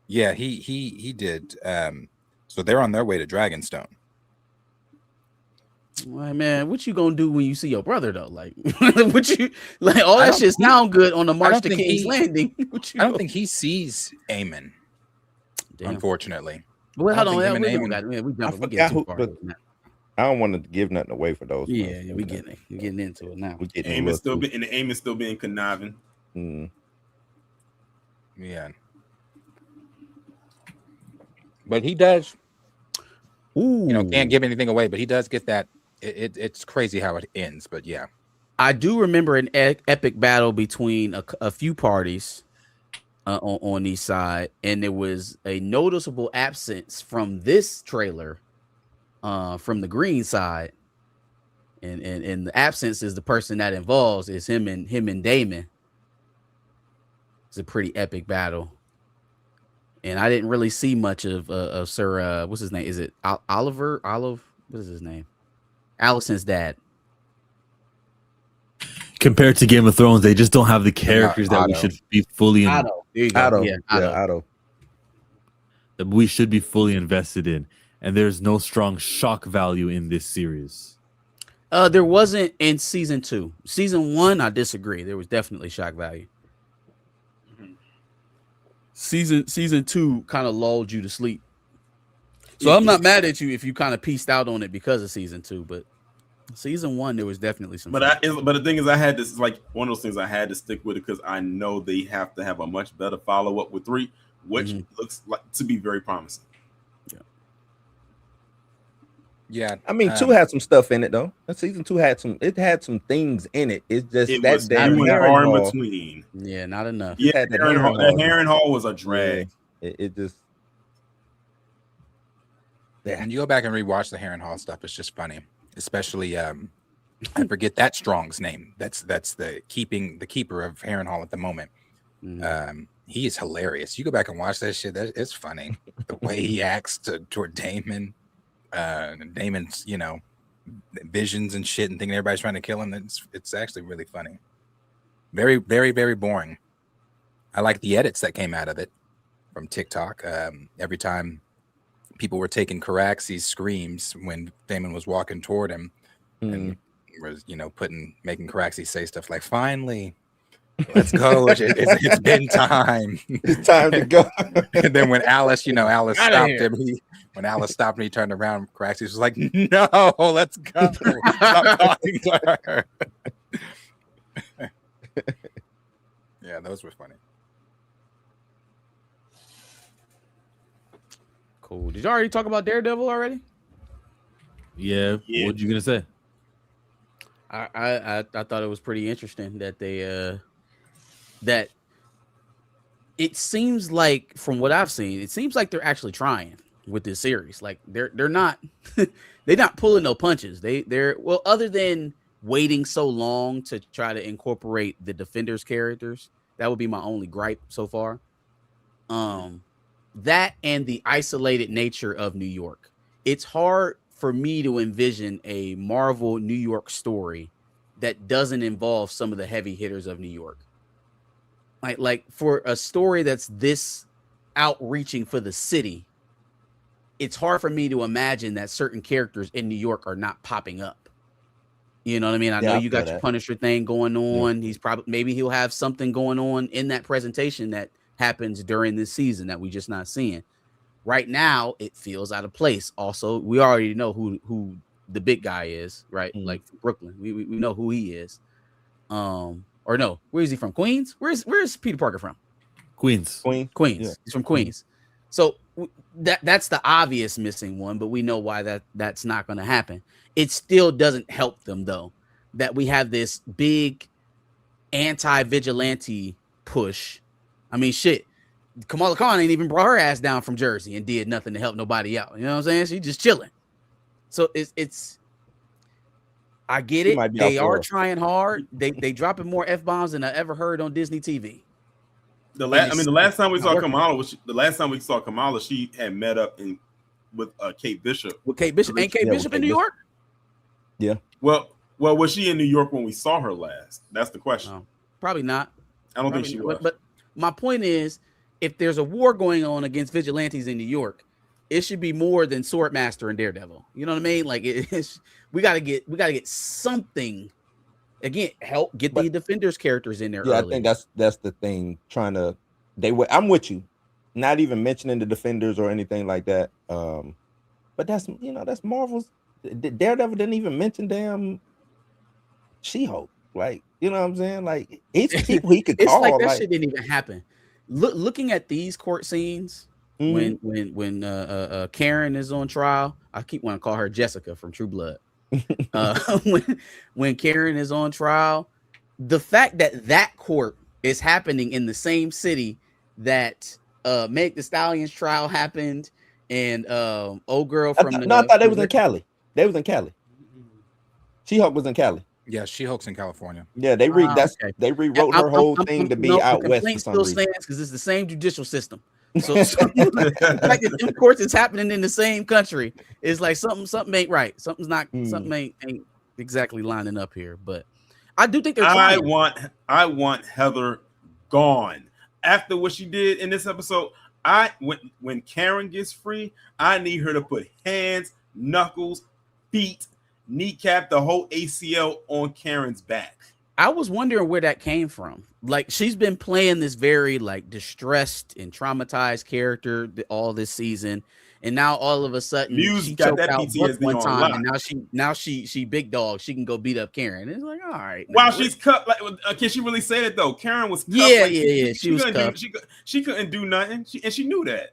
Yeah, he did. So they're on their way to Dragonstone. Well, man, what you gonna do when you see your brother though? Like, what you like? All that shit sound good on the march to King's Landing. I don't think he sees Aemon. Damn. Unfortunately. Well, hold on. We I don't want to give nothing away for those. Yeah, we getting into it now. Aemon's still being conniving. Yeah. But he does. Can't give anything away, but he does get that. It's crazy how it ends, but yeah. I do remember an epic battle between a few parties on each side, and there was a noticeable absence from this trailer from the green side, and the absence is the person that involves is him and Damon. It's a pretty epic battle, and I didn't really see much of Sir what's his name? Is it Oliver? What is his name? Allison's dad. Compared to Game of Thrones, they just don't have the characters that we should be fully Otto. There you go. Otto. That we should be fully invested in. And there's no strong shock value in this series. There wasn't in season 2. Season 1, I disagree. There was definitely shock value. Season 2 kind of lulled you to sleep. So I'm not mad at you if you kind of pieced out on it because of season 2, but season 1 there was definitely some. But the thing is, I had this like one of those things I had to stick with it because I know they have to have a much better follow up with 3, which looks like to be very promising. Yeah, I mean, 2 had some stuff in it though. Season 2 had some things in it. It's just that damn far in between. Yeah, not enough. Yeah, the Harrenhal was a drag. It just. Yeah. When you go back and rewatch the Harrenhal stuff, it's just funny. Especially I forget that Strong's name. That's the keeper of Harrenhal at the moment. He is hilarious. You go back and watch that shit. It's funny. The way he acts toward Daemon. Daemon's, visions and shit and thinking everybody's trying to kill him. It's actually really funny. Very, very, very boring. I like the edits that came out of it from TikTok. Every time people were taking Caraxe's screams when Daemon was walking toward him and was, making Caraxe say stuff like, finally, let's go. It's been time. It's time to go. And then when Alice stopped him, when Alice stopped him, he turned around. Caraxe was like, no, let's go. Stop talking to her. Yeah, those were funny. Cool. Did you already talk about Daredevil already? Yeah. What you gonna say? I thought it was pretty interesting that they that it seems like, from what I've seen, it seems like they're actually trying with this series. Like they're not they're not pulling no punches. They're well, other than waiting so long to try to incorporate the Defenders characters. That would be my only gripe so far. That and the isolated nature of New York. It's hard for me to envision a Marvel New York story that doesn't involve some of the heavy hitters of New York. Like for a story that's this outreaching for the city, it's hard for me to imagine that certain characters in New York are not popping up. You know what I mean? I know you got your Punisher thing going on. Yeah. He's probably, maybe he'll have something going on in that presentation that happens during this season that we just not seeing. Right now, it feels out of place. Also, we already know who the big guy is, right? Like Brooklyn. We know who he is. Or no, where is he from? Queens? Where's Peter Parker from? Queens. Yeah. He's from Queens. So that's the obvious missing one, but we know why that's not going to happen. It still doesn't help them though that we have this big anti-vigilante push. I mean, shit. Kamala Khan ain't even brought her ass down from Jersey and did nothing to help nobody out. You know what I'm saying? She's just chilling. So it's I get it. They are trying hard. They dropping more F-bombs than I ever heard on Disney TV. The last time we saw Kamala, she had met up with Kate Bishop. With Kate Bishop. Ain't Kate Bishop in New York? Yeah. Well, was she in New York when we saw her last? That's the question. Probably not. I don't think she was. But my point is, if there's a war going on against vigilantes in New York, it should be more than Swordmaster and Daredevil. You know what I mean? Like we gotta get something. Again, help get the Defenders characters in there. Yeah, early. I think that's the thing. I'm with you. Not even mentioning the Defenders or anything like that. But that's Marvel's. Daredevil didn't even mention damn She-Hulk. Like, you know what I'm saying? Like, it's people he could call. It's like that shit didn't even happen. Looking at these court scenes when Karen is on trial, I keep wanting to call her Jessica from True Blood. When Karen is on trial, the fact that court is happening in the same city that Meg Thee Stallion's trial happened, and old girl from I thought they was in Cali. They was in Cali. She-Hulk was in Cali. Yeah, She-Hulk's in California. Yeah, they rewrote her whole thing to be out west. The still stands because it's the same judicial system. So like the courts is happening in the same country. It's like something ain't right. Something ain't exactly lining up here. But I do think they're trying. I want Heather gone after what she did in this episode. When Karen gets free, I need her to put hands, knuckles, feet, kneecap, the whole ACL on Karen's back. I was wondering where that came from. Like, she's been playing this very like distressed and traumatized character all this season, and now all of a sudden she got that PTSD one time, and now she big dog. She can go beat up Karen. It's like, all right. Wow, she's cut. Like, can she really say that though? Karen was cut. Yeah. She was cut. She couldn't do nothing, and she knew that.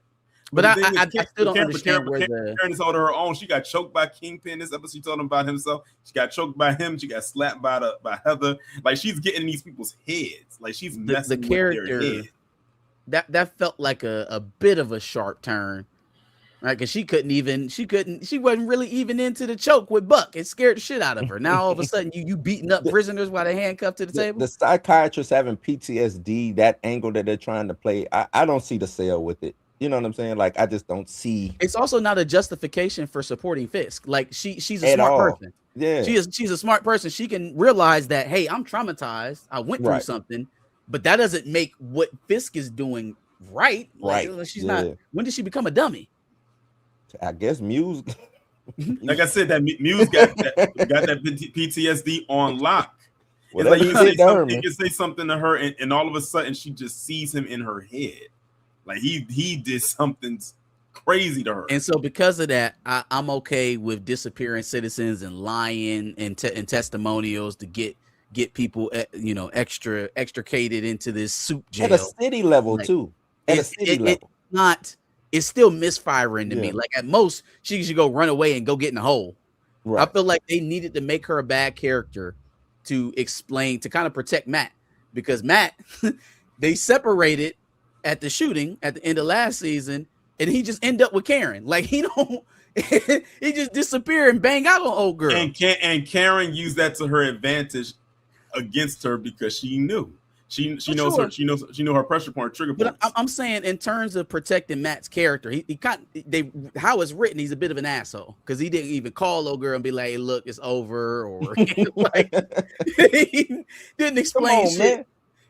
But I still don't understand where Karen is on her own. She got choked by Kingpin. This episode, she told him about himself. She got choked by him. She got slapped by Heather. Like, she's getting in these people's heads. Like, she's messing with their head. That felt like a bit of a sharp turn, right? Because she wasn't really even into the choke with Buck. It scared the shit out of her. Now all of a sudden you beating up prisoners while they handcuffed to the table. The psychiatrist having PTSD, that angle that they're trying to play, I don't see the sale with it. You know what I'm saying? Like, I just don't see. It's also not a justification for supporting Fisk. Like, she's a smart person. Yeah, she's a smart person. She can realize that, hey, I'm traumatized. I went through something, but that doesn't make what Fisk is doing right. Like, she's not. When did she become a dummy? I guess Muse. Like I said, that Muse got that PTSD on lock. It's like you can say something to her, and all of a sudden she just sees him in her head. Like he did something crazy to her. And so because of that, I'm okay with disappearing citizens and lying and testimonials to get people, extricated into this soup jail. At a city level, too. At a city level. It's still misfiring to me. Like, at most, she should go run away and go get in a hole. Right. I feel like they needed to make her a bad character to explain, to kind of protect Matt, because Matt, they separated at the shooting at the end of last season, and he just end up with Karen. Like he don't, he just disappear and bang out on old girl. And Karen used that to her advantage against her because she knew. She knows her. She knew her pressure point, trigger points. But I'm saying in terms of protecting Matt's character, how it's written, he's a bit of an asshole because he didn't even call old girl and be like, hey, "Look, it's over," or like he didn't explain shit. Man.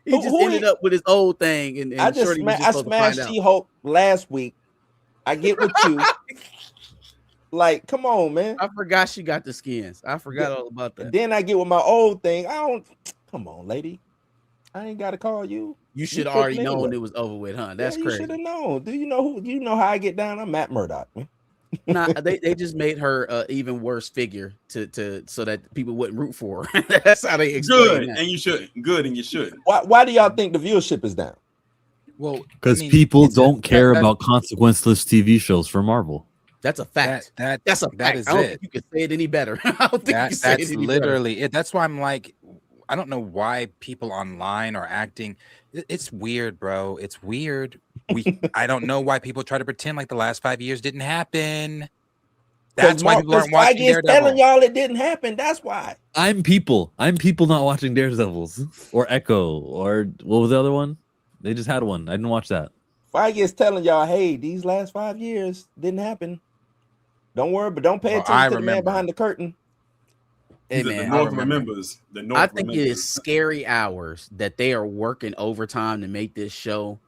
He just ended up with his old thing. And I smashed She-Hulk last week. I get with you. Like, come on, man. I forgot she got the skins. I forgot all about that. Then I get with my old thing. Come on, lady. I ain't got to call you. You should have already known it was over with, huh? That's crazy. You should have known. Do you know how I get down? I'm Matt Murdock, man. Nah, they just made her even worse figure to so that people wouldn't root for her. That's how they explain good, that. and you should. Good, and you should. Why do y'all think the viewership is down? Well, because people don't care about consequenceless TV shows for Marvel. That's a fact. That's a fact. That is I don't it. think you can say it any better. I don't think you can say it any literally better. it. That's why I'm like, I don't know why people online are acting. It's weird, bro. It's weird. I don't know why people try to pretend like the last 5 years didn't happen. That's why people aren't watching Daredevil. Telling y'all it didn't happen. That's why. I'm people not watching Daredevils or Echo or what was the other one? They just had one. I didn't watch that. Feige is telling y'all, hey, these last 5 years didn't happen. Don't worry, but don't pay attention to the man behind the curtain. Hey, man, the North remembers. The North I think it is scary hours that they are working overtime to make this show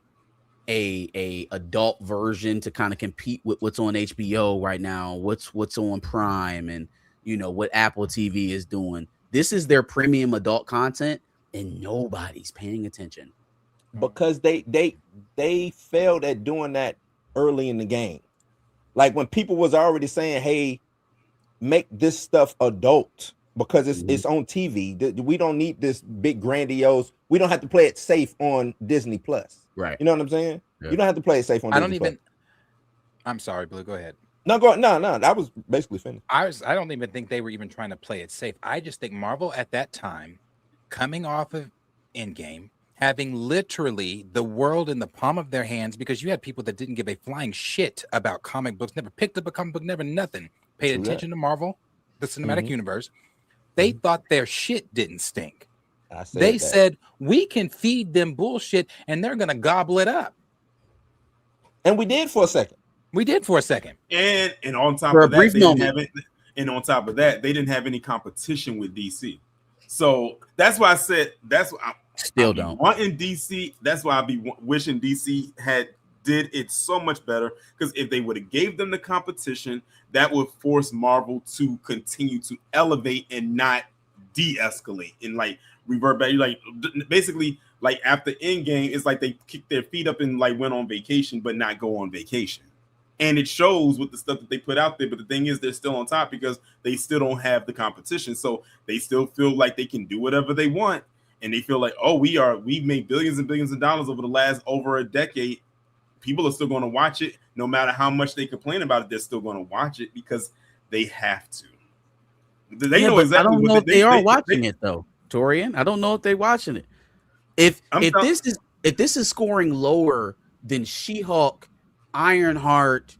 a adult version to kind of compete with what's on HBO right now, what's on Prime, and what Apple TV is doing. This is their premium adult content, and nobody's paying attention because they failed at doing that early in the game. Like when people was already saying, "Hey, make this stuff adult." Because it's on TV. We don't need this big grandiose. We don't have to play it safe on Disney Plus. Right. You know what I'm saying? Yeah. You don't have to play it safe on Disney Plus. I'm sorry, Blue. Go ahead. No. That was basically finished. I don't even think they were even trying to play it safe. I just think Marvel at that time, coming off of Endgame, having literally the world in the palm of their hands, because you had people that didn't give a flying shit about comic books, never picked up a comic book, never nothing, paid attention to Marvel, the cinematic universe. They thought their shit didn't stink. They said, we can feed them bullshit and they're going to gobble it up. And we did for a second. And on top of that, they didn't have any competition with DC. So that's why I said, wanting DC. That's why I'd be wishing DC did it so much better, because if they would have gave them the competition, that would force Marvel to continue to elevate and not de-escalate and like revert back. Like basically, like after Endgame, it's like they kicked their feet up and like went on vacation, but not go on vacation. And it shows with the stuff that they put out there. But the thing is, they're still on top because they still don't have the competition. So they still feel like they can do whatever they want, and they feel like, oh, we've made billions and billions of dollars over a decade. People are still going to watch it, no matter how much they complain about it. They're still going to watch it because they have to. They know exactly. I don't know if they are watching it though, Taurean. I don't know if they're watching it. If this is scoring lower than She-Hulk, Ironheart,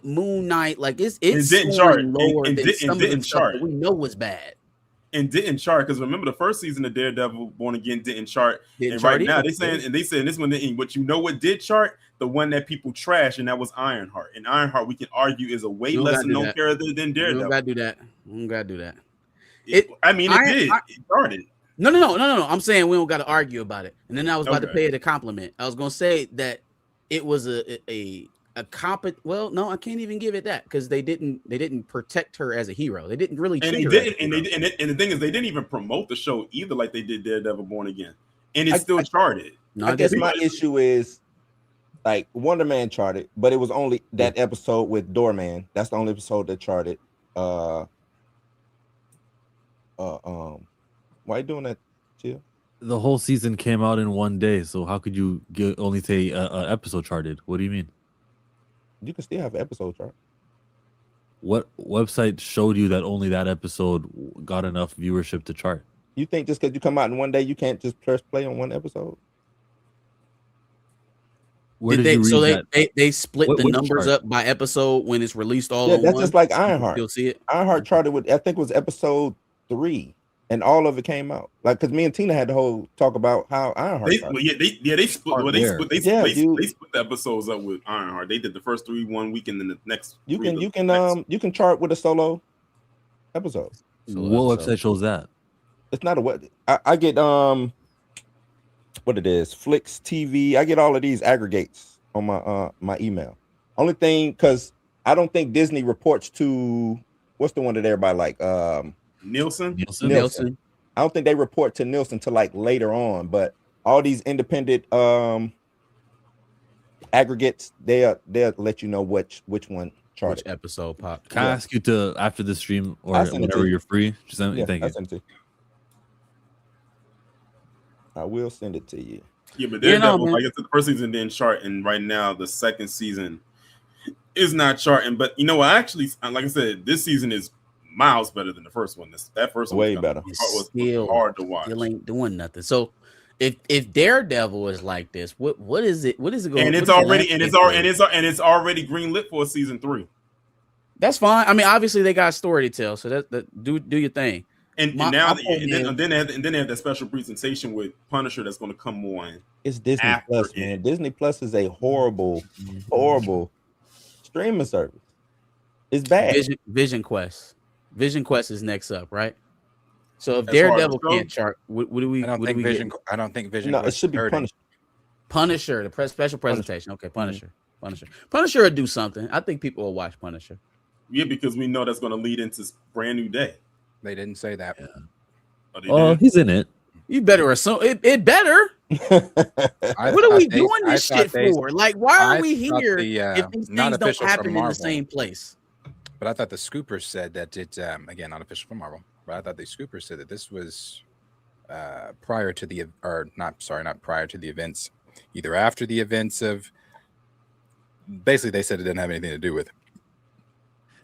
Moon Knight, like it's scoring lower than some of the stuff that we know was bad. And didn't chart, because remember the first season of Daredevil Born Again didn't chart. Right now they saying this one didn't. But you know what did chart? The one that people trash, and that was Ironheart. And Ironheart, we can argue, is a way less known character than Daredevil. You don't gotta do that. It did. It charted. No. I'm saying we don't got to argue about it. And then I was about to pay it a compliment. I was gonna say that it was a competent. Well, no, I can't even give it that, because they didn't protect her as a hero. They didn't really. And the thing is, they didn't even promote the show either, like they did Daredevil Born Again, and it's still charted. I guess my issue is, like, Wonder Man charted, but it was only that episode with Doorman. That's the only episode that charted. Why are you doing that, Chill? The whole season came out in one day, so how could you only say an episode charted? What do you mean? You can still have an episode chart. What website showed you that only that episode got enough viewership to chart? You think just because you come out in one day, you can't just press play on one episode? Where Did did you they, read so that? they split the What numbers chart? up by episode when it's released all Yeah, on that's one? just like You can Ironheart. still see it. Ironheart charted with, I think it was episode 3, and all of it came out. Like, because me and Tina had the whole talk about how Ironheart. They split. Well, they split the episodes up with Ironheart. They did the first 3 1 week, and then the next. You can chart with a solo episode. What website shows that? It's not a web. I get what it is, Flix TV. I get all of these aggregates on my email. Only thing, because I don't think Disney reports to, what's the one that everybody like? Nielsen. I don't think they report to Nielsen till like later on, but all these independent aggregates, they'll let you know which one charted. Which episode pop. Can I ask you to, after the stream or whenever you're free, just send me? Thank you. Send it to you. I will send it to you. Yeah, but Daredevil, I guess the first season didn't chart, and right now the second season is not charting. But you know what? Actually, like I said, this season is miles better than the first one. That first one way better. was hard to watch. Still ain't doing nothing. So if Daredevil is like this, what is it? What is it going? And it's already already greenlit for season 3. That's fine. I mean, obviously they got a story to tell, so that do your thing. And then they have that special presentation with Punisher that's going to come on. It's Disney Plus, man. Disney Plus is a horrible streaming service. It's bad. Vision Quest. Vision Quest is next up, right? So if Daredevil can't chart, what do we? I don't think Vision. No, it should be Punisher. Punisher, the special presentation. Okay, Punisher. Punisher will do something. I think people will watch Punisher. Yeah, because we know that's going to lead into Brand New Day. They didn't say that. Yeah. Oh, he's in it. You better assume it better. What are we doing this shit for? Like, why are we here if these things don't happen in the same place? But I thought the Scoopers said that it, again, not official from Marvel, but I thought the Scoopers said that this was prior to the, or not prior to the events, either after the events of, basically they said it didn't have anything to do with it.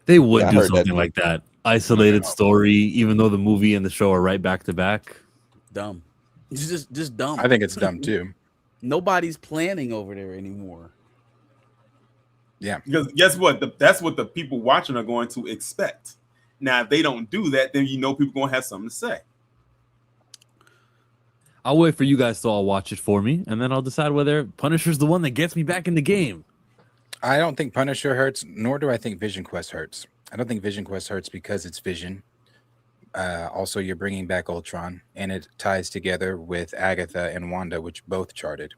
They would do something like that. Isolated story, even though the movie and the show are right back to back. Dumb. It's just dumb. I think it's dumb too. Nobody's planning over there anymore. Yeah. Because guess what? That's what the people watching are going to expect. Now, if they don't do that, then you know people are going to have something to say. I'll wait for you guys to all watch it for me, and then I'll decide whether Punisher's the one that gets me back in the game. I don't think Punisher hurts, nor do I think Vision Quest hurts. I don't think Vision Quest hurts because it's Vision. Also, you're bringing back Ultron, and it ties together with Agatha and Wanda, which both charted.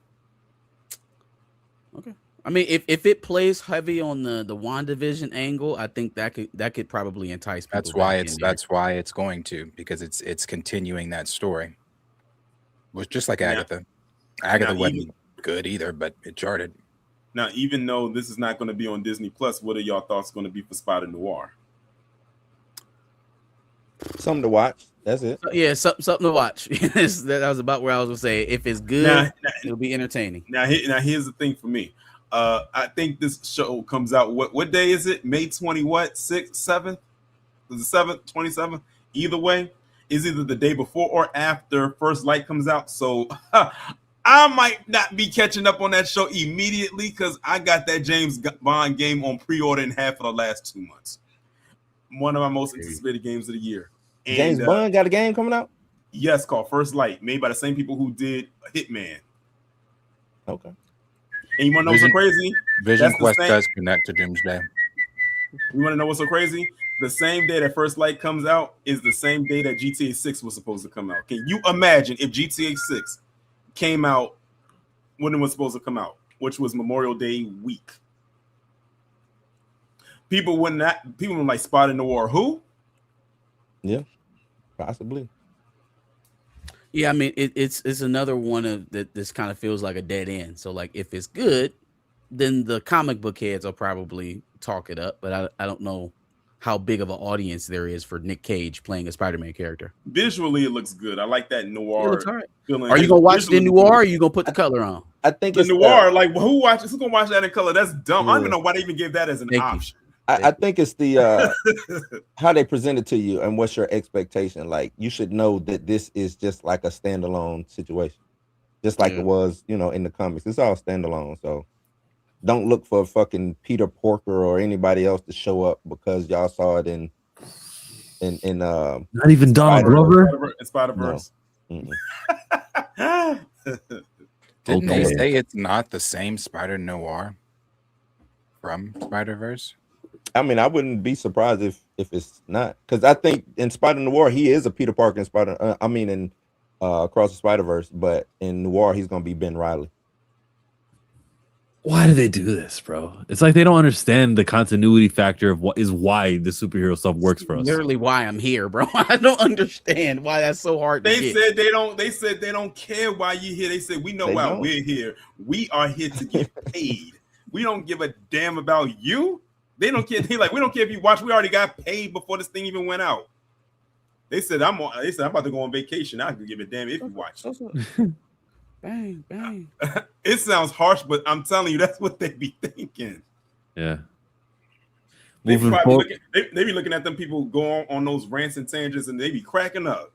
Okay. I mean, if it plays heavy on the WandaVision angle, I think that could probably entice people. That's why it's going to, because it's continuing that story. It was just like Agatha. Agatha wasn't good either, but it charted. Now, even though this is not going to be on Disney Plus, what are y'all thoughts going to be for Spider Noir? Something to watch. That's it. Yeah, something to watch. That was about where I was going to say. If it's good, it'll be entertaining. Now, here's the thing for me. I think this show comes out. What day is it? May 20 what? 6th, 7th? Was it 7th, 27th? Either way, is either the day before or after First Light comes out. So I might not be catching up on that show immediately because I got that James Bond game on pre-order in half of the last 2 months. One of my most anticipated games of the year. And, James Bond got a game coming out? Yes, called First Light, made by the same people who did Hitman. Okay. And you want to know what's so crazy? Vision Quest does connect to Doomsday. You want to know what's so crazy? The same day that First Light comes out is the same day that GTA 6 was supposed to come out. Can you imagine if GTA 6 came out when it was supposed to come out, which was Memorial Day week? People were like Spider Noir. Who? Yeah, possibly. Yeah, I mean it's another one of that. This kind of feels like a dead end. So like if it's good, then the comic book heads will probably talk it up. But I don't know how big of an audience there is for Nick Cage playing a Spider-Man character. Visually, it looks good. I like that noir feeling. Are you gonna watch the noir? Or are you gonna put the color on? I think the noir. Like who's gonna watch that in color? That's dumb. I don't even know why they even gave that as an option. I think it's the how they present it to you and what's your expectation. Like you should know that this is just like a standalone situation, just like it was, you know, in the comics. It's all standalone. So don't look for fucking Peter Porker or anybody else to show up because y'all saw it in not even Donald Glover in Spider-Verse. No. Didn't they say it's not the same Spider Noir from Spider-Verse? I mean, I wouldn't be surprised if it's not, because I think in Spider Noir he is a Peter Parker in Spider. In Across the Spider-Verse, but in Noir he's gonna be Ben Reilly. Why do they do this, bro? It's like they don't understand the continuity factor of what is why the superhero stuff works for us. Literally why I'm here, bro. I don't understand why that's so hard to They get. said they don't. They said they don't care why you're here. They said we know why we're here. We are here to get paid. We don't give a damn about you. They don't care. They like we don't care if you watch. We already got paid before this thing even went out. They said I'm about to go on vacation. I can give a damn if you watch. Bang, bang. It sounds harsh, but I'm telling you, that's what they be thinking. Yeah. They be looking at them people go on those rants and tangents, and they be cracking up.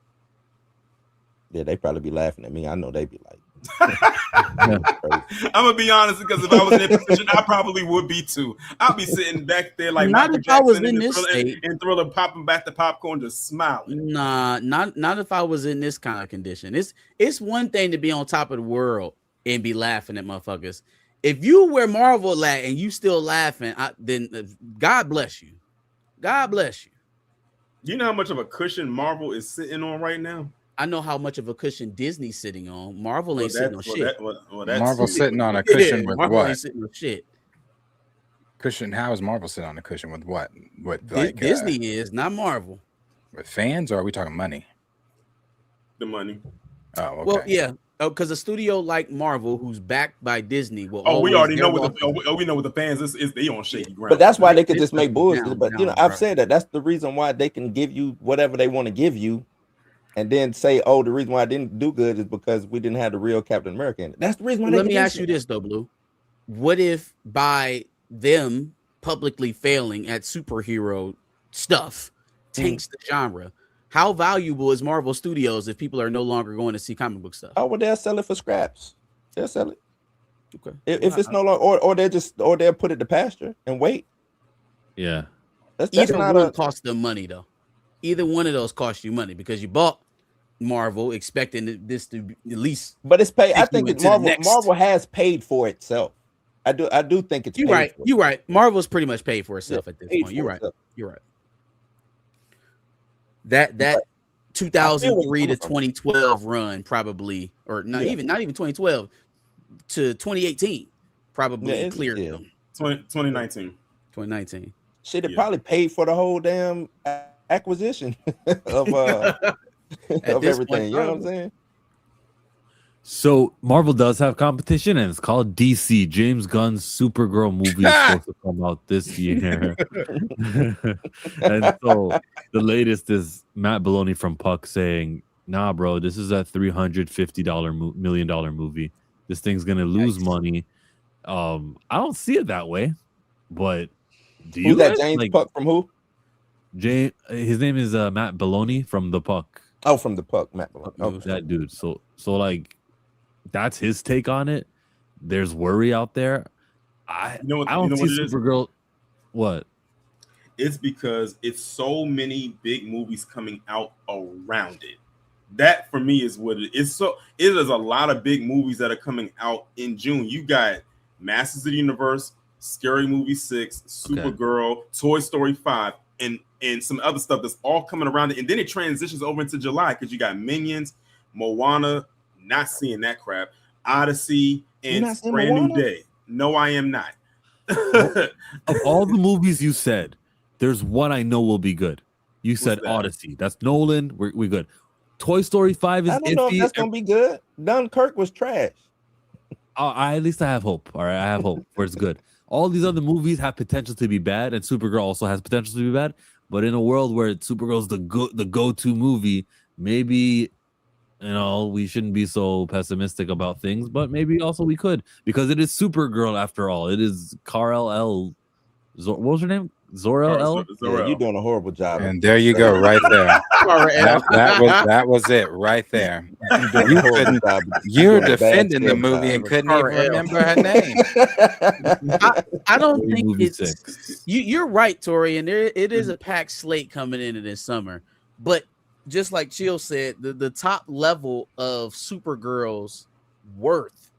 Yeah, they probably be laughing at me. I know they be like. I'm gonna be honest, because if I was in their position, I probably would be too. I'd be sitting back there like not Michael if I was Jackson in this state and Thriller, popping back the popcorn, just smiling. Nah, not if I was in this kind of condition. It's one thing to be on top of the world and be laughing at motherfuckers. If you were Marvel and you still laughing, then God bless you. God bless you. You know how much of a cushion Marvel is sitting on right now? I know how much of a cushion Disney's sitting on. Marvel ain't sitting on shit. Marvel's sitting on a cushion with Marvel what? ain't sitting on shit. Cushion? How is Marvel sitting on a cushion with what? Disney is, not Marvel. With fans, or are we talking money? The money. Oh, okay. Well, yeah. Because a studio like Marvel, who's backed by Disney, will. We already know what we know what the fans is. They on shaky ground. But that's why they could just make bullshit. But you know, I've said that that's the reason why they can give you whatever they want to give you. And then say, oh, the reason why I didn't do good is because we didn't have the real Captain America in it. That's the reason why. Let me ask you this though, Blue. What if by them publicly failing at superhero stuff tanks the genre? How valuable is Marvel Studios if people are no longer going to see comic book stuff? Oh, well, they'll sell it for scraps. They'll sell it. Okay. If it's no longer, or they'll put it to pasture and wait. Yeah. That's Either not one costs them money though. Either one of those cost you money because you bought Marvel expecting this to be at least. But it's paid. I think Marvel has paid for itself. I do think it's. You're paid right. For You're right. Marvel's pretty much paid for itself at this point. You're right. Itself. You're right. That 2003 to 2012 run probably, or not even 2012 to 2018 probably cleared them. 2019. 2019. Shit, it probably paid for the whole damn acquisition of everything. Point, you know what I'm saying? So Marvel does have competition, and it's called DC. James Gunn's Supergirl movie is supposed to come out this year. And so the latest is Matt Belloni from Puck saying, "Nah, bro, this is a $350 million movie. This thing's gonna lose money." I don't see it that way, but do you? Who's that? James Puck from who? His name is Matt Belloni from the Puck. Oh, from the Puck, Matt Belloni. Oh, that dude. So like, that's his take on it. There's worry out there. I don't see Supergirl. What? It's because it's so many big movies coming out around it. That for me is what it is. So it is a lot of big movies that are coming out in June. You got Masters of the Universe, Scary Movie 6, Supergirl, Toy Story 5, and some other stuff that's all coming around it. And then it transitions over into July because you got Minions, Moana, not seeing that crap, Odyssey, and Brand New Day. No, I am not. Of all the movies you said, there's one I know will be good. You said Odyssey. That's Nolan. We good. Toy Story 5 is I don't know if that's gonna be good. Dunkirk was trash. At least I have hope. All right, I have hope where it's good. All these other movies have potential to be bad, and Supergirl also has potential to be bad. But in a world where Supergirl's the go-to movie, maybe we shouldn't be so pessimistic about things. But maybe also we could, because it is Supergirl after all. It is Kal-El. What was her name? Zor-El. Yeah, you're doing a horrible job. And there you go, right there. that was it, right there. You're defending the movie and couldn't even remember her name. I don't think movie it's 6. You're right, Tori, and it is a packed slate coming into this summer. But just like Chill said, the top level of Supergirl's worth,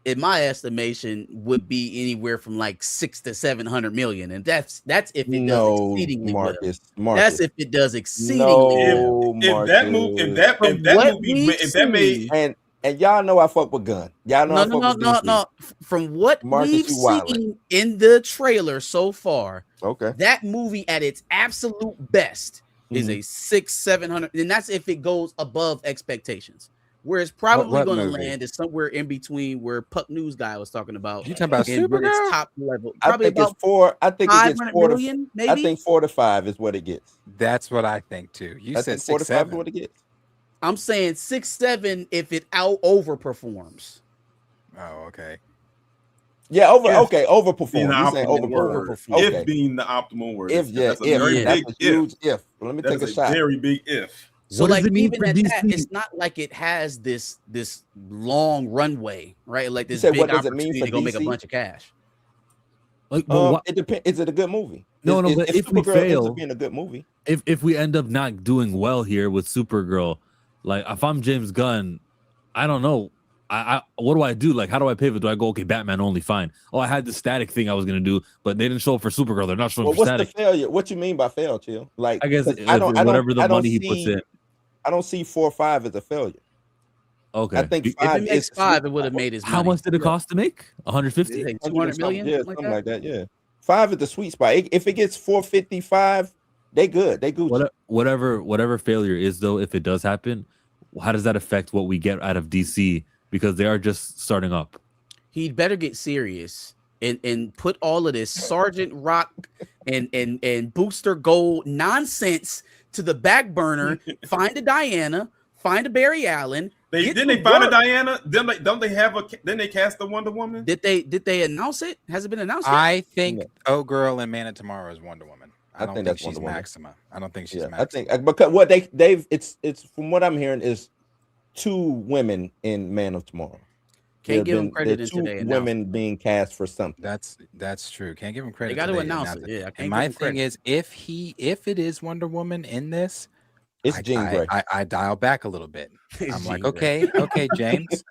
in my estimation, would be anywhere from like 600 to 700 million, and that's if it does exceedingly well. That's if it does exceedingly well. If that movie and y'all know I fuck with Gunn. Y'all know no. From what we've seen in the trailer so far, that movie at its absolute best is a 600-700, and that's if it goes above expectations. Where it's probably going to land is somewhere in between where Puck News guy was talking about. You talking about Supergirl? Top level. Probably about it's 4. I think it gets 4 million, maybe. I think 4 to 5 is what it gets. That's what I think too. You said 4 to 5 is what it gets. I'm saying 6-7 if it overperforms. Oh, okay. Yeah, overperform. You're saying overperform. If being the optimal word. If that's a huge if. Let me take a shot. Very big if. So like even at that, it's not like it has this long runway, right? Like this big opportunity to go make a bunch of cash. Like, it depends. Is it a good movie? No, but if we fail, being a good movie, if we end up not doing well here with Supergirl, like if I'm James Gunn, I don't know. I what do I do? Like, how do I pivot? Do I go, okay, Batman only, fine. Oh, I had the Static thing I was gonna do, but they didn't show up for Supergirl. They're not showing for Static. What's the failure? What you mean by fail, Chill? Like, I guess whatever the money he puts in. I don't see 4 or 5 as a failure. Okay, I think if it makes 5, it would have made his money. How much did it cost to make? 150, 200 million, yeah, something like that. Yeah, 5 is the sweet spot. If it gets 455, they good. They good. Whatever failure is though, if it does happen, how does that affect what we get out of DC? Because they are just starting up. He'd better get serious and put all of this Sergeant Rock and Booster Gold nonsense to the back burner. Find a Diana, find a Barry Allen. Didn't they find a Diana? Don't they have a? Then they cast the Wonder Woman. Did they announce it? Has it been announced yet? I think Girl and Man of Tomorrow is Wonder Woman. I don't think she's Maxima. I don't think she's Maxima. I think because what they've it's from what I'm hearing is 2 women in Man of Tomorrow. Can't give them credit in 2 today. Women being cast for something. That's true. Can't give them credit. They got to announce it. Yeah. And my thing is, if it is Wonder Woman in this, it's Jean Grey. I dial back a little bit. I'm like, okay, James,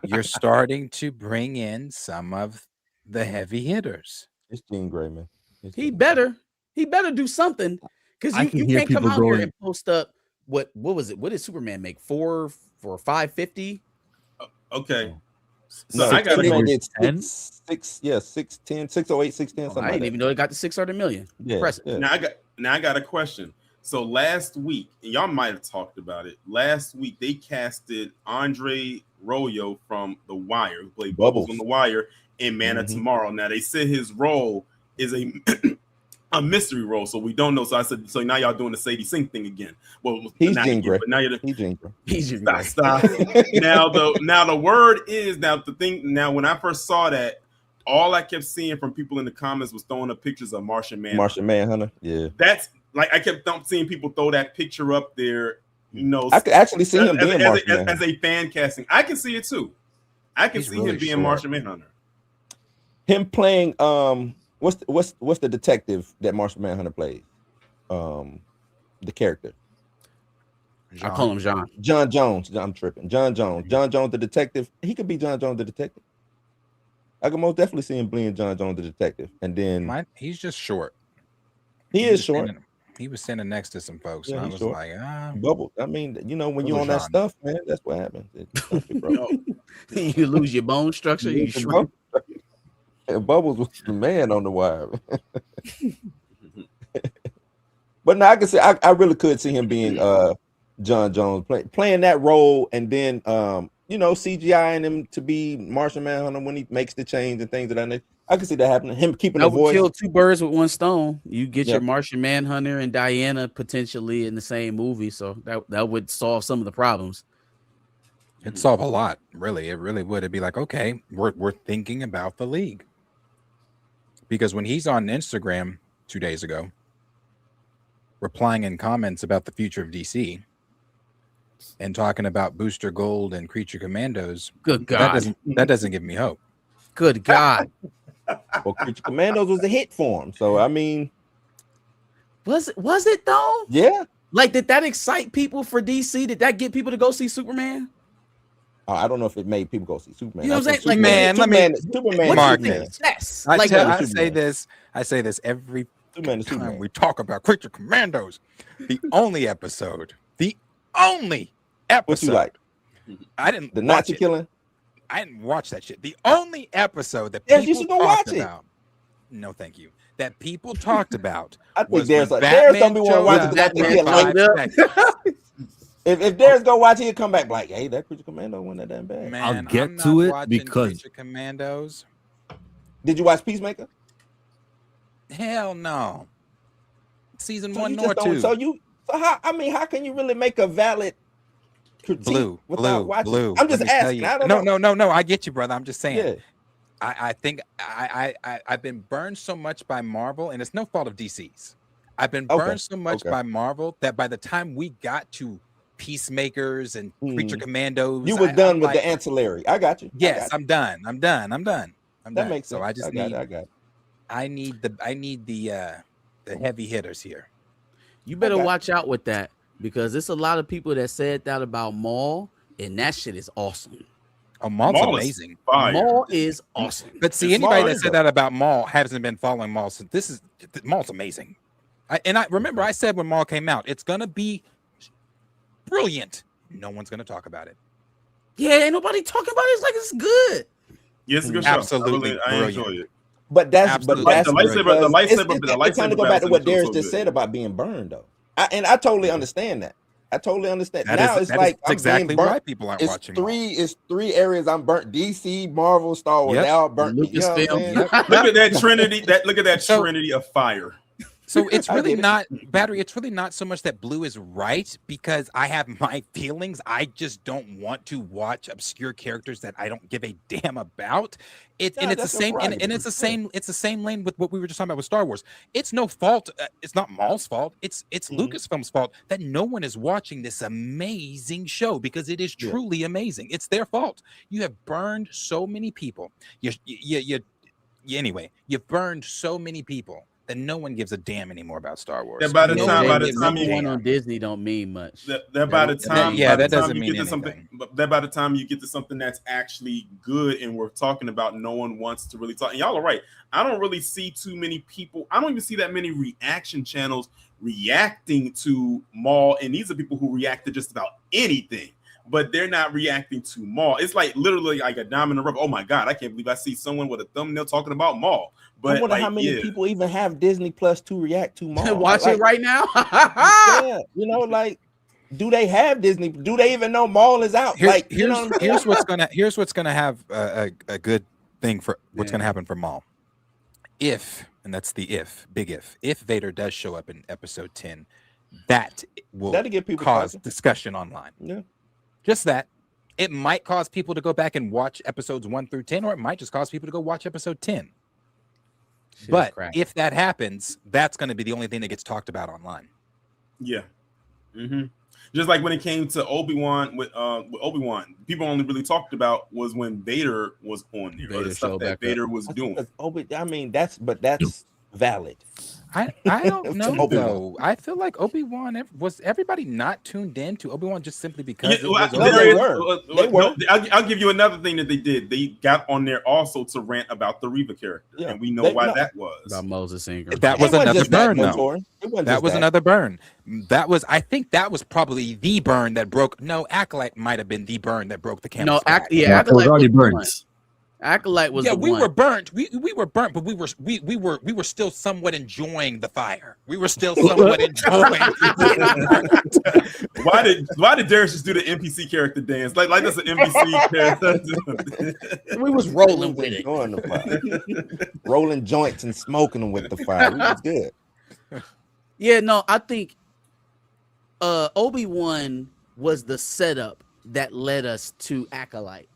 you're starting to bring in some of the heavy hitters. It's Jean Grey, man. He better do something, because you can't come out here and post up what was it? What did Superman make? 4 for 550? Okay. So I got 610, 610, 608, 610. Something I didn't even know they got to 600 million. Yeah, impressive. Yeah. Now I got a question. So last week, and y'all might have talked about it. Last week they casted Andre Royo from The Wire, who played Bubbles on The Wire, in Man of Tomorrow. Now they said his role is a mystery role, so we don't know. So I said, so now y'all doing the Sadie Sink thing again. Well, he's Jean Grey. But now he's Jean Grey. He's Jean Grey. Stop. Now the word is the thing. Now when I first saw that, all I kept seeing from people in the comments was throwing up pictures of Martian Manhunter. Yeah, that's like I kept seeing people throw that picture up there. You know, I could actually see him being as a fan casting. I can see it too. I can see him being Martian Manhunter. Him playing what's the detective that Martian Manhunter plays? The character. I call him John. John Jones. I'm tripping. John Jones. John Jones, the detective. He could be John Jones, the detective. I can most definitely see him being John Jones, the detective. And then he's just short. He is short. He was standing next to some folks. Yeah, and I was short. Like, Bubble. I mean, you know, when you're on that stuff, man, that's what happens. You lose your bone structure. You shrink. And Bubbles was the man on The Wire. But no, I can say I really could see him being John Jones playing that role, and then you know, CGIing him to be Martian Manhunter when he makes the change and things of that nature. I can see that happening. Him keeping the voice. Kill 2 birds with 1 stone. You get your Martian Manhunter and Diana potentially in the same movie, so that would solve some of the problems. It'd solve a lot, really. It really would. It'd be like, okay, we're thinking about the league. Because when he's on Instagram 2 days ago, replying in comments about the future of DC and talking about Booster Gold and Creature Commandos. Good God. That doesn't give me hope. Good God. Well, Creature Commandos was a hit for him. So I mean, was it though? Yeah. Like, did that excite people for DC? Did that get people to go see Superman? I don't know if it made people go see Superman. You know what I'm saying? Like, man, Superman. Marcus. Yes. I say this every Superman time we talk about Creature Commandos. The only episode. What you like? I didn't. The Nazi killing. I didn't watch that shit. The only episode that Yes, you people should go talked watch it. about. No, thank you. That people talked about. I think was Darius when don't be want to showed watch up it because I think for he'll like 5 seconds. If Darius go watch it, he'll come back like, hey, that Creature Commando wasn't that damn bad. Man, I'll get I'm to not it watching because Creature Commandos. Did you watch Peacemaker? Hell no. Season So 1 you nor just don't- 2. So how can you really make a valid critique Blue. I'm just Let me tell asking. you. I don't know. No. I get you, brother. I'm just saying. Yeah. I think I've been burned so much by Marvel, and it's no fault of DC's. I've been burned so much by Marvel that by the time we got to Peacemakers and Creature Commandos, You was done with the ancillary. I got you. Yes, I'm done. I'm done. That makes sense. So I just I got it. I need the heavy hitters here. You better watch out with that, because there's a lot of people that said that about Maul, and that shit is awesome. Oh, Maul's amazing. Maul is awesome. But see, anybody that said that about Maul hasn't been following Maul. So Maul's amazing. I remember I said when Maul came out, it's gonna be brilliant. No one's gonna talk about it. Yeah, ain't nobody talking about it. It's like it's good. Yeah, it's a good Absolutely show. I enjoy it. But that's Absolutely. the lightsaber. It's time to go back to what Darius so just good. said about being burned, though. I totally understand that. I totally understand. Now it's That like is exactly why people aren't watching. It's three areas I'm burnt: DC, Marvel, Star Wars. Yep. They all burnt. You know what I'm saying? Look at that trinity. Look at that trinity of fire. So it's I really get it. not battery. It's really not so much that Blue is right, because I have my feelings. I just don't want to watch obscure characters that I don't give a damn about. It's the same, and it's the same lane with what we were just talking about with Star Wars. It's no fault. It's not Maul's fault. It's Lucasfilm's fault that no one is watching this amazing show, because it is truly amazing. It's their fault. You have burned so many people. Anyway, you've burned so many people that no one gives a damn anymore about Star Wars. That by the time you one on Disney don't mean much. That by the time that doesn't mean anything. But by the time you get to something that's actually good and worth talking about, no one wants to really talk. And y'all are right. I don't really see too many people. I don't even see that many reaction channels reacting to Maul, and these are people who react to just about anything. But they're not reacting to Maul. It's like literally like a diamond in the rough. Oh my God, I can't believe I see someone with a thumbnail talking about Maul. But I wonder how many people even have Disney Plus to react to Maul. Watch it right now. Yeah, like, do they have Disney? Do they even know Maul is out? Here's what's gonna have a good thing for what's gonna happen for Maul. If If Vader does show up in episode 10, that will get people cause talking. discussion online. Yeah. Just that. It might cause people to go back and watch episodes 1 through 10, or it might just cause people to go watch episode 10. But if that happens, that's going to be the only thing that gets talked about online. Yeah. Mm-hmm. Just like when it came to Obi-Wan with Obi-Wan, people only really talked about was when Vader was on there, or the stuff that Vader was doing. I mean, that's valid. I don't know though. I feel like Obi-Wan was everybody not tuned in to Obi-Wan just simply because they were. I'll give you another thing that they did. They got on there also to rant about the Reva character, and we know why that was. About Moses Ingram. That was another burn, though. That was another burn. I think that was probably the burn that broke. No, Acolyte might have been the burn that broke the camel's back. Acolyte was already burnt. Acolyte was we were burnt. We were burnt, but we were still somewhat enjoying the fire. We were still somewhat enjoying. Why did Darius just do the NPC character dance? Like that's an NPC character. We was rolling with it, the fire. Rolling joints and smoking them with the fire. We was good. Yeah, no, I think Obi-Wan was the setup that led us to Acolyte.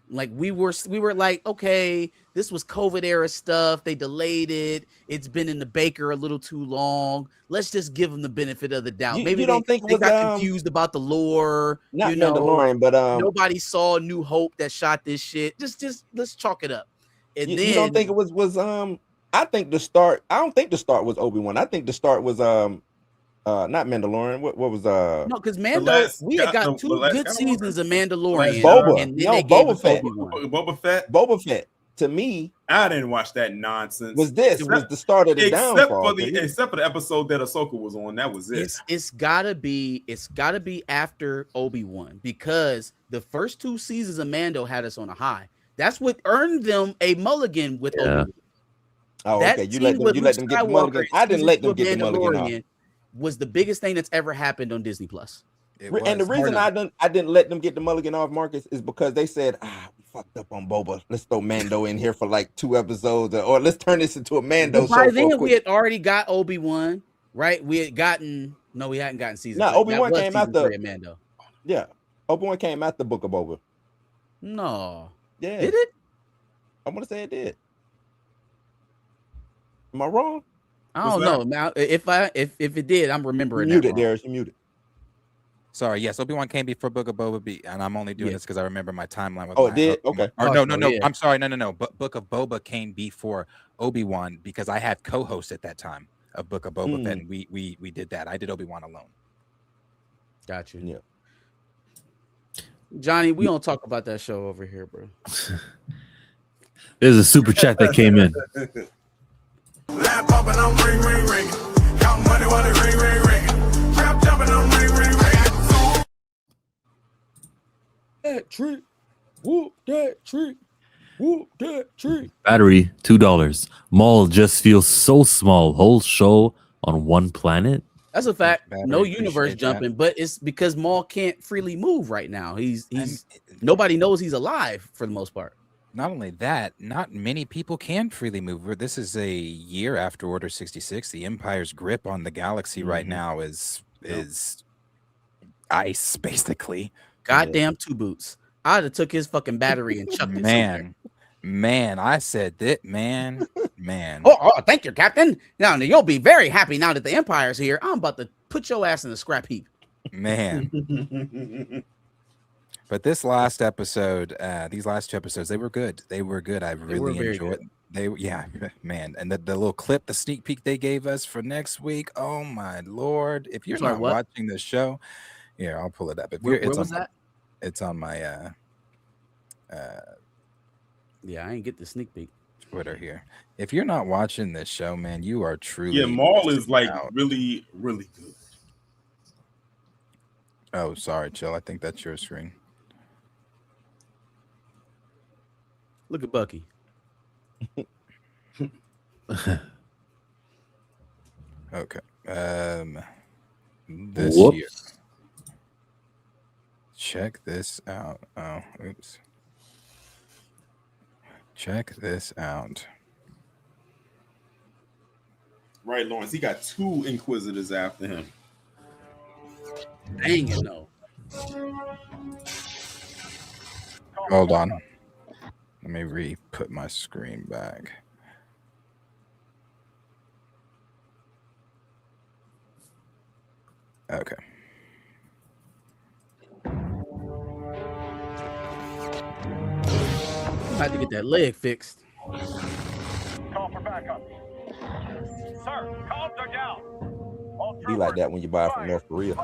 Like we were like, okay, this was COVID era stuff. They delayed it. It's been in the baker a little too long. Let's just give them the benefit of the doubt. Maybe you don't think it they was, got confused about the lore. Not Mandalorian, but nobody saw New Hope that shot this shit. Just let's chalk it up. And then you don't think it was I think the start. I don't think the start was Obi-Wan. I think the start was not Mandalorian. What was no, because Mando, we had got two good seasons of Mandalorian. Boba, and then they gave us Obi-Wan. Boba Fett. To me, I didn't watch that nonsense. Was the start of the downfall? Except for the episode that Ahsoka was on, that was it. It's gotta be after Obi-Wan, because the first 2 seasons of Mando had us on a high. That's what earned them a mulligan with Obi-Wan. Oh, okay. You let them get the mulligan. I didn't let them get the mulligan off. Was the biggest thing that's ever happened on Disney Plus. And the reason I didn't let them get the mulligan off, Marcus, is because they said, we fucked up on Boba. Let's throw Mando in here for like 2 episodes, or let's turn this into a Mando show. By then, we had already got Obi-Wan, right? We hadn't gotten season. No, Obi-Wan came out the Mando. Yeah, Obi-Wan came out the Book of Boba. No, yeah, did it? I want to say it did. Am I wrong? I don't know. Now, if it did, I'm remembering. You muted, Darius. You muted. Sorry, yes, Obi-Wan came before Book of Boba, and I'm only doing this because I remember my timeline. It did? Okay. No. I'm sorry. No. Book of Boba came before Obi-Wan because I had co-host at that time of Book of Boba Fett, and we did that. I did Obi-Wan alone. Got you. Yeah. Johnny, we don't talk about that show over here, bro. There's a super chat that came in. Lap popping on ring, ring, ring. Count money while it ring, ring, ring. Trap jumping on ring, ring, ring. That tree. Whoop that tree. Whoop that tree. Battery, $2. Maul just feels so small. Whole show on one planet. That's a fact. No universe jumping, but it's because Maul can't freely move right now. He's nobody knows he's alive for the most part. Not only that, not many people can freely move. This is a year after Order 66. The Empire's grip on the galaxy right now is ice, basically. Goddamn 2 boots. I'd have took his fucking battery and chucked it. Man, I said that, man. Oh, thank you, Captain. Now you'll be very happy now that the Empire's here. I'm about to put your ass in the scrap heap. Man. But this last episode, these last 2 episodes, they were good. I really enjoyed it. Man. And the little clip, the sneak peek they gave us for next week. Oh my Lord. If you're not watching the show, yeah, I'll pull it up. Where was that? It's on my yeah, I ain't get the sneak peek. Twitter here. If you're not watching this show, man, you are truly Maul is like really, really good. Oh, sorry, Chill. I think that's your screen. Look at Bucky. Okay. This year. Check this out. Oh, oops. Check this out. Right, Lawrence. He got 2 Inquisitors after him. Dang it, no. Hold on. Let me re-put my screen back. Okay. I had to get that leg fixed. Call for backup. Sir, comms are down. Be like that when you buy from North Korea.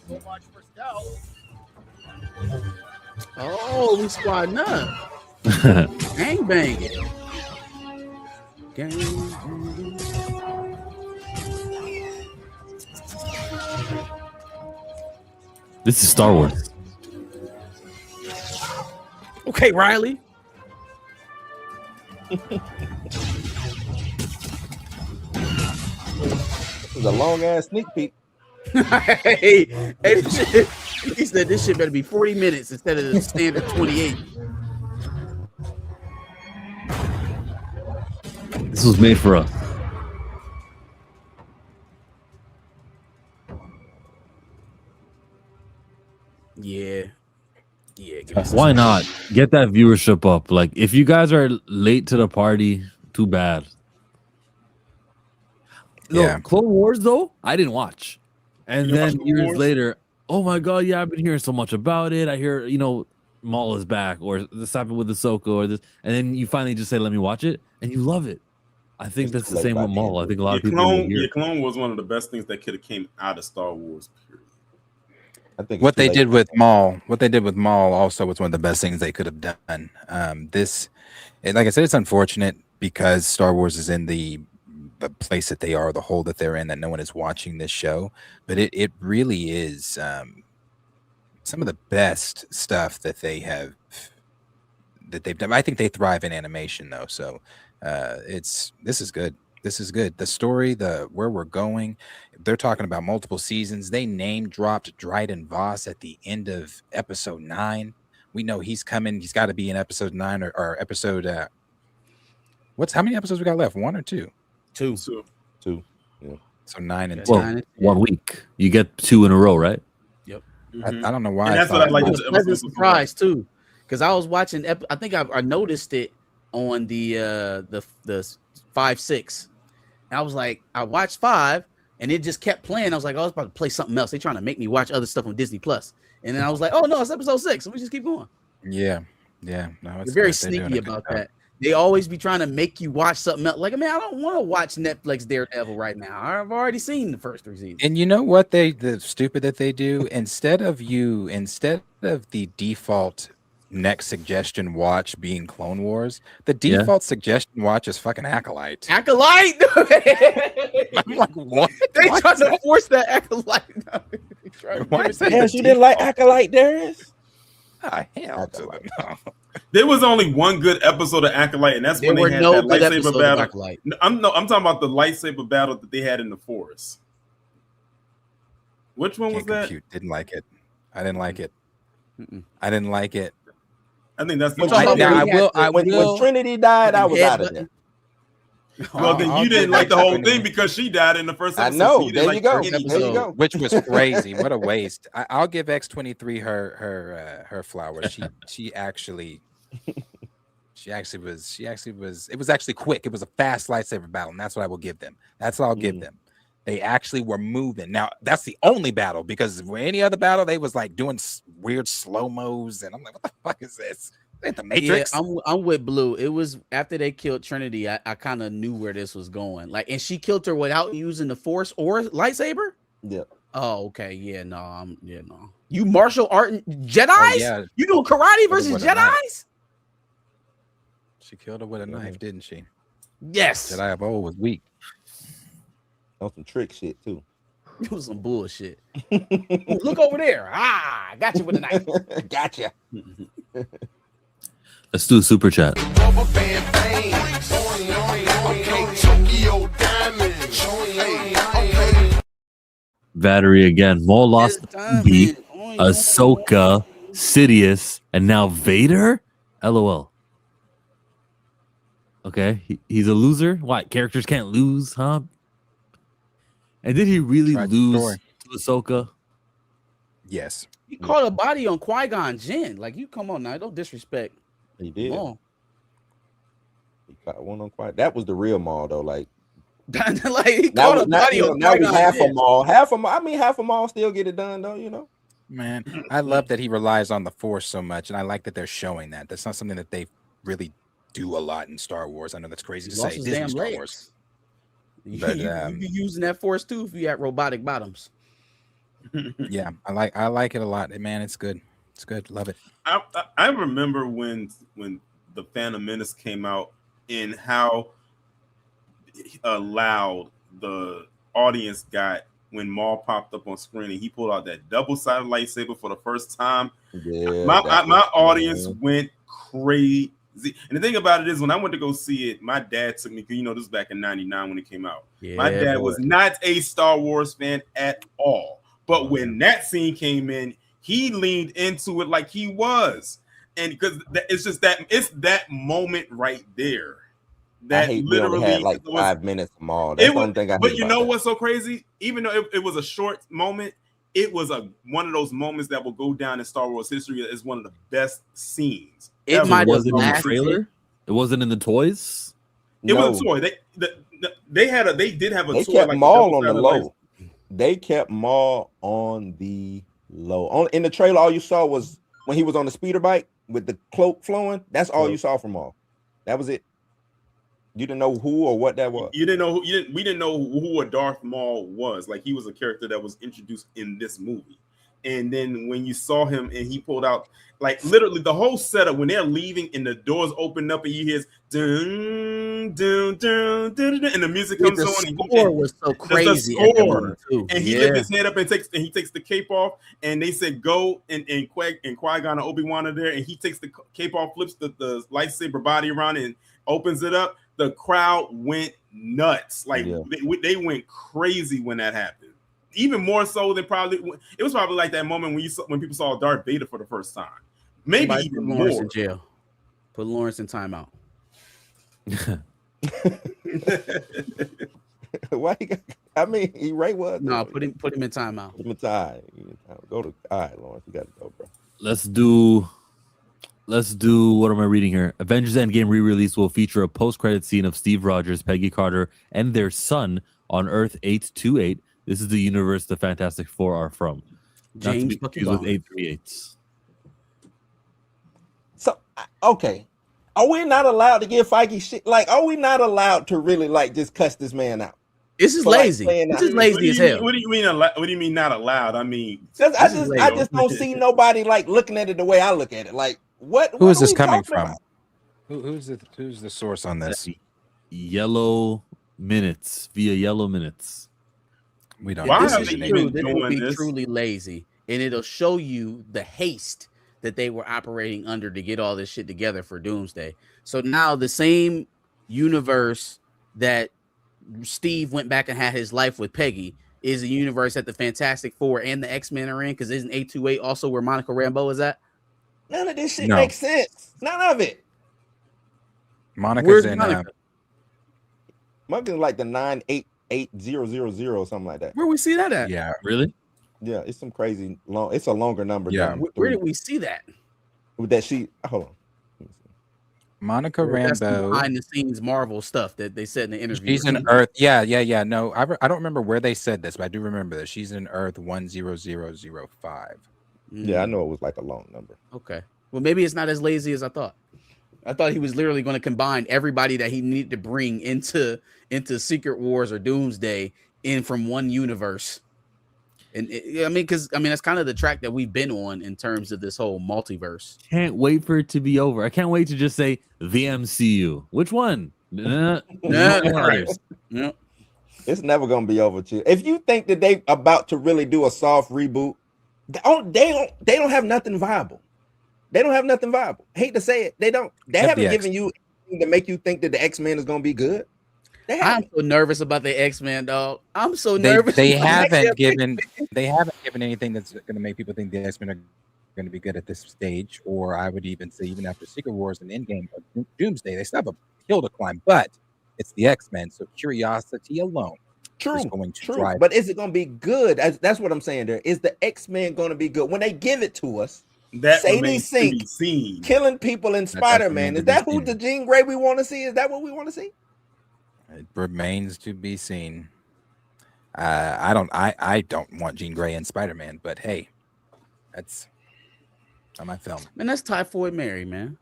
So much for stealth. Oh, we squadding up. Gang banging. This is Star Wars. Okay, Riley. It was a long ass sneak peek. Hey, this shit, he said this shit better be 40 minutes instead of the standard 28. This was made for us. Yeah. Yeah. Why not get that viewership up? Like, if you guys are late to the party, too bad. No, Yeah. Clone Wars though, I didn't watch. And You didn't watch then Clone years Wars? later, oh my god, yeah, I've been hearing so much about it. I hear, Maul is back, or this happened with Ahsoka, or this, and then you finally just say, "Let me watch it," and you love it. I think that's the same with Maul. I think a lot of people will hear. Clone was one of the best things that could have came out of Star Wars. Period. I think What they did with Maul also was one of the best things they could have done. Like I said, it's unfortunate because Star Wars is in the place that they are, the hole that they're in, that no one is watching this show. But it really is some of the best stuff that they've done. I think they thrive in animation though. So this is good. This is good. The story, where we're going, they're talking about multiple seasons. They name dropped Dryden Voss at the end of episode 9. We know he's coming. He's got to be in episode 9 or episode. How many episodes we got left? 1 or 2? 2. 2. Yeah. So 9 and 10. 1 week. You get 2 in a row, right? Yep. I don't know why. And that's what I like. It was a pleasant surprise too, because I was watching. I think I noticed it on the 5-6. I was like, I watched 5, and it just kept playing. I was like, oh, I was about to play something else. They trying to make me watch other stuff on Disney Plus, and then I was like, oh no, it's episode 6. So we just keep going. Yeah. No, They're very sneaky about that. They always be trying to make you watch something else. Like, I mean, I don't want to watch Netflix Daredevil right now. I've already seen the first 3 seasons. And you know what the stupid that they do? Instead of the default next suggestion watch being Clone Wars, the default suggestion watch is fucking Acolyte. Acolyte? I'm like, what? They trying to force that Acolyte. Yes, you didn't like Acolyte, Darius? Hell to it, no. There was only one good episode of Acolyte, and that's when they had that lightsaber battle. I'm talking about the lightsaber battle that they had in the forest. Which one was that? Didn't like it. I didn't like it. I didn't like it. I think that's the when Trinity died, I was out of there. Well, then you didn't like the whole thing because she died in the first episode. I know. So There you go. There you go. Which was crazy. What a waste. I'll give X23 her flowers. She actually was. It was actually quick. It was a fast lightsaber battle, and that's what I will give them. That's what I'll give them. They actually were moving. Now that's the only battle, because for any other battle, they was like doing weird slow-mos, and I'm like, what the fuck is this? Ain't the Matrix? Yeah, I'm with Blue. It was after they killed Trinity, I kind of knew where this was going. Like, and she killed her without using the Force or lightsaber. Yeah. Oh, okay. Yeah, no. No. You martial art Jedi's? Oh, yeah. You doing karate versus Jedi's? She killed her with a knife, didn't she? Yes. Jedi of old was weak. On some trick shit too. It was some bullshit. Ooh, look over there. I got you with a knife. Gotcha. Let's do a super chat. Battery again. Maul lost Obi, Ahsoka, Sidious, and now Vader? LOL. Okay, he's a loser. What? Characters can't lose, huh? And did he really lose to Ahsoka? Yes. He caught a body on Qui-Gon Jinn. Like, you come on now, don't disrespect. He did. Maul. He caught one on Qui. That was the real Maul though. Like he caught a body on now we Qui-Gon half Jinn. a Maul. Half a Maul. I mean, half a Maul still get it done though. You know. Man, I love that he relies on the Force so much, and I like that they're showing that. That's not something that they really do a lot in Star Wars. I know that's crazy to say. Disney Star Wars. But you be using that Force too if you got robotic bottoms. Yeah, I like it a lot, man. It's good. It's good. Love it. I remember when the Phantom Menace came out and how loud the audience got when Maul popped up on screen and he pulled out that double-sided lightsaber for the first time. Yeah, my audience went crazy. And the thing about it is, when I went to go see it, my dad took me, because this was back in '99 when it came out. Yeah, my dad was not a Star Wars fan at all. But when that scene came in, he leaned into it like he was. And because it's just that moment right there. that I hate we only had like was, 5 minutes of Maul. That's the only thing I hate. But you about know that. what's so crazy? Even though it was a short moment, it was one of those moments that will go down in Star Wars history as one of the best scenes. It might have wasn't in the trailer. It wasn't in the toys. It was a toy. They did have a they toy. Kept like Maul on the low. They kept Maul on the low. In the trailer, all you saw was when he was on the speeder bike with the cloak flowing. That's all you saw from Maul. That was it. You didn't know who or what that was. You didn't know. We didn't know who a Darth Maul was. Like he was a character that was introduced in this movie. And then when you saw him and he pulled out, like literally the whole setup when they're leaving and the doors open up and you hear dun, dun, dun, dun, dun, and the music comes on. The score was so crazy. And he lifts his head up and takes the cape off. And they said go and Qui-Gon and Obi-Wan are there and he takes the cape off, flips the lightsaber body around and opens it up. The crowd went nuts. Like they went crazy when that happened. Even more so than it was probably like that moment when people saw Darth Vader for the first time. Maybe even put Lawrence more. in jail. Put Lawrence in timeout. Why? I mean, he right was. No, put him in timeout. Put him in time. Go to. All right, Lawrence, you got to go, bro. Let's do. What am I reading here? Avengers Endgame re-release will feature a post-credit scene of Steve Rogers, Peggy Carter, and their son on Earth 828. This is the universe the Fantastic Four are from. James with 838s. So okay, are we not allowed to give Feige shit? Like, are we not allowed to really like just cuss this man out? This is lazy. This is lazy as hell. What do you mean? What do you mean not allowed? I mean, I just don't see nobody like looking at it the way I look at it. Like, what? Who is this coming from? Who's the source on this? Yellow Minutes via Yellow Minutes. We don't. This will be truly lazy, and it'll show you the haste that they were operating under to get all this shit together for Doomsday. So now the same universe that Steve went back and had his life with Peggy is a universe that the Fantastic Four and the X-Men are in, because isn't 828 also where Monica Rambeau is at? None of this shit makes sense. None of it. Monica's in. Monica's like the 9888000 or something like that. Where we see that at? Yeah, really? Yeah, it's some crazy long. It's a longer number. Yeah. Where did we see that? With that sheet. Hold on. Monica Rambeau. Behind the scenes Marvel stuff that they said in the interview. She's in Earth. Yeah. No, I don't remember where they said this, but I do remember that she's in Earth 10005. Yeah, I know it was like a long number. Okay. Well, maybe it's not as lazy as I thought. I thought he was literally going to combine everybody that he needed to bring into Secret Wars or Doomsday in from one universe. And that's kind of the track that we've been on in terms of this whole multiverse. Can't wait for it to be over. I can't wait to just say the MCU. Which one? It's never gonna be over, too. If you think that they about to really do a soft reboot, they don't have nothing viable. They don't have nothing viable. Hate to say it, they don't. They haven't given you anything to make you think that the X-Men is gonna be good. I'm so nervous about the X-Men, dog. I'm so nervous. They haven't given anything that's going to make people think the X-Men are going to be good at this stage. Or I would even say, even after Secret Wars and Endgame or Doomsday, they still have a hill to climb. But it's the X-Men, so curiosity alone is going to drive. But is it going to be good? That's what I'm saying. There is the X-Men going to be good when they give it to us. That Sadie Sink killing people in Spider-Man. Is that who the Jean Grey we want to see? Is that what we want to see? It remains to be seen. I don't want Jean Grey and Spider-Man, but hey, that's on my film. Man, that's Typhoid Mary, man.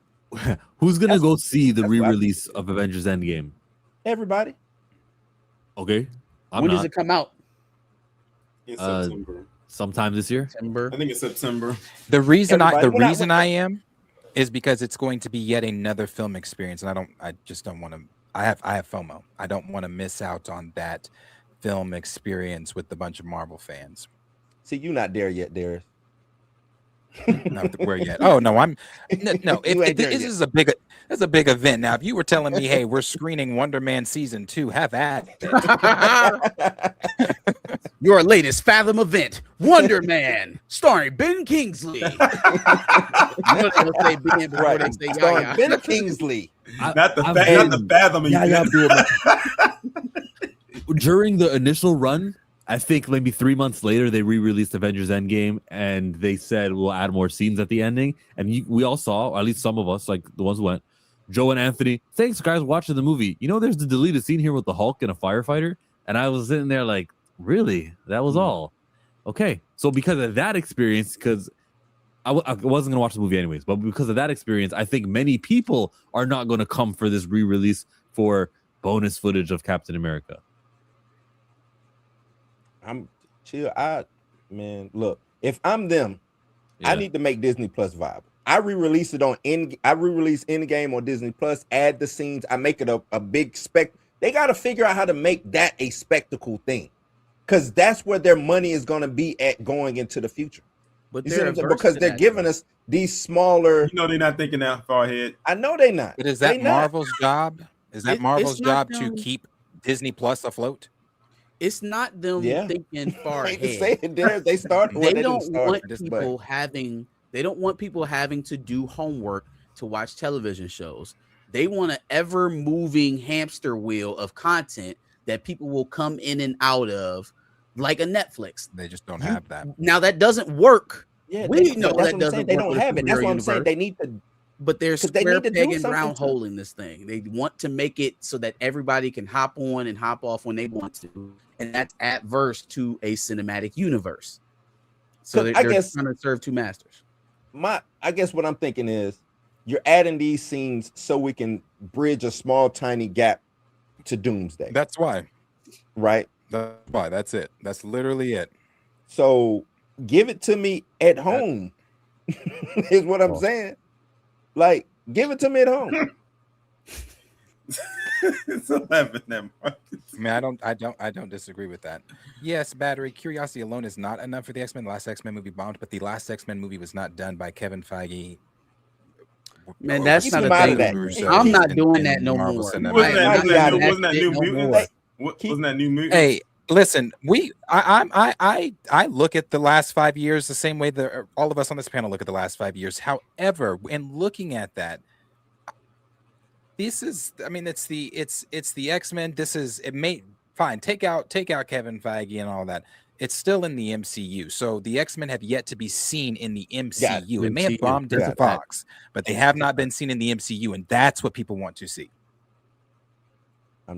Who's gonna go see the re-release of Avengers Endgame? Everybody. Okay. When does it come out? In September. Sometime this year. September. I think it's September. The reason I am is because it's going to be yet another film experience, and I just don't want to. I have FOMO. I don't want to miss out on that film experience with a bunch of Marvel fans. See, you're not there yet, Darius. Not where yet? Oh no, I'm no. This is a big event. Now, if you were telling me, hey, we're screening Wonder Man season 2, have at it. Your latest Fathom event, Wonder Man, starring Ben Kingsley. You know they don't say Ben before they say Starring Yaya. Ben Kingsley. Not the Fathom event. During the initial run, I think maybe 3 months later, they re-released Avengers Endgame, and they said we'll add more scenes at the ending. And we all saw, or at least some of us, like the ones who went, Joe and Anthony, thanks guys watching the movie. You know, there's the deleted scene here with the Hulk and a firefighter. And I was sitting there like, really? That was all? Okay. So because of that experience, because I wasn't going to watch the movie anyways, but because of that experience, I think many people are not going to come for this re-release for bonus footage of Captain America. I'm chill. Look, if I'm them, I need to make Disney Plus viable. I re-release it on Endgame on Disney Plus, add the scenes, I make it a big They got to figure out how to make that a spectacle thing, because that's where their money is going to be at going into the future. But because they're giving us these smaller. You know, they're not thinking that far ahead. I know they're not. But is that Marvel's job? Is that Marvel's job to keep Disney Plus afloat? It's not them thinking far ahead. They start. They don't want people having. They don't want people having to do homework to watch television shows. They want an ever-moving hamster wheel of content that people will come in and out of, like a Netflix. They just don't have that. Now that doesn't work. Yeah, we know that doesn't. They don't have it. That's what I'm saying. They need to. But they're square peg and round hole in this thing. They want to make it so that everybody can hop on and hop off when they want to, and that's adverse to a cinematic universe. So they're trying to serve two masters. I guess what I'm thinking is, you're adding these scenes so we can bridge a small, tiny gap to Doomsday. That's why. Right? That's why. That's it. That's literally it. So give it to me at home, is what I'm saying. Like, give it to me at home. It's 11 then. I mean, I don't disagree with that. Yes, battery curiosity alone is not enough for the X-Men. The last X-Men movie bombed, but the last X-Men movie was not done by Kevin Feige. Man, that's not a thing. I'm not doing that no more. Wasn't that new movie? Wasn't that new movie? Hey, listen, I look at the last 5 years the same way that all of us on this panel look at the last 5 years. However, in looking at that, this is, I mean, it's the X-Men. This is, it may fine. Take out Kevin Feige and all that. It's still in the MCU. So the X-Men have yet to be seen in the MCU. It may have bombed into Fox, but they have not been seen in the MCU, and that's what people want to see.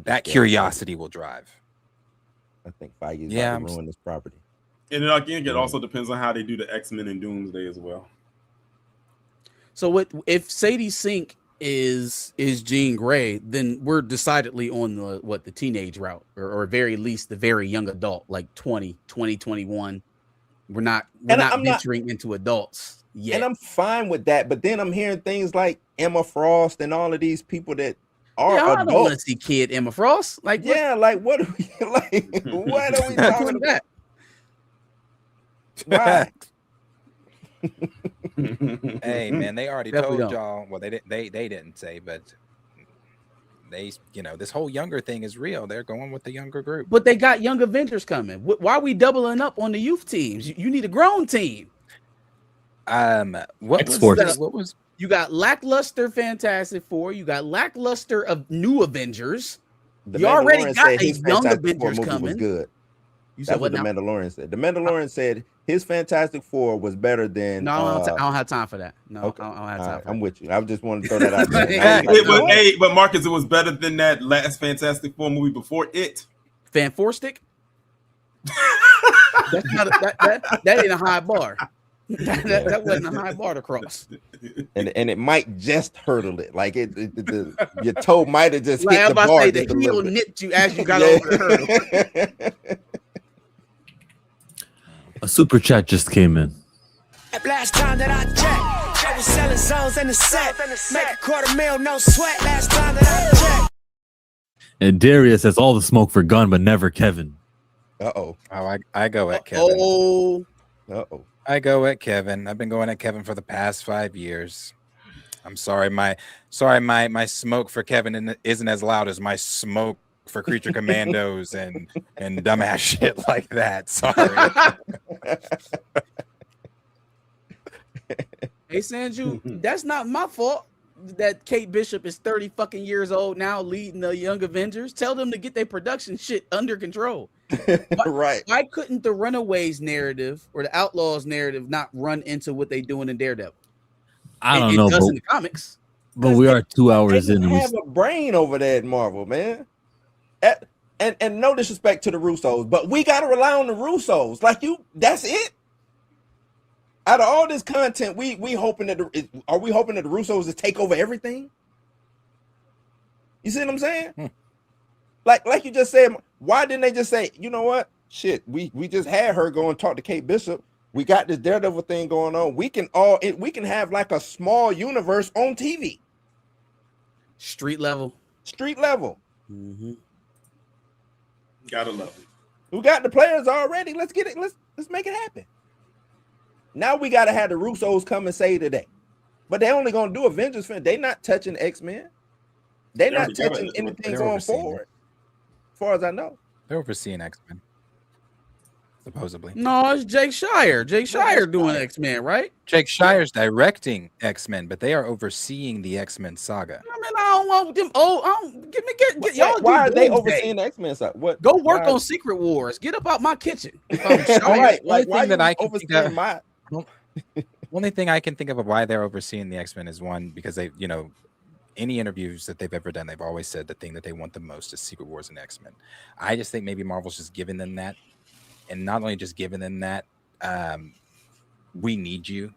That curiosity will drive. I think Feige is about to ruin this property. And then again, it also depends on how they do the X-Men and Doomsday as well. So if Sadie Sink is Jean Grey, then we're decidedly on the teenage route, or very least the very young adult, like 20, 21. We're not venturing into adults yet. And I'm fine with that, but then I'm hearing things like Emma Frost and all of these people that are adults. I don't want to see kid Emma Frost. Like, like what are we like? What are we talking about? Why? Hey man, they already told y'all. Well, they didn't say, but they, this whole younger thing is real. They're going with the younger group. But they got Young Avengers coming. Why are we doubling up on the youth teams? You need a grown team. What was you got lackluster Fantastic Four? You got lackluster of New Avengers. You already got a Young Avengers coming. Was good. You said what the Mandalorian said. The Mandalorian said his Fantastic Four was better than. No, I don't have time for that. No, okay. I don't have time. I'm with you. I just wanted to throw that out there. But Marcus, it was better than that last Fantastic Four movie before it. Fan Four Stick. That's not that ain't a high bar. That wasn't a high bar to cross. And it might just hurdle it. Like your toe might have just hit the bar. Say, the heel nipped you as you got over the hurdle. A super chat just came in. Last time that I checked, I was selling zones in the set. Make $250,000, no sweat. Last time that I checked. And Darius says all the smoke for Gunn, but never Kevin. Oh, I go at Kevin. Uh-oh. I go at Kevin. I've been going at Kevin for the past 5 years. I'm sorry, my smoke for Kevin isn't as loud as my smoke for Creature Commandos and dumbass shit like that. Sorry. Hey Sanju, that's not my fault that Kate Bishop is 30 fucking years old now leading the Young Avengers. Tell them to get their production shit under control. Right. Why couldn't the Runaways narrative or the Outlaws narrative not run into what they doing in Daredevil? I don't know, it does but, in the comics. but we are 2 hours They in. have a brain over there at Marvel, man. And no disrespect to the Russos, but we gotta rely on the Russos. Like that's it. Out of all this content, we hoping that are we hoping that the Russos to take over everything? You see what I'm saying? Like you just said, why didn't they just say, you know what? Shit, we just had her go and talk to Kate Bishop. We got this Daredevil thing going on. We can have like a small universe on TV. Street level. Mm-hmm. Gotta love it. We got the players already. Let's get it. Let's make it happen. Now we gotta have the Russos come and say today, but they only gonna do Avengers film. They not touching X-Men. They not touching anything going forward. As far as I know, they're overseeing X-Men. Supposedly. No, it's Jake Shire. Jake Shire doing X-Men, right? Jake Shire's directing X-Men, but they are overseeing the X-Men saga. I mean, I don't want them. Get y'all. Why are they overseeing the X-Men side? What? Go work on Secret Wars. Get up out my kitchen. All right, like why that I can overseeing my? Only thing I can think of why they're overseeing the X-Men is one, because they, any interviews that they've ever done, they've always said the thing that they want the most is Secret Wars and X-Men. I just think maybe Marvel's just giving them that, and not only just giving them that, we need you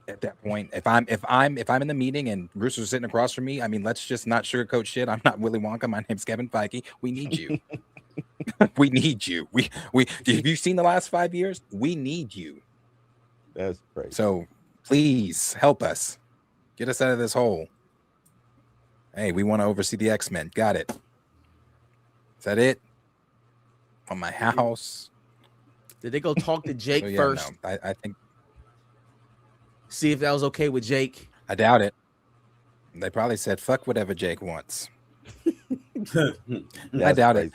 at that point. If I'm in the meeting and Russo's sitting across from me, I mean, let's just not sugarcoat shit. I'm not Willy Wonka. My name's Kevin Feige. We need you. We need you. We have you seen the last 5 years? We need you. That's great. So please help us. Get us out of this hole. Hey, we want to oversee the X-Men. Got it. Is that it? On my house. Did they go talk to Jake first? No, I think. See if that was okay with Jake. I doubt it. They probably said, fuck whatever Jake wants. I doubt it.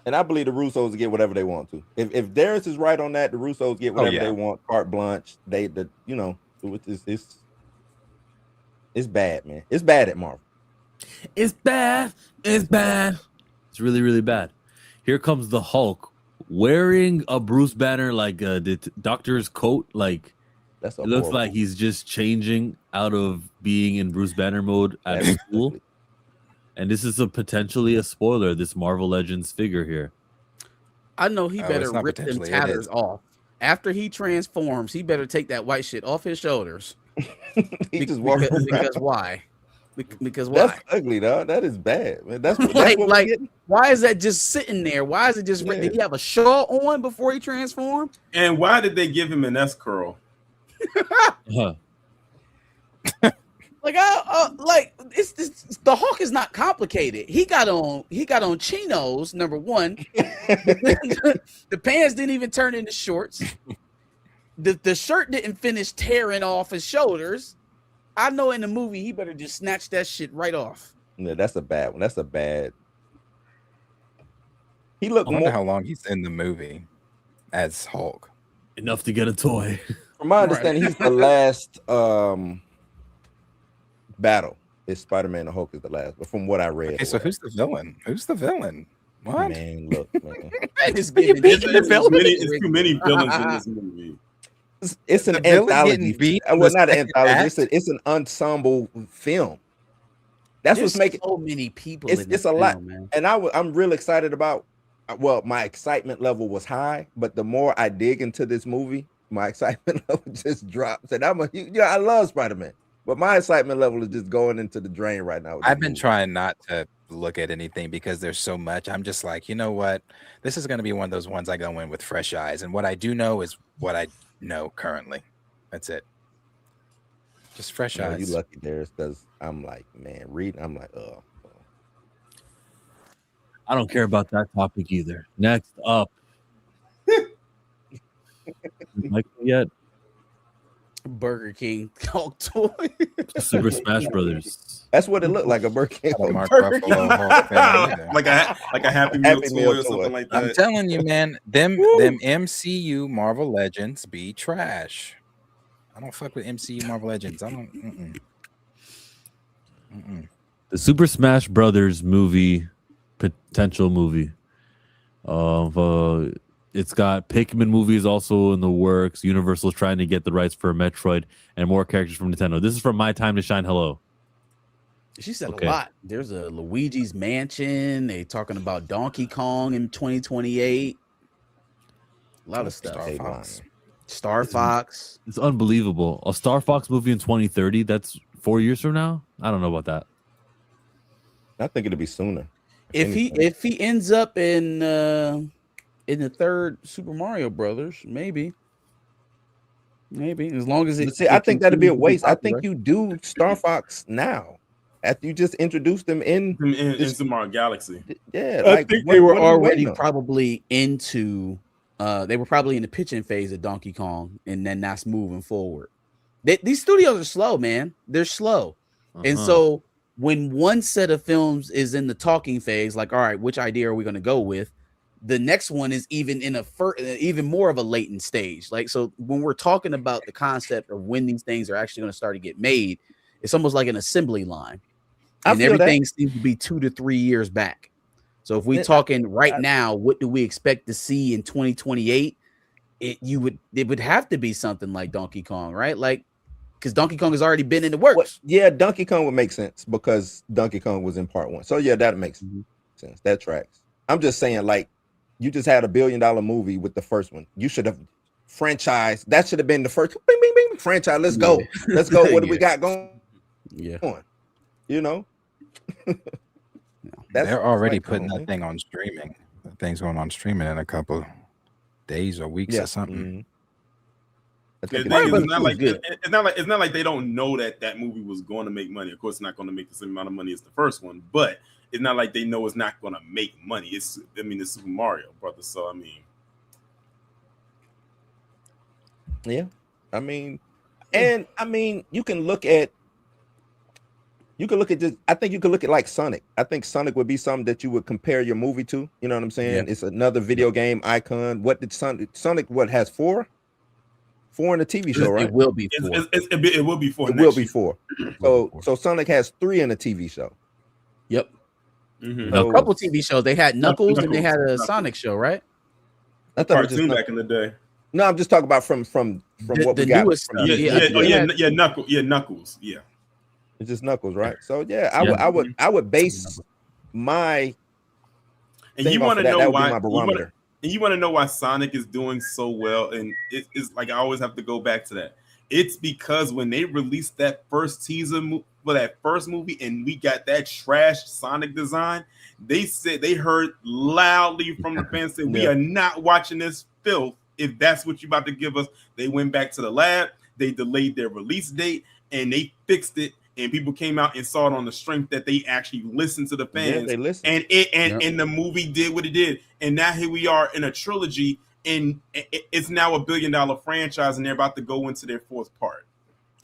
And I believe the Russos get whatever they want to. If Darius is right on that, the Russos get whatever they want, carte blanche. It's bad, man. It's bad at Marvel. It's bad. It's bad. It's really, really bad. Here comes the Hulk wearing a Bruce Banner the doctor's coat. Like it looks like he's just changing out of being in Bruce Banner mode at school. And this is potentially a spoiler, this Marvel Legends figure here. I know he better rip them tatters off. After he transforms, he better take that white shit off his shoulders. Because why? Because why? That's ugly, dog. That is bad, man. That's what why is that just sitting there? Why is it just did he have a shawl on before he transformed? And why did they give him an S curl? It's the Hulk is not complicated. He got on chinos, number one. The pants didn't even turn into shorts. The shirt didn't finish tearing off his shoulders. I know in the movie he better just snatch that shit right off. Yeah, that's a bad one. That's a bad. I wonder how long he's in the movie as Hulk. Enough to get a toy. From my understanding, he's the last battle. Is Spider-Man and Hulk is the last, but from what I read. Okay, so who's the villain? What? Man, look, man. It's too many villains in this movie. It's an anthology. Well, not an anthology. It's an ensemble film. That's what's making so many people. It's a lot, man. And I'm real excited about. Well, my excitement level was high, but the more I dig into this movie, my excitement level just drops. And I love Spider-Man, but my excitement level is just going into the drain right now. I've been trying not to look at anything because there's so much. I'm just like, you know what? This is going to be one of those ones I go in with fresh eyes, and what I do know is what I know currently. That's it. Just fresh eyes. You lucky, Darius, because I'm like, man, reading. I'm like, I don't care about that topic either. Next up. Michael yet? Burger King Hulk toy. Super Smash Brothers. That's what it looked like, a Burger King. Mark Ruffalo Hulk thing either. like a Happy Meal toy or something like that. I'm telling you, man, them MCU Marvel Legends be trash. I don't fuck with MCU Marvel Legends. I don't. The Super Smash Brothers movie, potential movie. It's got Pikmin movies also in the works. Universal's trying to get the rights for Metroid and more characters from Nintendo. This is from My Time to Shine. Hello. She said a lot. There's a Luigi's Mansion. They talking about Donkey Kong in 2028. A lot of stuff. Star Fox. It's unbelievable. A Star Fox movie in 2030. That's 4 years from now. I don't know about that. I think it'll be sooner. If he ends up in the third Super Mario Brothers, maybe as long as it. I think that'd be a waste. I think you do Star Fox now after you just introduced them in Super Mario Galaxy. Yeah, I think they were already probably into. They were probably in the pitching phase of Donkey Kong, and then that's moving forward. These studios are slow, man. They're slow, and so when one set of films is in the talking phase, like, all right, which idea are we going to go with? The next one is even in even more of a latent stage. Like, so when we're talking about the concept of when these things are actually going to start to get made, it's almost like an assembly line, and everything seems to be 2 to 3 years back. So if we're talking right now, what do we expect to see in 2028? It would have to be something like Donkey Kong, right? Like, because Donkey Kong has already been in the works. Yeah, Donkey Kong would make sense because Donkey Kong was in part 1. So yeah, that makes sense. That tracks. I'm just saying, like, you just had $1 billion movie with the first one. You should have franchised. That should have been the first bing, bing, bing, franchise. Let's go. Let's go. What do we got going? Yeah. You know? They're already putting that thing on streaming. That thing's going on streaming in a couple days or weeks or something. It's not like they don't know that movie was going to make money. Of course, it's not going to make the same amount of money as the first one, but it's not like they know it's not going to make money. It's Super Mario Brothers. So yeah, you can look at this. I think you could look at like Sonic. I think Sonic would be something that you would compare your movie to. You know what I'm saying? Yeah. It's another video game icon. What did Sonic? What has 4? 4 in the TV show, right? It will be 4. It will be 4. It will be 4. So Sonic has 3 in the TV show. Yep. A couple TV shows. They had Knuckles and they had a Sonic show, right? I thought it was just back in the day. No, I'm just talking about from what we got. Newest stuff. Yeah, Knuckles. Yeah. It's just Knuckles, right? So yeah, I would base my. And you want to know why? You want to know why Sonic is doing so well, and it's like I always have to go back to that. It's because when they released that first teaser for that first movie, and we got that trash Sonic design, they said they heard loudly from the fans say, "We are not watching this filth. If that's what you about to give us." They went back to the lab. They delayed their release date, and they fixed it. And people came out and saw it on the strength that they actually listened to the fans. Yeah, they listened. And the movie did what it did. And now here we are in a trilogy, and it's now $1 billion franchise, and they're about to go into their 4th part.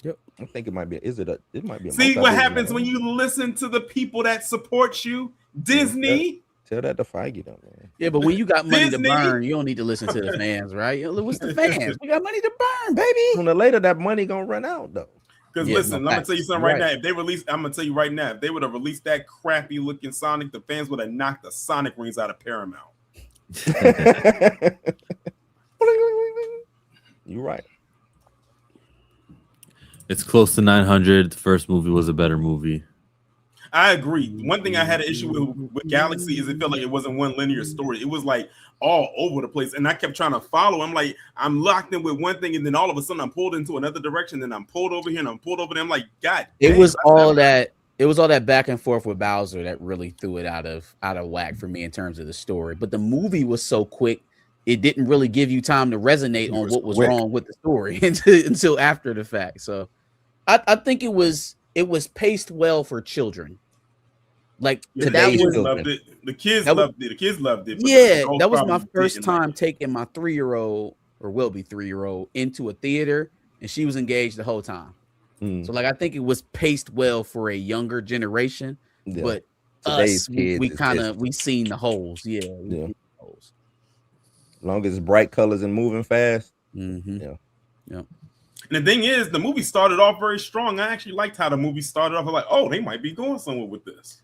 Yep, I think it might be. It might be. See what happens when you listen to the people that support you, Disney. Tell that to Feige, though, man. Yeah, but when you got money to burn, you don't need to listen to the fans, right? What's the fans? We got money to burn, baby. Sooner or later, that money gonna run out, though. Because listen, I'm gonna tell you something right now. If they release, I'm gonna tell you right now, if they would have released that crappy looking Sonic, the fans would have knocked the Sonic rings out of Paramount. You're right. It's close to 900. The first movie was a better movie. I agree. One thing I had an issue with Galaxy is it felt like it wasn't one linear story. It was like all over the place, and I kept trying to follow. I'm like, I'm locked in with one thing, and then all of a sudden I'm pulled into another direction. Then I'm pulled over here, and I'm pulled over there. I'm like, God. It was all that back and forth with Bowser that really threw it out of whack for me in terms of the story. But the movie was so quick, it didn't really give you time to resonate on what was wrong with the story until after the fact. So, I think it was paced well for children. Like today's loved it. The kids loved it. The kids loved it. Yeah, that was my first time taking my 3-year-old, or will be 3-year-old, into a theater and she was engaged the whole time. So like I think it was paced well for a younger generation, but Today's we kids kind of we seen the holes. Yeah. As long as it's bright colors and moving fast. Yeah. And the thing is, the movie started off very strong. I actually liked how the movie started off. I'm like, oh, they might be going somewhere with this.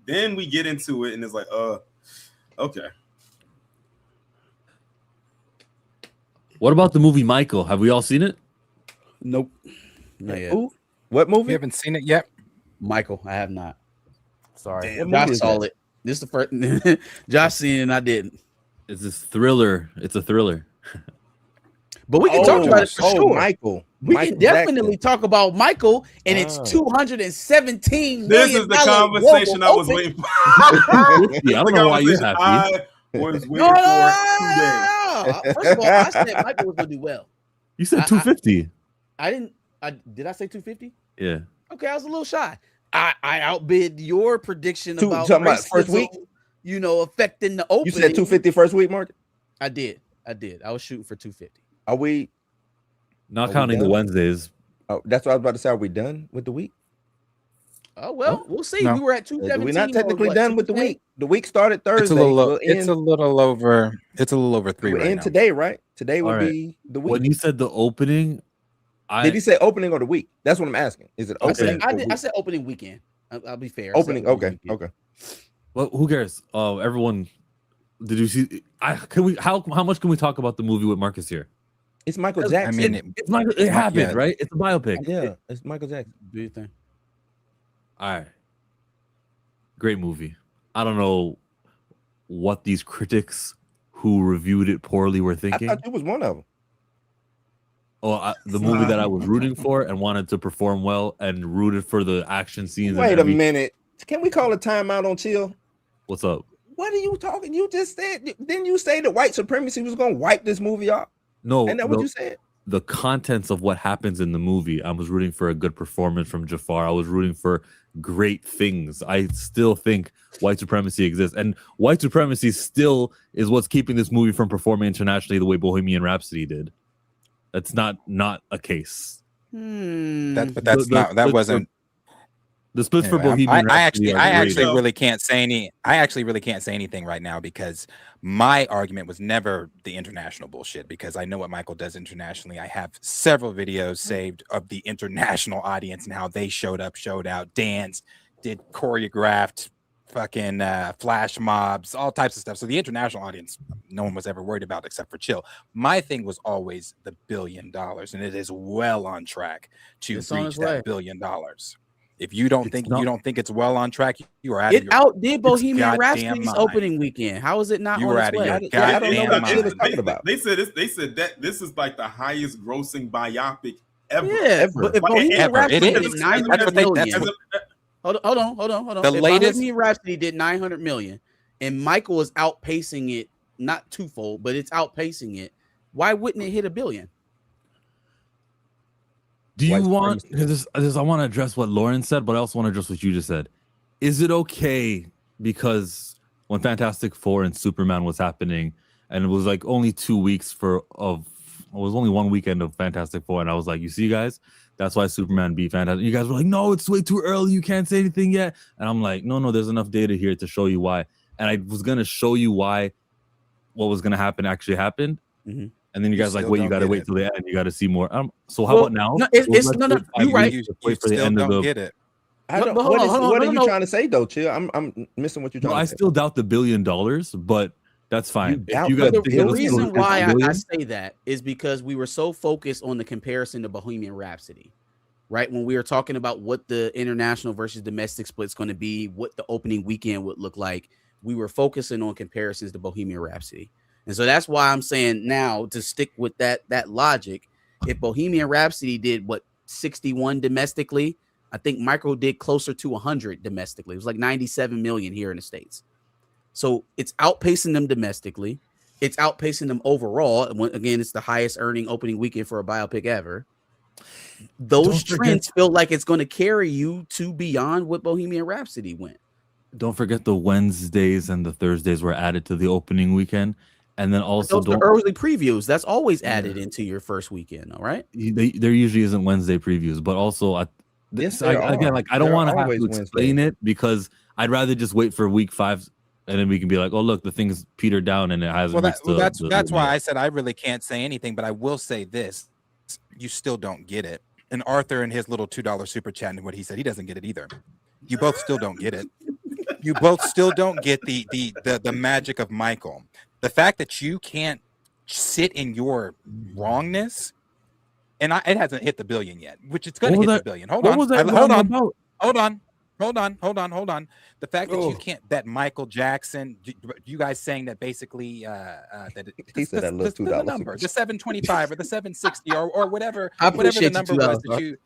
Then we get into it, and it's like, okay. What about the movie Michael? Have we all seen it? Nope. Not yet. Ooh, what movie? You haven't seen it yet? Michael, I have not. Sorry. Damn, Josh saw it. This is the first Josh seen it and I didn't. It's this thriller. It's a thriller. But we can talk about it for sure. Michael. We can definitely talk about Michael and it's $217 million. This is the conversation I was waiting for. I don't know why you're happy. I was waiting for 2 days. First of all, I said Michael was gonna do well. You said 250. I didn't. Did I say 250? Yeah. Okay, I was a little shy. I outbid your prediction about talking about first week. You know, affecting the opening. You said 250 first week, Mark. I did. I was shooting for 250. Are we not counting the Wednesdays? Oh, that's what I was about to say. Are we done with the week? Oh well, we'll see. No. We were at 217. We're not technically done with the week. The week started Thursday. It's a little over 3 We're right in now. today, right? Today would All right. be the week. When you said the opening, Did he say opening or the week? That's what I'm asking. Is it opening? I said opening weekend. I'll be fair. Opening. Okay. Okay. Well, who cares? Everyone. Did you see? How much can we talk about the movie with Marcus here? It's Michael Jackson. I mean, It's Michael. It happened, right? It's a biopic. Yeah, it's Michael Jackson. Do you think? All right. Great movie. I don't know what these critics who reviewed it poorly were thinking. I thought you was one of them. The movie that I was rooting for and wanted to perform well and rooted for the action scenes. Wait a minute. Can we call a timeout on chill? What's up? What are you talking? You just said, didn't you say that white supremacy was going to wipe this movie off? No. Ain't that what you said? The contents of what happens in the movie. I was rooting for a good performance from Jafar. I was rooting for great things. I still think white supremacy exists. And white supremacy still is what's keeping this movie from performing internationally the way Bohemian Rhapsody did. That's not a case. That wasn't the splits for Bohemian Rhapsody. I actually really can't say anything right now because my argument was never the international bullshit because I know what Michael does internationally. I have several videos saved of the international audience and how they showed up, showed out, danced, did choreographed fucking flash mobs, all types of stuff. So the international audience, no one was ever worried about except for Chill. My thing was always the $1 billion, and it is well on track to reach that $1 billion. If you don't think it's well on track, you are out of your outdid Bohemian Rhapsody's opening weekend. How is it not? You were out of your goddamn mind. They said that this is like the highest grossing biopic ever. Yeah, but if Bohemian Rhapsody did 900 million. Hold on. The latest Bohemian Rhapsody did 900 million, and Michael is outpacing it, not twofold, but it's outpacing it. Why wouldn't it hit $1 billion? Do you want? I want to address what Lauren said, but I also want to address what you just said. Is it okay because when Fantastic Four and Superman was happening, and it was like only 2 weeks it was only one weekend of Fantastic Four, and I was like, you see, guys, that's why Superman beat Fantastic. You guys were like, no, it's way too early. You can't say anything yet. And I'm like, no, there's enough data here to show you why. And I was gonna show you why what was gonna happen actually happened. Mm-hmm. And then you guys like, wait, you got to wait till the end. You got to see more. So how about now? No, you're right. Wait for the end of the. Get it. What are you trying to say though, Chill? I'm missing what you're trying to say. I still doubt the $1 billion, but that's fine. The reason why I say that is because we were so focused on the comparison to Bohemian Rhapsody, right? When we were talking about what the international versus domestic split is going to be, what the opening weekend would look like, we were focusing on comparisons to Bohemian Rhapsody. And so that's why I'm saying now to stick with that logic, if Bohemian Rhapsody did 61 domestically, I think Michael did closer to 100 domestically. It was like 97 million here in the States. So it's outpacing them domestically. It's outpacing them overall. And again, it's the highest earning opening weekend for a biopic ever. Those trends feel like it's going to carry you to beyond what Bohemian Rhapsody went. Don't forget the Wednesdays and the Thursdays were added to the opening weekend. And then also those are early previews. That's always added into your first weekend, all right? There usually isn't Wednesday previews, but also again, like I don't want to have to explain it because I'd rather just wait for week 5 and then we can be like, oh look, the thing's petered down and it hasn't. That's why I said I really can't say anything, but I will say this: you still don't get it. And Arthur and his little $2 super chat and what he said, he doesn't get it either. You both still don't get it. You both still don't get the magic of Michael. The fact that you can't sit in your wrongness, and it hasn't hit the billion yet, which it's going to hit the billion. Hold on. The fact that you can't, that Michael Jackson, you guys saying that basically that he said that little $2 number, the 725 or the 760 or whatever the number was that you,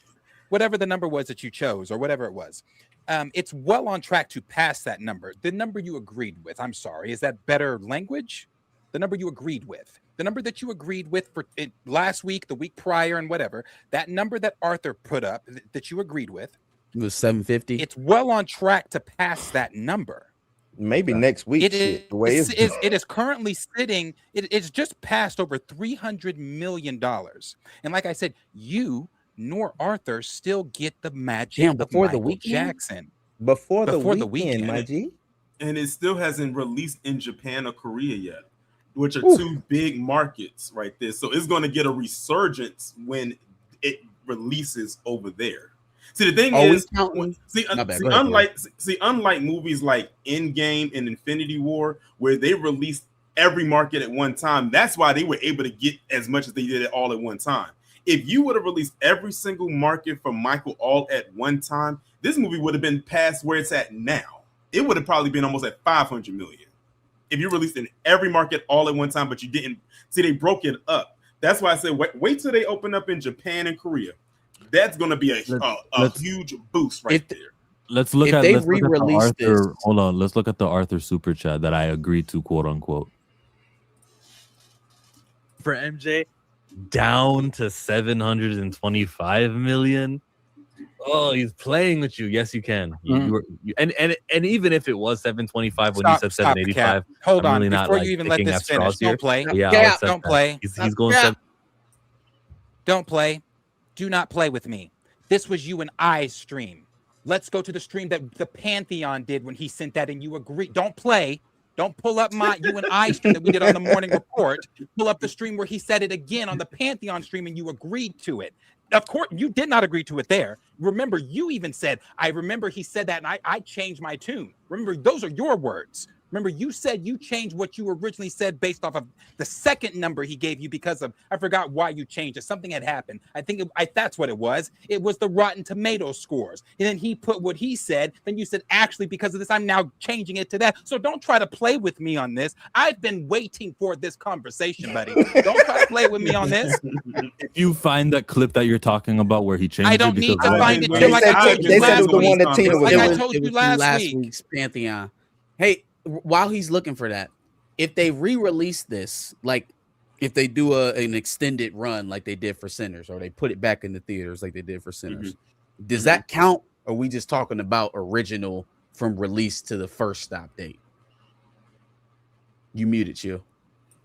whatever the number was that you chose or whatever it was. It's well on track to pass that number. The number you agreed with, I'm sorry, is that better language? The number you agreed with, the number that you agreed with for last week, the week prior, and whatever, that number that Arthur put up that you agreed with, it was 750. It's well on track to pass that number. Maybe next week. It is currently sitting. It's just passed over $300 million. And like I said, you nor Arthur still get the magic before of the Michael weekend? Jackson. Before the weekend, my G. And it still hasn't released in Japan or Korea yet, which are two big markets right there. So it's going to get a resurgence when it releases over there. See, the thing is, unlike movies like Endgame and Infinity War, where they released every market at one time, that's why they were able to get as much as they did it all at one time. If you would have released every single market for Michael all at one time, this movie would have been past where it's at now. It would have probably been almost at 500 million. If you released in every market all at one time, but you didn't. See, they broke it up. That's why I said wait till they open up in Japan and Korea. That's going to be a huge boost there. Let's look at the Arthur. Hold on. Let's look at the Arthur super chat that I agreed to, quote unquote. For MJ, down to 725 million. Oh, he's playing with you. Yes, you can. And even if it was 725 when you said 785, hold on. Really before you even let this finish, don't play. Yeah, don't play. He's going. Don't play. Do not play with me. This was you and I's stream. Let's go to the stream that the Pantheon did when he sent that and you agreed. Don't play. Don't pull up you and I stream that we did on the morning report. Pull up the stream where he said it again on the Pantheon stream and you agreed to it. Of course, you did not agree to it there. Remember, you even said, I remember he said that and I changed my tune. Remember, those are your words. Remember, you said you changed what you originally said based off of the second number he gave you because of, I forgot why you changed it. Something had happened. I think that's what it was. It was the Rotten Tomatoes scores. And then he put what he said. Then you said, actually, because of this, I'm now changing it to that. So don't try to play with me on this. I've been waiting for this conversation, buddy. Don't try to play with me on this. If you find that clip that you're talking about where he changed I don't need to find it. Like I told you last week. Week's Pantheon. Hey, while he's looking for that, if they re-release this, like if they do an extended run like they did for Sinners, or they put it back in the theaters like they did for Sinners, does that count? Or are we just talking about original from release to the first stop date? You muted, Chill.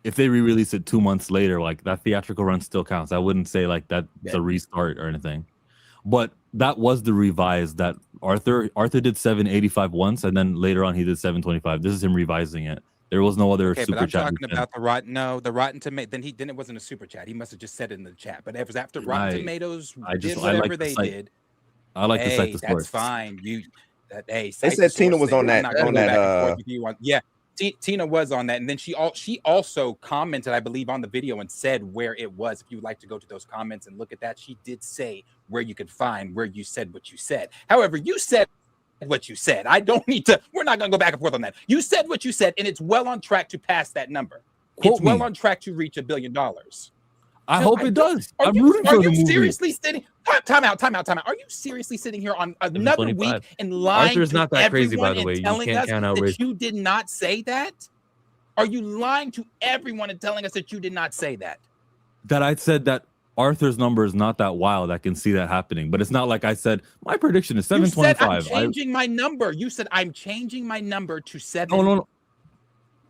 If they re-release it 2 months later, like that theatrical run still counts. I wouldn't say like that's a restart or anything. But that was the revised that Arthur did 785 once, and then later on he did 725. This is him revising it. There was no other super but chat. I'm talking about the Rotten Tomatoes. Then it wasn't a super chat. He must have just said it in the chat. But it was after Rotten Tomatoes did whatever they did. I like to cite the source. That's fine. They said Tina was on that. Yeah. Tina was on that, and then she also commented, I believe, on the video and said where it was. If you would like to go to those comments and look at that, she did say where you could find where you said what you said. However, you said what you said. I don't need to. We're not going to go back and forth on that. You said what you said, and it's well on track to pass that number. It's well on track to reach $1 billion. I hope it does. I'm rooting for the movie. Are you seriously sitting? Time out. Are you seriously sitting here on another week and lying Arthur's not that crazy, by the way. You can't count out that you did not say that? Are you lying to everyone and telling us that you did not say that? That I said that Arthur's number is not that wild. I can see that happening, but it's not like I said my prediction is 725. You said I'm changing my number. You said I'm changing my number to 7. No.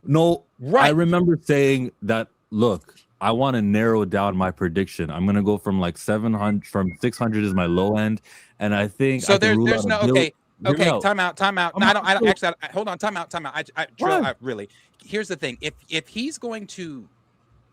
No, Right. I remember saying that. Look, I want to narrow down my prediction. I'm gonna go from like 700, from 600 is my low end, and I think So I can rule there's out no a bill. okay. Hear me Okay, out. time out. No, I don't actually. Hold on, time out. Trill, Why? really. Here's the thing: if he's going to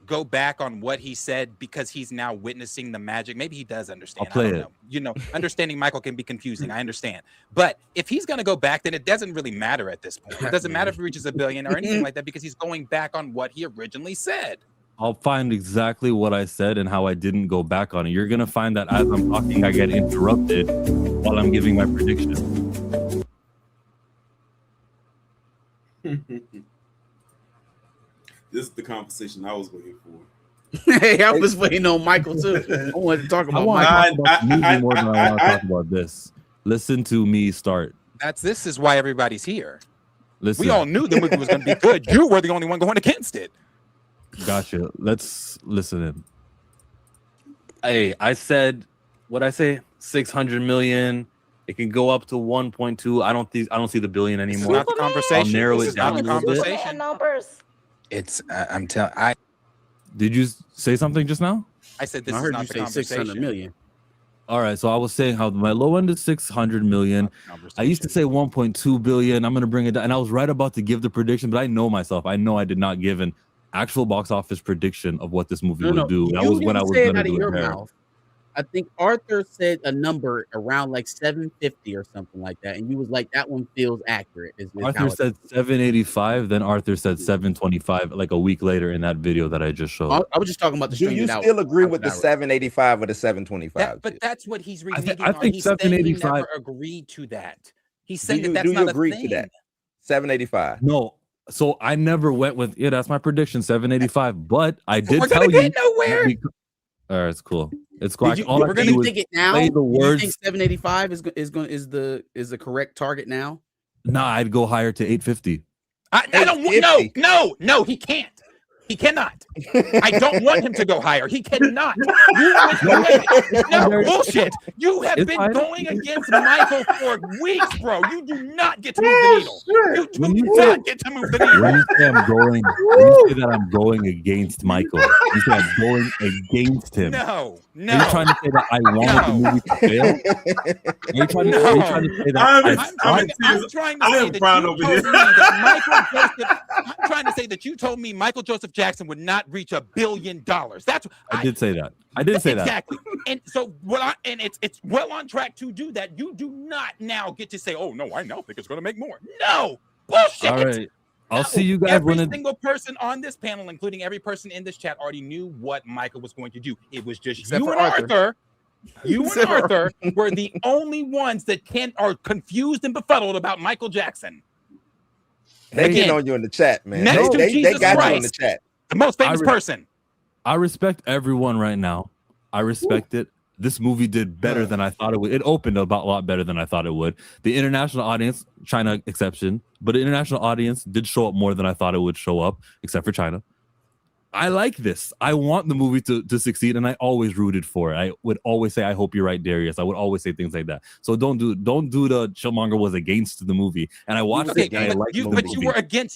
go back on what he said because he's now witnessing the magic, maybe he does understand. I'll play I don't it. know. You know, understanding Michael can be confusing. I understand, but if he's going to go back, then it doesn't really matter at this point. It doesn't matter if he reaches $1 billion or anything like that because he's going back on what he originally said. I'll find exactly what I said and how I didn't go back on it. You're gonna find that as I'm talking, I get interrupted while I'm giving my prediction. This is the conversation I was waiting for. Hey, I was waiting on Michael too. I wanted to talk I about want to Michael. talk about the movie more than I want to talk about this. Listen to me start. This is why everybody's here. Listen. We all knew the movie was going to be good. You were the only one going against it. Gotcha. Let's listen in. Hey, I said what I say, 600 million. It can go up to 1.2. I don't see the billion anymore. Not the conversation. I'll narrow This it is not down the a little bit. conversation. Numbers. It's I'm telling. Did you say something just now? I said this I is heard not you the say conversation. 600 million. All right, so I was saying how my low end is 600 million. I used to say 1.2 billion. I'm gonna bring it down, and I was right about to give the prediction, but I know myself. I know I did not give an actual box office prediction of what this movie would do. That was when I was say it gonna out of do your it. mouth. I think Arthur said a number around like 750 or something like that, and you was like, "That one feels accurate." Arthur said 785, then Arthur said 725, like a week later in that video that I just showed. I was just talking about the. Do you still agree with the 785 or the 725? But that's what he's reading. I think He's saying he 785 never agreed to that. He's saying do that's you not agree a thing. to that? 785. No, so I never went with that's my prediction, 785. But I did We're tell gonna you. get nowhere. All right, it's cool. It's cool. We're going to take it now. Play the Do you words. think 785 is the correct target now? Nah, I'd go higher to 850. I don't. No, he can't. He cannot. I don't want him to go higher. He cannot. No bullshit. You have been going against Michael for weeks, bro. You do not get to move the needle. You do not get to move the needle. When you say when you say that I'm going against Michael, you say I'm going against him. No. Are you trying to say that I wanted the movie to fail? Are you trying to say that I'm trying to say that you told me Michael Joseph Jackson would not reach $1 billion. That's I did say that. I did say that. Exactly. And so it's well on track to do that. You do not now get to say, "Oh no, I now think it's going to make more." No. Bullshit. All right. I'll see you guys every when single person on this panel, including every person in this chat, already knew what Michael was going to do. It was just Except you for and Arthur. You and Arthur Arthur. were the only ones that are confused and befuddled about Michael Jackson. They get on you in the chat, man. Next to They Jesus got Christ, you in the chat. the most famous person. I respect everyone right now. I respect it. This movie did better than I thought it would. It opened a lot better than I thought it would. The international audience, China exception, but the international audience did show up more than I thought it would show up, except for China. I like this. I want the movie to succeed, and I always rooted for it. I would always say, "I hope you're right, Darius." I would always say things like that. So don't do the Chillmonger was against the movie, and I watched it. And I liked the movie. But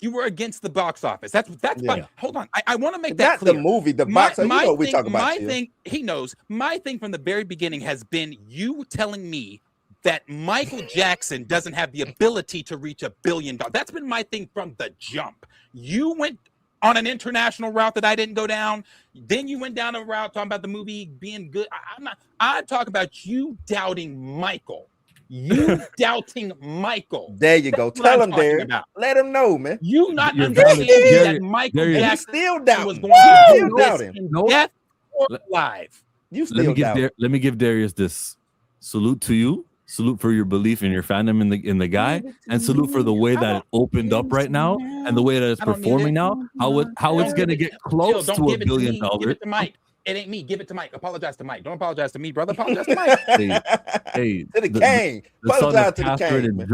you were against the box office. That's fine. Hold on. I want to make It's that not clear. the movie, the box. You know what we talk about. My thing, he knows. My thing from the very beginning has been you telling me that Michael Jackson doesn't have the ability to reach $1 billion. That's been my thing from the jump. You went on an international route that I didn't go down. Then you went down a route talking about the movie being good. I talk about you doubting Michael. You doubting Michael. There you go. Tell him there. Let him know, man. You not You're understanding valid. that Michael There you go. Jackson You still doubt was him. going to Still do doubt this him. in Nope. death or alive. You Let me still give doubt. let me give Darius this salute to you. Salute for your belief in your fandom in the guy, and salute for the way that it opened up right now and the way that it's performing now. How it's gonna get close to $1 billion. Give it to Mike. It ain't me. Give it to Mike. Apologize to Mike. Don't apologize to me, brother. Apologize to Mike. Hey, To the Kane. the son Apologize of to the Catherine Kane, and man.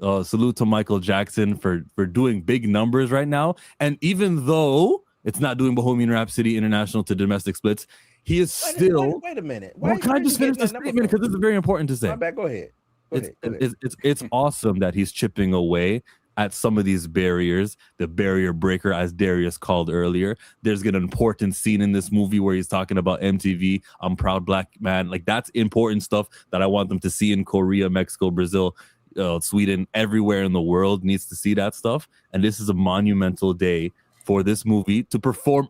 Joe. Salute to Michael Jackson for doing big numbers right now. And even though it's not doing Bohemian Rhapsody international to domestic splits, he is still. Wait a minute. Well, can I just finish the statement because this is very important to say. My bad. Go ahead. It's awesome that he's chipping away at some of these barriers, the barrier breaker, as Darius called earlier. There's an important scene in this movie where he's talking about MTV, I'm proud black man. Like, that's important stuff that I want them to see in Korea, Mexico, Brazil, Sweden, everywhere in the world needs to see that stuff. And this is a monumental day for this movie to perform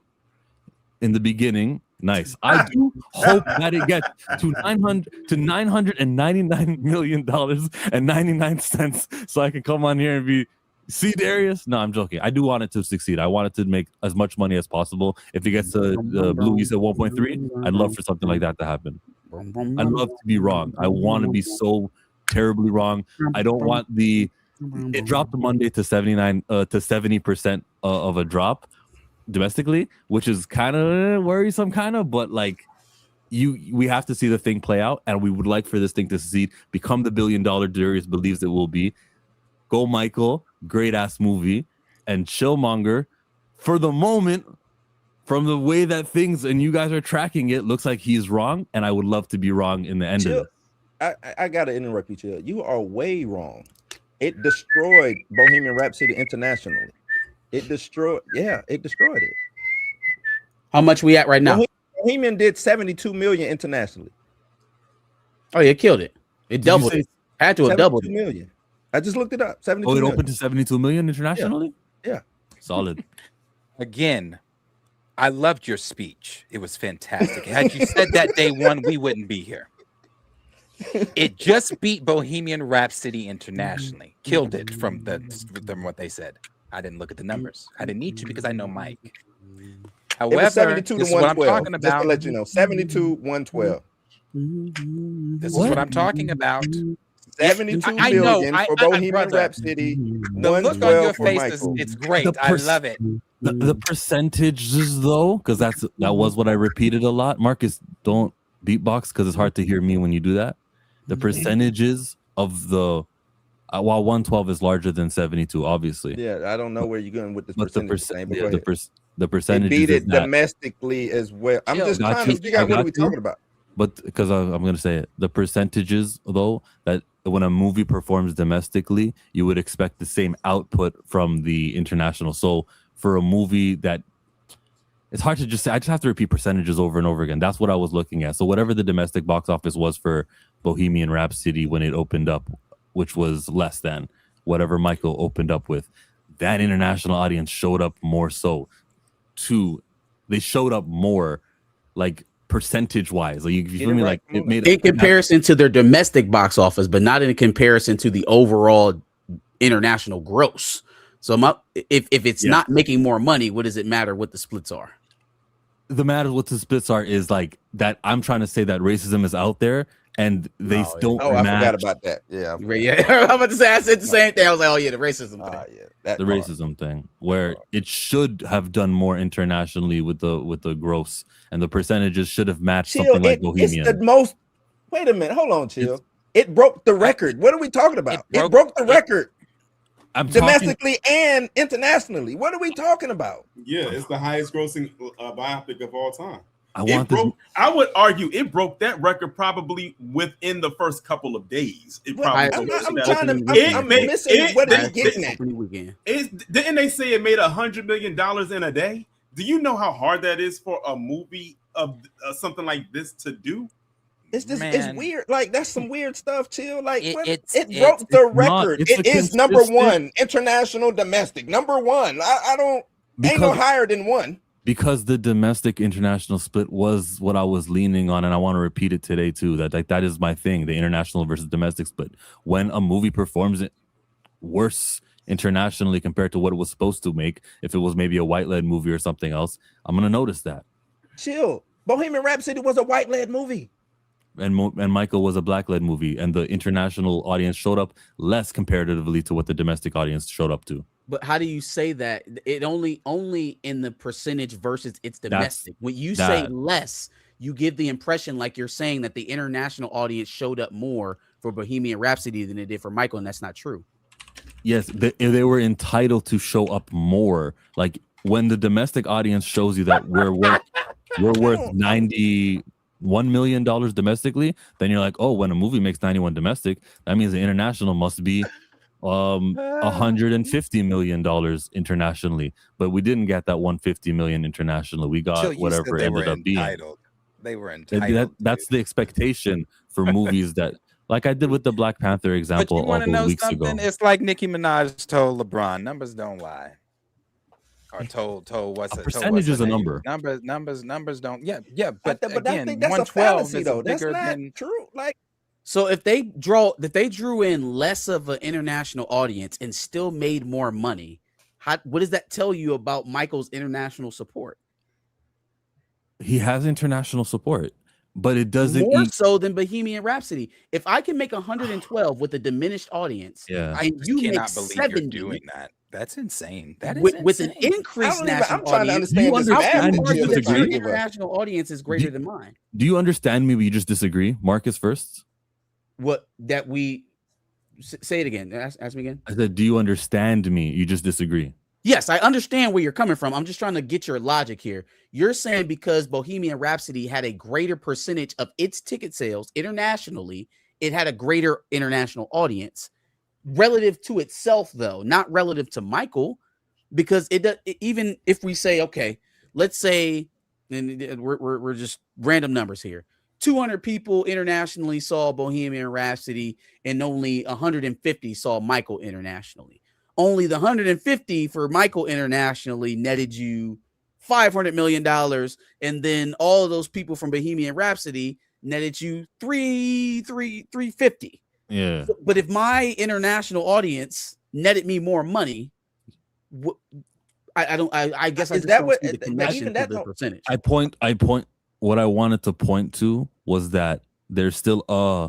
in the beginning. Nice. I do hope that it gets to $999 million and 99 cents, so I can come on here and be, see, Darius. No, I'm joking. I do want it to succeed. I want it to make as much money as possible. If it gets to Blue, you said 1.3. I'd love for something like that to happen. I'd love to be wrong. I want to be so terribly wrong. I don't want it dropped Monday to 70% of a drop domestically, which is kind of worrisome, but like we have to see the thing play out, and we would like for this thing to succeed, become the $1 billion Darius believes it will be. Go Michael, great ass movie. And Chillmonger, for the moment, from the way that things and you guys are tracking it, looks like he's wrong, and I would love to be wrong in the end of it. I gotta interrupt you, Chill. You are way wrong. It destroyed Bohemian Rhapsody internationally. It destroyed it. How much we at right now? Bohemian did 72 million internationally. Oh, yeah, it killed it. It doubled it. Had to have doubled 72 million. I just looked it up. 72 it million. opened to 72 million internationally? Yeah. Solid. Again, I loved your speech. It was fantastic. Had you said that day one, we wouldn't be here. It just beat Bohemian Rhapsody internationally. Killed it from what they said. I didn't look at the numbers. I didn't need to because I know Mike. However, 72 this to is what I'm 112. talking about. Just to let you know, 72 112. This is what I'm talking about. 72 million for Bohemian Rhapsody. The look on your face it's great. I love it. The percentages, though, because that was what I repeated a lot. Marcus, don't beatbox because it's hard to hear me when you do that. The percentages of while 112 is larger than 72, obviously. Yeah, I don't know where you're going with this percentage. The percentage beat it domestically as well. I'm just trying to figure out what are we talking about. But because I'm going to say it, the percentages, though, that when a movie performs domestically, you would expect the same output from the international. So for a movie that, it's hard to just say, I just have to repeat percentages over and over again. That's what I was looking at. So whatever the domestic box office was for Bohemian Rhapsody when it opened up, which was less than whatever Michael opened up with, that international audience showed up more so too. They showed up more, like, percentage wise. Like, you feel me? Like, it made in comparison to their domestic box office, but not in comparison to the overall international gross. So if it's not making more money, what does it matter what the splits are? The matter what the splits are is like that. I'm trying to say that racism is out there, and they don't. Oh, I forgot about that. Yeah, I'm about to say I said the same thing. I was like, oh yeah, the racism thing. The racism thing, where it should have done more internationally with the gross, and the percentages should have matched something like Bohemian. It's the most. Wait a minute, hold on, Chill. It broke the record. What are we talking about? It broke the record. Domestically and internationally. What are we talking about? Yeah, it's the highest grossing biopic of all time. I would argue it broke that record probably within the first couple of days. It probably. I'm missing what it's getting at. Didn't they say it made $100 million in a day? Do you know how hard that is for a movie of something like this to do? It's just it's weird. Like, that's some weird stuff, Chill. Like, it broke the record. It is number one, international, domestic. Number one. I don't ain't no higher than one. Because the domestic international split was what I was leaning on, and I want to repeat it today too. That is my thing, the international versus domestic split. When a movie performs it worse internationally compared to what it was supposed to make, if it was maybe a white-led movie or something else, I'm gonna notice that. Chill. Bohemian Rhapsody was a white-led movie. And Michael was a black-led movie, and the international audience showed up less comparatively to what the domestic audience showed up to. But how do you say that? It only in the percentage versus its domestic. When you say less, you give the impression like you're saying that the international audience showed up more for Bohemian Rhapsody than it did for Michael, and that's not true. Yes, they were entitled to show up more. Like, when the domestic audience shows you that we're worth $91 million domestically, then you're like, oh, when a movie makes 91 domestic, that means the international must be $150 million internationally, but we didn't get that 150 million internationally. We got Till you whatever said they ended were up being. entitled. They were entitled. That's the expectation for movies that, like I did with the Black Panther But example you all want to those know weeks something? ago. It's like Nicki Minaj told LeBron, numbers don't lie. Or told what's A it? percentage is a number. Numbers don't. Yeah. But I again, think that's a 112 fallacy, is though. That's bigger not than true. Like, So if they drew in less of an international audience and still made more money, what does that tell you about Michael's international support? He has international support, but it doesn't more so than Bohemian Rhapsody. If I can make 112 with a diminished audience, yeah, and you make cannot believe 70 you're doing that. That's insane. That is with an insane. increased I'm national trying to audience. understand you this understand math you that just you're Your trying to disagree? give us. international audience is greater than mine. Do you understand me, but you just disagree? Marcus first. What that we say it again. Ask me again. I said, do you understand me? You just disagree. Yes, I understand where you're coming from. I'm just trying to get your logic here. You're saying because Bohemian Rhapsody had a greater percentage of its ticket sales internationally, it had a greater international audience relative to itself, though, not relative to Michael, because even if we say, okay, let's say, and we're just random numbers here. 200 people internationally saw Bohemian Rhapsody and only 150 saw Michael internationally. Only the 150 for Michael internationally netted you $500 million. And then all of those people from Bohemian Rhapsody netted you 350. Yeah. But if my international audience netted me more money, I guess I just don't see the connection to the percentage. What I wanted to point to was that there's still a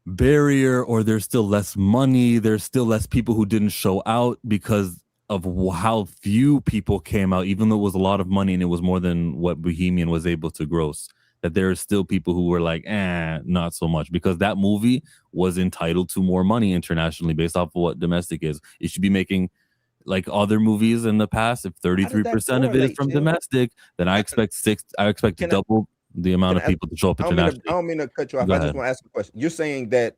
barrier, or there's still less money, there's still less people who didn't show out because of how few people came out, even though it was a lot of money and it was more than what Bohemian was able to gross. That there are still people who were like, not so much, because that movie was entitled to more money internationally based off of what domestic is. It should be making like other movies in the past. If 33% of it is from domestic, then I expect double the amount of people to show up internationally. I don't mean to cut you off. I just want to ask a question. You're saying that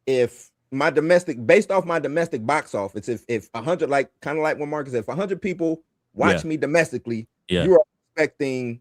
if my domestic, based off my domestic box office, if 100, like kind of like what Marcus said, if 100 people watch me domestically, you are expecting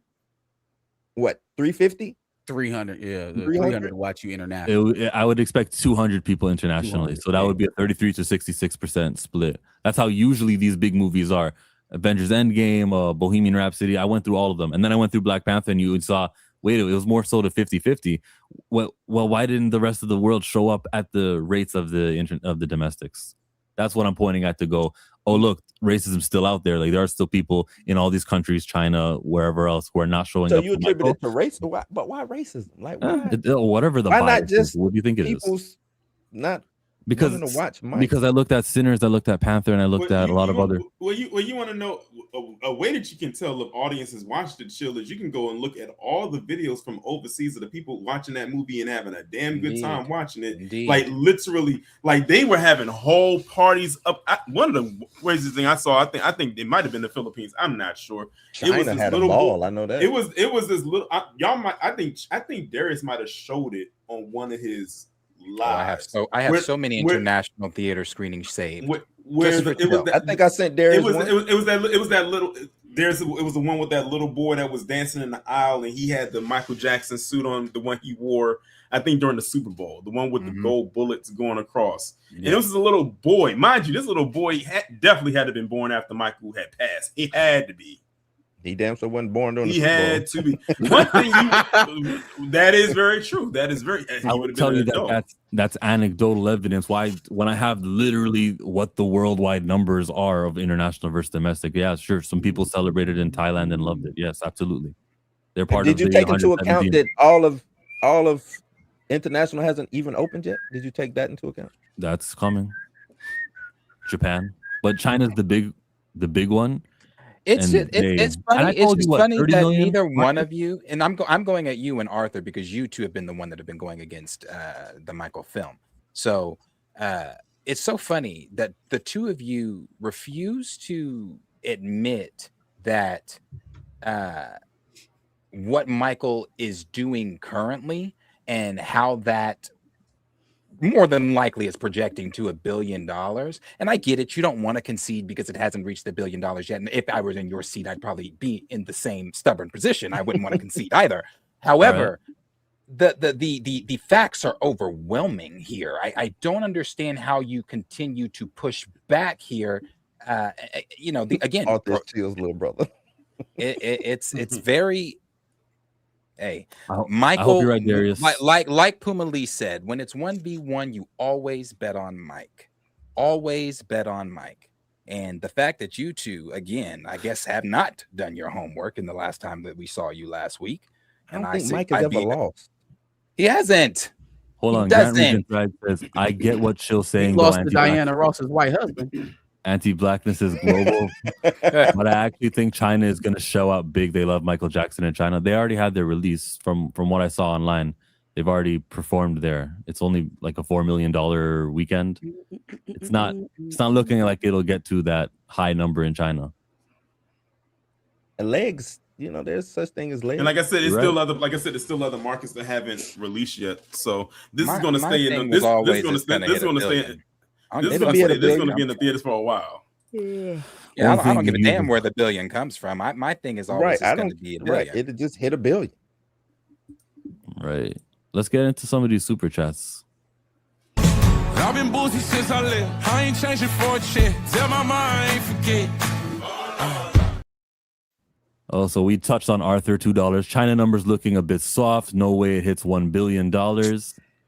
what, 350? 300, yeah, 300 to watch you internationally. I would expect 200 people internationally, so that would be a 33 to 66% split. That's how usually these big movies are. Avengers Endgame, Bohemian Rhapsody. I went through all of them, and then I went through Black Panther, and you saw, wait, it was more so to 50-50. Well, why didn't the rest of the world show up at the rates of the domestics? That's what I'm pointing at to go, oh, look, racism's still out there. Like, there are still people in all these countries, China, wherever else, who are not showing up. So you attribute it to race, but why racism? Like, whatever the bias is, what do you think it is? Not because to watch Mike. Because I looked at Sinners, I looked at Panther, and I looked at a lot of other. You want to know a way that you can tell if audiences watch the chill is you can go and look at all the videos from overseas of the people watching that movie and having a damn good time watching it. Indeed. Like literally, like they were having whole parties up. One of the craziest thing I saw, I think it might have been the Philippines. I'm not sure. China had a ball. I know that. It was this little. I think Darius might have showed it on one of his lives. I have so many international theater screenings saved. I think I sent Darius. It was that little. It was the one with that little boy that was dancing in the aisle, and he had the Michael Jackson suit on, the one he wore, I think, during the Super Bowl, the one with the gold bullets going across. Yeah. And it was a little boy, mind you. This little boy definitely had to have been born after Michael had passed. He had to be. He damn sure wasn't born during the Super Bowl. He had to be. One thing that is very true. That is very. I would tell you that's anecdotal evidence. Why, when I have literally what the worldwide numbers are of international versus domestic, yeah, sure, some people celebrated in Thailand and loved it. Yes, absolutely. They're part of. Did you take into account that all of international hasn't even opened yet? Did you take that into account? That's coming. Japan, but China's the big one. It's funny. It's funny that neither one of you, and I'm going at you and Arthur because you two have been the one that have been going against the Michael film. So it's so funny that the two of you refuse to admit that what Michael is doing currently and how that more than likely is projecting to $1 billion. And I get it. You don't want to concede because it hasn't reached $1 billion yet. And if I was in your seat, I'd probably be in the same stubborn position. I wouldn't want to concede either. However, the facts are overwhelming here. I don't understand how you continue to push back here. Again, Arthur Steele's little brother. It's very. Hey, Michael, I hope you're right, Darius. Like Puma Lee said, when it's 1v1, you always bet on Mike. Always bet on Mike. And the fact that you two, again, I guess, have not done your homework in the last time that we saw you last week. I don't think Mike has ever lost. He hasn't. Hold on. Grant Regent Thread says, I get what Chill's saying. He lost to Diana Ross's white husband. Anti-blackness is global. But I actually think China is going to show out big. They love Michael Jackson in China. They already had their release from what I saw online. They've already performed there. It's only like a $4 million weekend. It's not looking like it'll get to that high number in China. And legs, there's such thing as legs. And like I said, it's still other markets that haven't released yet. So this is going to stay in. This is going to stay. This is going to stay. This is going to be in the theaters for a while. Yeah, I don't give a damn where the billion comes from. My thing is always going to be a billion. It'll just hit $1 billion. Right. Let's get into some of these super chats. I've been boozy since I left. I ain't changing for a check. Tell my mind I ain't forget. Oh, so we touched on Arthur, $2. China numbers looking a bit soft. No way it hits $1 billion. I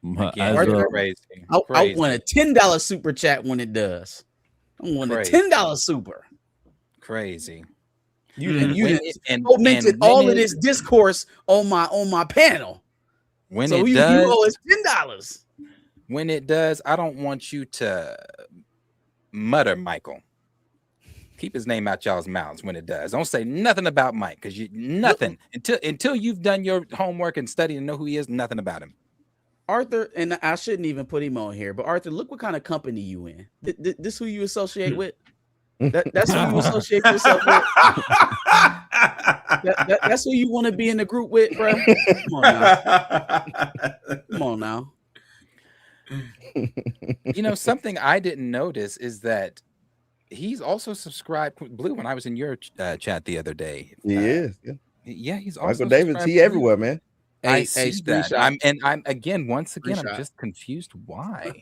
want a $10 super chat when it does. I want a $10 super. Crazy. You fomented all of this discourse on my panel. When so it you owe us $10. When it does, I don't want you to mutter Michael. Keep his name out y'all's mouths when it does. Don't say nothing about Mike, because nothing until you've done your homework and studied and know who he is. Nothing about him. Arthur, and I shouldn't even put him on here, but Arthur, look what kind of company you in. This who you associate with. That's who you associate yourself with. That's who you want to be in the group with, bro. Come on now. Something I didn't notice is that he's also subscribed. Blue, when I was in your chat the other day, he is. Yeah, he's also Michael Davis. He everywhere, man. I see that. I'm just confused why.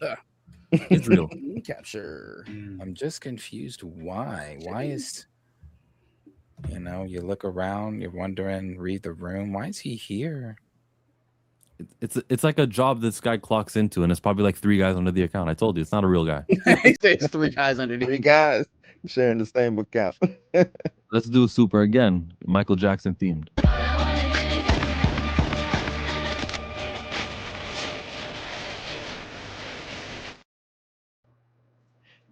Israel capture. I'm just confused why. Why is you look around, you're wondering, read the room. Why is he here? It's like a job this guy clocks into, and it's probably like 3 guys under the account. I told you, it's not a real guy. It's 3 guys under 3 guys sharing the same account. Let's do a super again, Michael Jackson themed.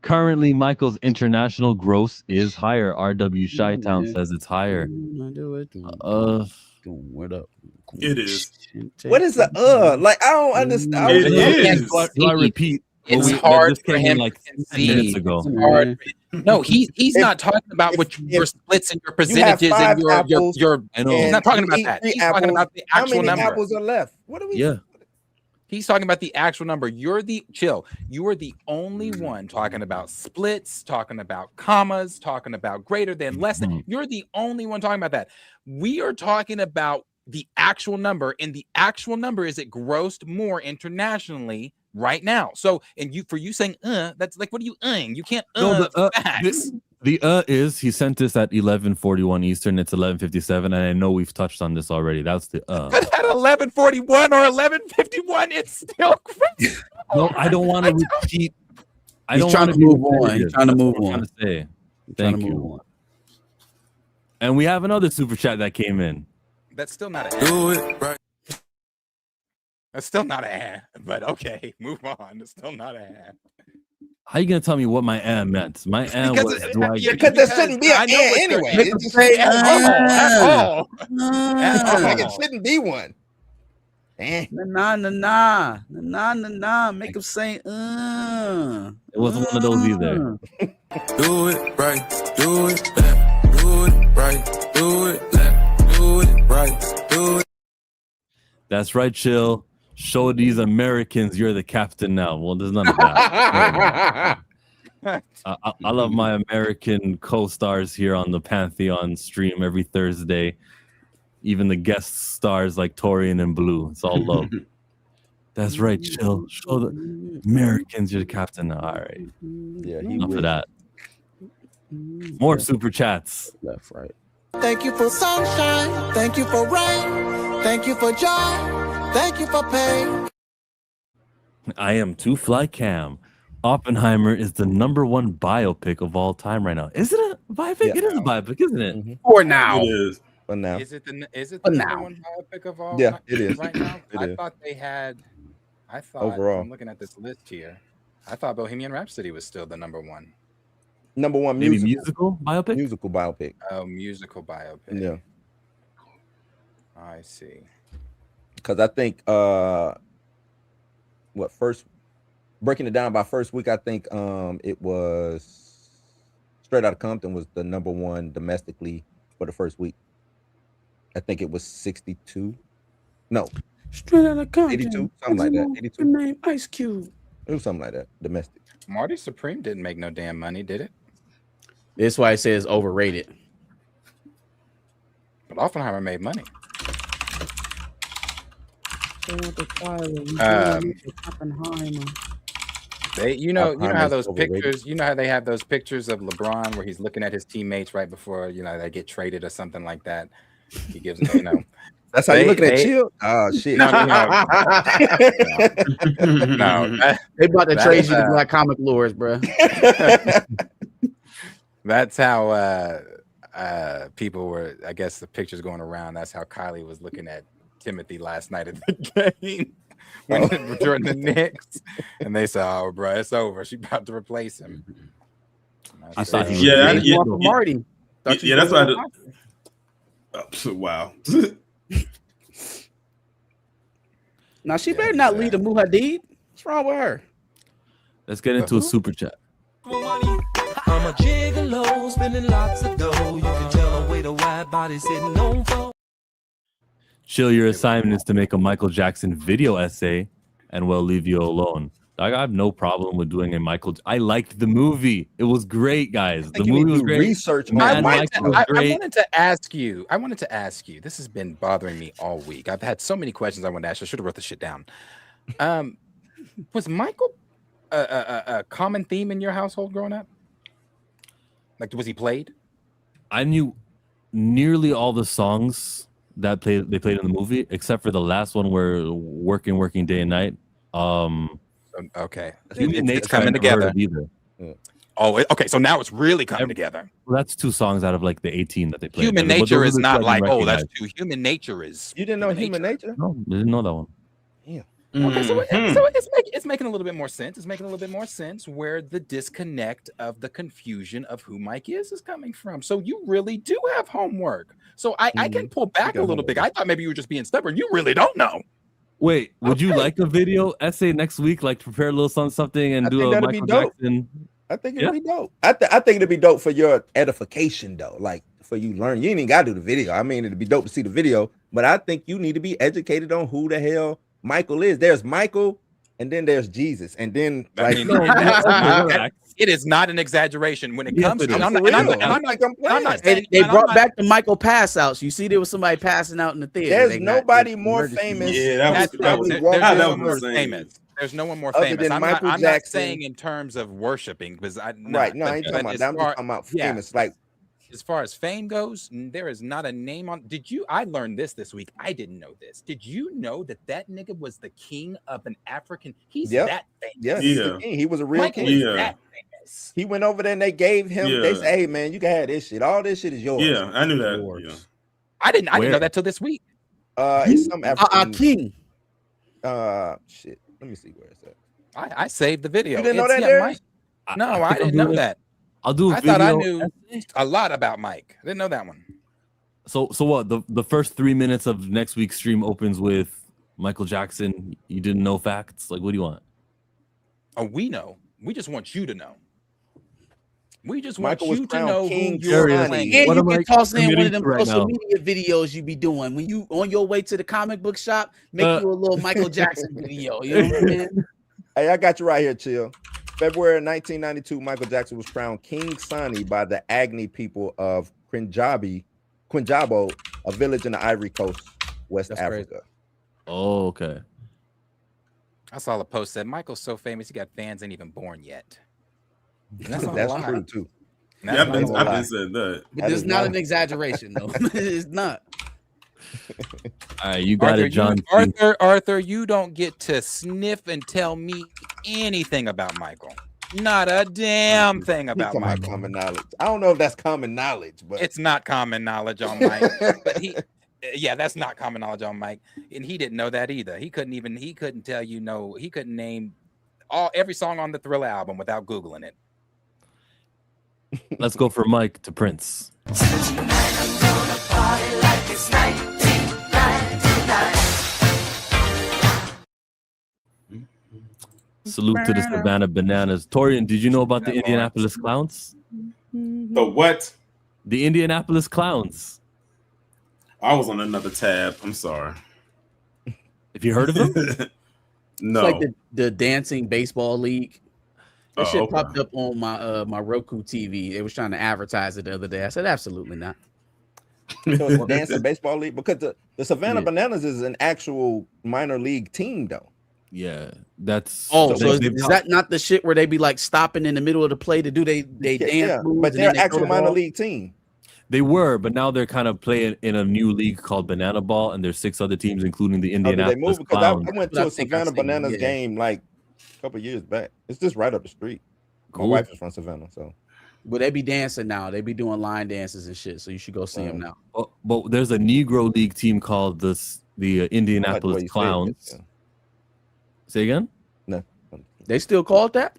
Currently, Michael's international gross is higher. RW Chi-Town says it's higher. What up? It is. What is the Like, I don't understand. It is. Do I repeat? It's hard for him like to 10 minutes ago. No, he's not talking about what your splits and your percentages and your. He's not talking about that. He's talking about the actual number. How many apples are left? What are we? Yeah. He's talking about the actual number. You are the only one talking about splits, talking about commas, talking about greater than, less than. You're the only one talking about that. We are talking about the actual number, and the actual number is it grossed more internationally right now. So, and you saying that's like, what are you You can't facts. The is he sent this at 11:41 Eastern. It's 11:57, and I know we've touched on this already. That's the But at 11:41 or 11:51, it's still crazy. No, I don't want to repeat. I don't trying want to move on. He's trying to move on. I'm trying to say. Thank you. And we have another super chat that came in. That's still not a Do it right. That's still not a but okay, move on. It's still not a How you gonna tell me what my meant? My was because there shouldn't be an anyway. It just say like it shouldn't be one. Nah. Make him say It wasn't one of those either. Do it right. Do it left. Do it right. Do it left. Do it right. Do it. That's right, Chill. Show these Americans you're the captain now. Well, there's none of that. I love my American co-stars here on the Pantheon stream every Thursday. Even the guest stars like Taurean and Blue. It's all love. That's right, chill. Show the Americans you're the captain now. All right. Yeah, enough of that. More super chats. Left, right. Thank you for sunshine. Thank you for rain. Thank you for joy. Thank you for pain. I am Two Fly Cam. Oppenheimer is the #1 biopic of all time right now. Is it a biopic? Yeah. It is a biopic, isn't it? For now. It is. For now. Is it the But number now. one biopic of all? Yeah, it is. Right now, It I is. thought they had. I thought Overall. I'm looking at this list here. I thought Bohemian Rhapsody was still the #1. #1 Maybe musical. biopic? Musical biopic. Oh, musical biopic. Yeah. I see. Because I think first breaking it down by first week, I think it was Straight Outta Compton was the #1 domestically for the first week. I think it was 62. No, Straight Outta Compton. 82, something like that. 82. The name Ice Cube. It was something like that. Domestic. Marty Supreme didn't make no damn money, did it? That's why it says overrated. But Oppenheimer made money. You know how those pictures, you know how they have those pictures of LeBron where he's looking at his teammates right before, they get traded or something like that. He gives them, That's how you looking at Chill? Oh shit. No. They brought the trade you to Black Comic Lures, bro. That's how people were, I guess the pictures going around. That's how Kylie was looking at Timothy last night at the game during the Knicks. And they said, oh, bro, it's over. She about to replace him. I thought he was Marty. Yeah, that's what I did. Wow. Now she better not lead a Muhadid. What's wrong with her? Let's get into a super chat. I'm a gigolo, spending lots of dough. You can tell the way the wide body's sitting on floor. Chill, your assignment is to make a Michael Jackson video essay, and we'll leave you alone. I have no problem with doing a Michael. I liked the movie. It was great, guys. The movie was great. Research. I wanted to ask you. This has been bothering me all week. I've had so many questions I wanted to ask. I should have wrote this shit down. Was Michael a common theme in your household growing up? Like, was he played? I knew nearly all the songs that they played in the movie, except for the last one where working day and night. Okay, it's coming together. Oh, okay. So now it's really coming together. together. Well, that's 2 songs out of like the 18 that they played. Human Nature is not like, oh, that's 2. Human Nature is. You didn't know Human Nature? No, I didn't know that one. Yeah. Okay, so it's making a little bit more sense. It's making a little bit more sense where the disconnect of the confusion of who Mike is coming from. So you really do have homework. So I can pull back a little bit. I thought maybe you were just being stubborn. You really don't know. Wait, would you like a video essay next week? Like prepare a little something and do a Michael Jackson? I think it'd be dope. I think it'd be dope for your edification though. Like for you learn. You ain't even gotta do the video. I mean, it'd be dope to see the video, but I think you need to be educated on who the hell Michael is. There's Michael, and then there's Jesus, and then like it is not an exaggeration when it comes to. I'm not saying they brought back the Michael pass outs. You see, there was somebody passing out in the theater. There's nobody more famous. Yeah, that was famous. There's no one more Other famous. than I'm Michael not Jackson. saying in terms of worshiping, because I No, I ain't talking about that. I'm just talking about famous. Like as far as fame goes, there is not a name on. I learned this week. I didn't know this. Did you know that nigga was the king of an African? He's that famous. Yeah. He was a real king. That famous. He went over there and they gave him. They said, "Hey man, you can have this shit. All this shit is yours." Yeah, I knew that. Yeah. I didn't know that till this week. It's some African king. Shit. Let me see where it's at. I saved the video. You didn't know that, Derek? No, I didn't know that. I'll do a I video. thought I knew a lot about Mike. I didn't know that one. So what? The first 3 minutes of next week's stream opens with Michael Jackson. You didn't know facts? Like, what do you want? Oh, we know. We just want you to know. We just want Michael was you to crowned know King who you're Darius. playing. And What you am can I toss in one of committing them to right social now? media videos you be doing when you on your way to the comic book shop. Make you a little Michael Jackson video. You know what I'm saying? Hey, I got you right here, chill. February 1992, Michael Jackson was crowned King Sani by the Agni people of Kwinjabo, a village in the Ivory Coast, West Africa. Oh, okay. I saw a post that Michael's so famous he got fans ain't even born yet. That's true too. Yeah, I've been said that. But it's not an exaggeration, though. It's not. All right, you got Arthur, it, John. Arthur, you don't get to sniff and tell me anything about Michael. Not a damn thing about Michael. Common knowledge. I don't know if that's common knowledge, but it's not common knowledge on Mike. But that's not common knowledge on Mike, and he didn't know that either. He couldn't tell you he couldn't name every song on the Thriller album without Googling it. Let's go for Mike to Prince. Salute to the Savannah Bananas. Taurean, did you know about the Indianapolis Clowns? The what? The Indianapolis Clowns. I was on another tab. I'm sorry. Have you heard of them? No. It's like the dancing baseball league. That shit okay. popped up on my Roku TV. They was trying to advertise it the other day. I said, absolutely not. So it's a dancing baseball league because the Savannah Bananas is an actual minor league team, though. Yeah, that's. So is that not the shit where they be like stopping in the middle of the play to do they dance moves? But they're actual minor league team. They were, but now they're kind of playing in a new league called Banana Ball, and there's 6 other teams, including the Indianapolis Clowns. I went to a Savannah Bananas game like a couple years back. It's just right up the street. Cool. My wife is from Savannah, so. But they be dancing now. They be doing line dances and shit. So you should go see them now. But there's a Negro League team called the Indianapolis Clowns. Say again? No. They still called that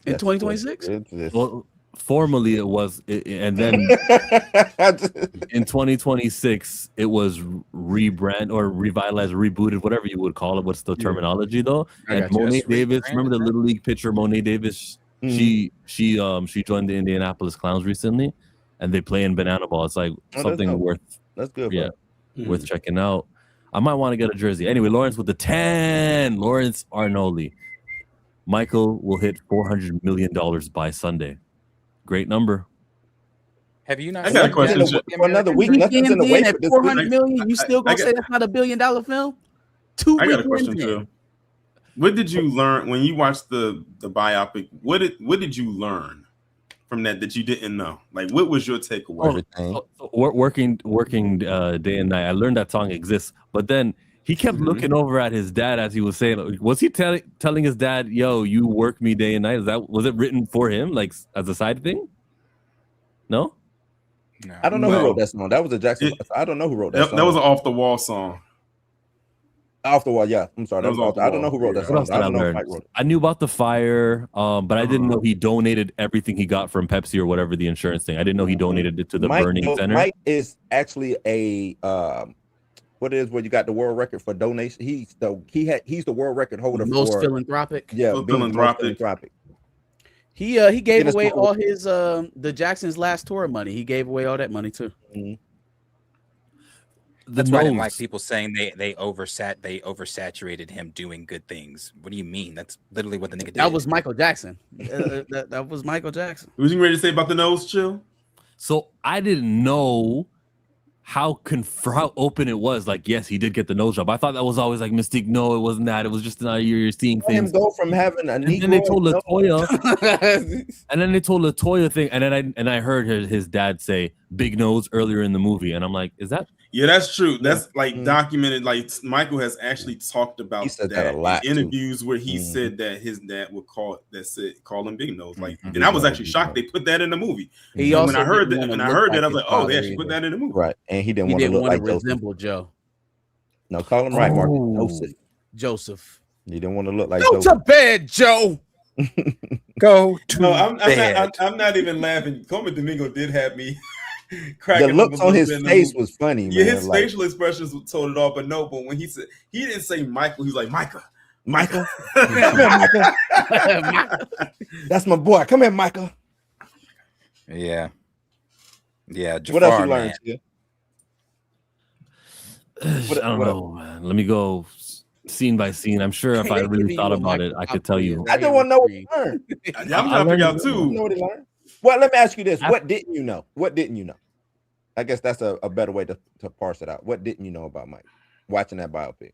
in 2026? Well, formerly it was, and then in 2026 it was rebrand or revitalized, rebooted, whatever you would call it. What's the terminology though? And Monet Davis, remember the Little League pitcher Monet Davis? She joined the Indianapolis Clowns recently, and they play in Banana Ball. It's like something worth. That's good. Yeah, worth checking out. I might want to get a jersey. Anyway, Lawrence with the 10. Lawrence Arnoli. Michael will hit $400 million by Sunday. Great number. Have you not? I got a question for another week. Nothing's in the way for this 400 million. You still gonna say that's not $1 billion film? I got a question too. What did you learn when you watched the biopic? What did you learn from that you didn't know? Like, what was your takeaway? Working day and night. I learned that song exists, but then he kept looking over at his dad as he was saying. Was he telling his dad, "Yo, you work me day and night"? Was it written for him, like as a side thing? No. I don't know who wrote that song. That was a Jackson. I don't know who wrote that song. That was an off the wall song. Off the wall, yeah. I'm sorry. That was I don't know who wrote that song. I don't know if Mike wrote it. I knew about the fire, but I didn't know he donated everything he got from Pepsi or whatever the insurance thing. I didn't know he donated it to the burning center. Mike is actually a what is where you got the world record for donation. He's the world record holder most for philanthropic. Yeah, philanthropic. He gave away all his the Jackson's last tour money. He gave away all that money too. That's why I didn't like people saying they oversaturated him doing good things. What do you mean? That's literally what the nigga did. That was Michael Jackson. that was Michael Jackson. Was you ready to say about the nose, Chill? So I didn't know how open it was. Like, yes, he did get the nose job. I thought that was always like Mystique. No, it wasn't that. It was just you're seeing things. Him go from having a and then they told Latoya, and then they told Latoya thing, and then I heard his dad say big nose earlier in the movie, and I'm like, is that? Yeah, that's true. That's like documented. Like Michael has actually talked about that a lot in interviews where he said that his dad would call him big nose. Like, and I was actually shocked they put that in the movie. He also when I heard that, I was like, oh, they actually put that in the movie. Right, and he didn't want to look like resemble Joe. No, call him right, Mark. Joseph. He didn't want to look like. Go to bed, Joe. Go to bed. I'm not even laughing. Coleman Domingo did have me. The looks on his face was funny. Yeah, man. his facial expressions told it all. But no, but when he said he didn't say Michael, he was like Michael. Come here, Michael. That's my boy. Come here, Michael. Yeah. Jafar, What else you learned? I don't know, man. Let me go scene by scene. I'm sure if I really thought about it, I could tell you. I just want to know what you learned. I'm trying to figure out too. Know what he learned? Well, let me ask you this: what didn't you know? What didn't you know? I guess that's a better way to parse it out. What didn't you know about Mike watching that biopic?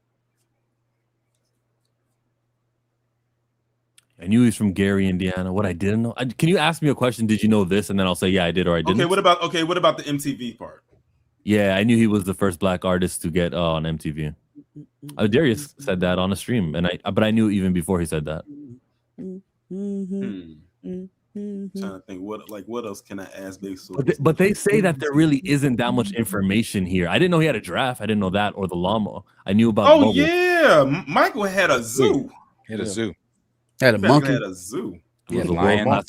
I knew he's from Gary, Indiana. What I didn't know. Can you ask me a question? Did you know this? And then I'll say, yeah, I did or I didn't. Okay, what about the MTV part? Yeah, I knew he was the first black artist to get on MTV. Darius said that on a stream, but I knew even before he said that. Trying to think what else can I ask? But they say that there really isn't that much information here. I didn't know he had a giraffe. I didn't know that, or the llama. I knew about. Oh yeah, Michael had a zoo. Had a zoo. Had a monkey. Had a zoo. He had a lion. I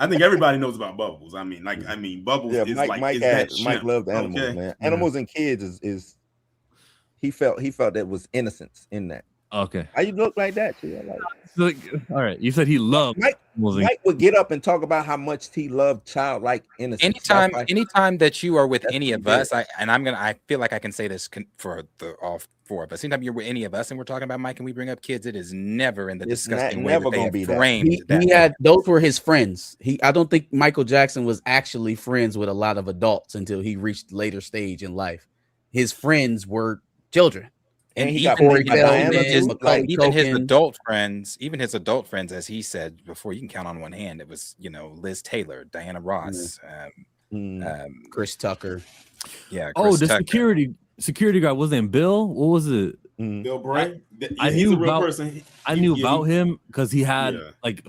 think everybody knows about Bubbles. Bubbles is Mike loved animals, man. Animals and kids is he felt that was innocence in that. Okay. How you look like that too? All right. You said he loved Mike would get up and talk about how much he loved childlike innocence. Anytime that you are with any of us, I feel like I can say this for all four of us. Anytime you're with any of us and we're talking about Mike and we bring up kids, it is never in the disgusting way that they have framed that. He had those were his friends. I don't think Michael Jackson was actually friends with a lot of adults until he reached later stage in life. His friends were children. And he even his adult friends, as he said before, you can count on one hand. It was, Liz Taylor, Diana Ross, Chris Tucker. Yeah. Chris Tucker. security guard was named Bill. What was it? Bill Bray. I knew about him because he had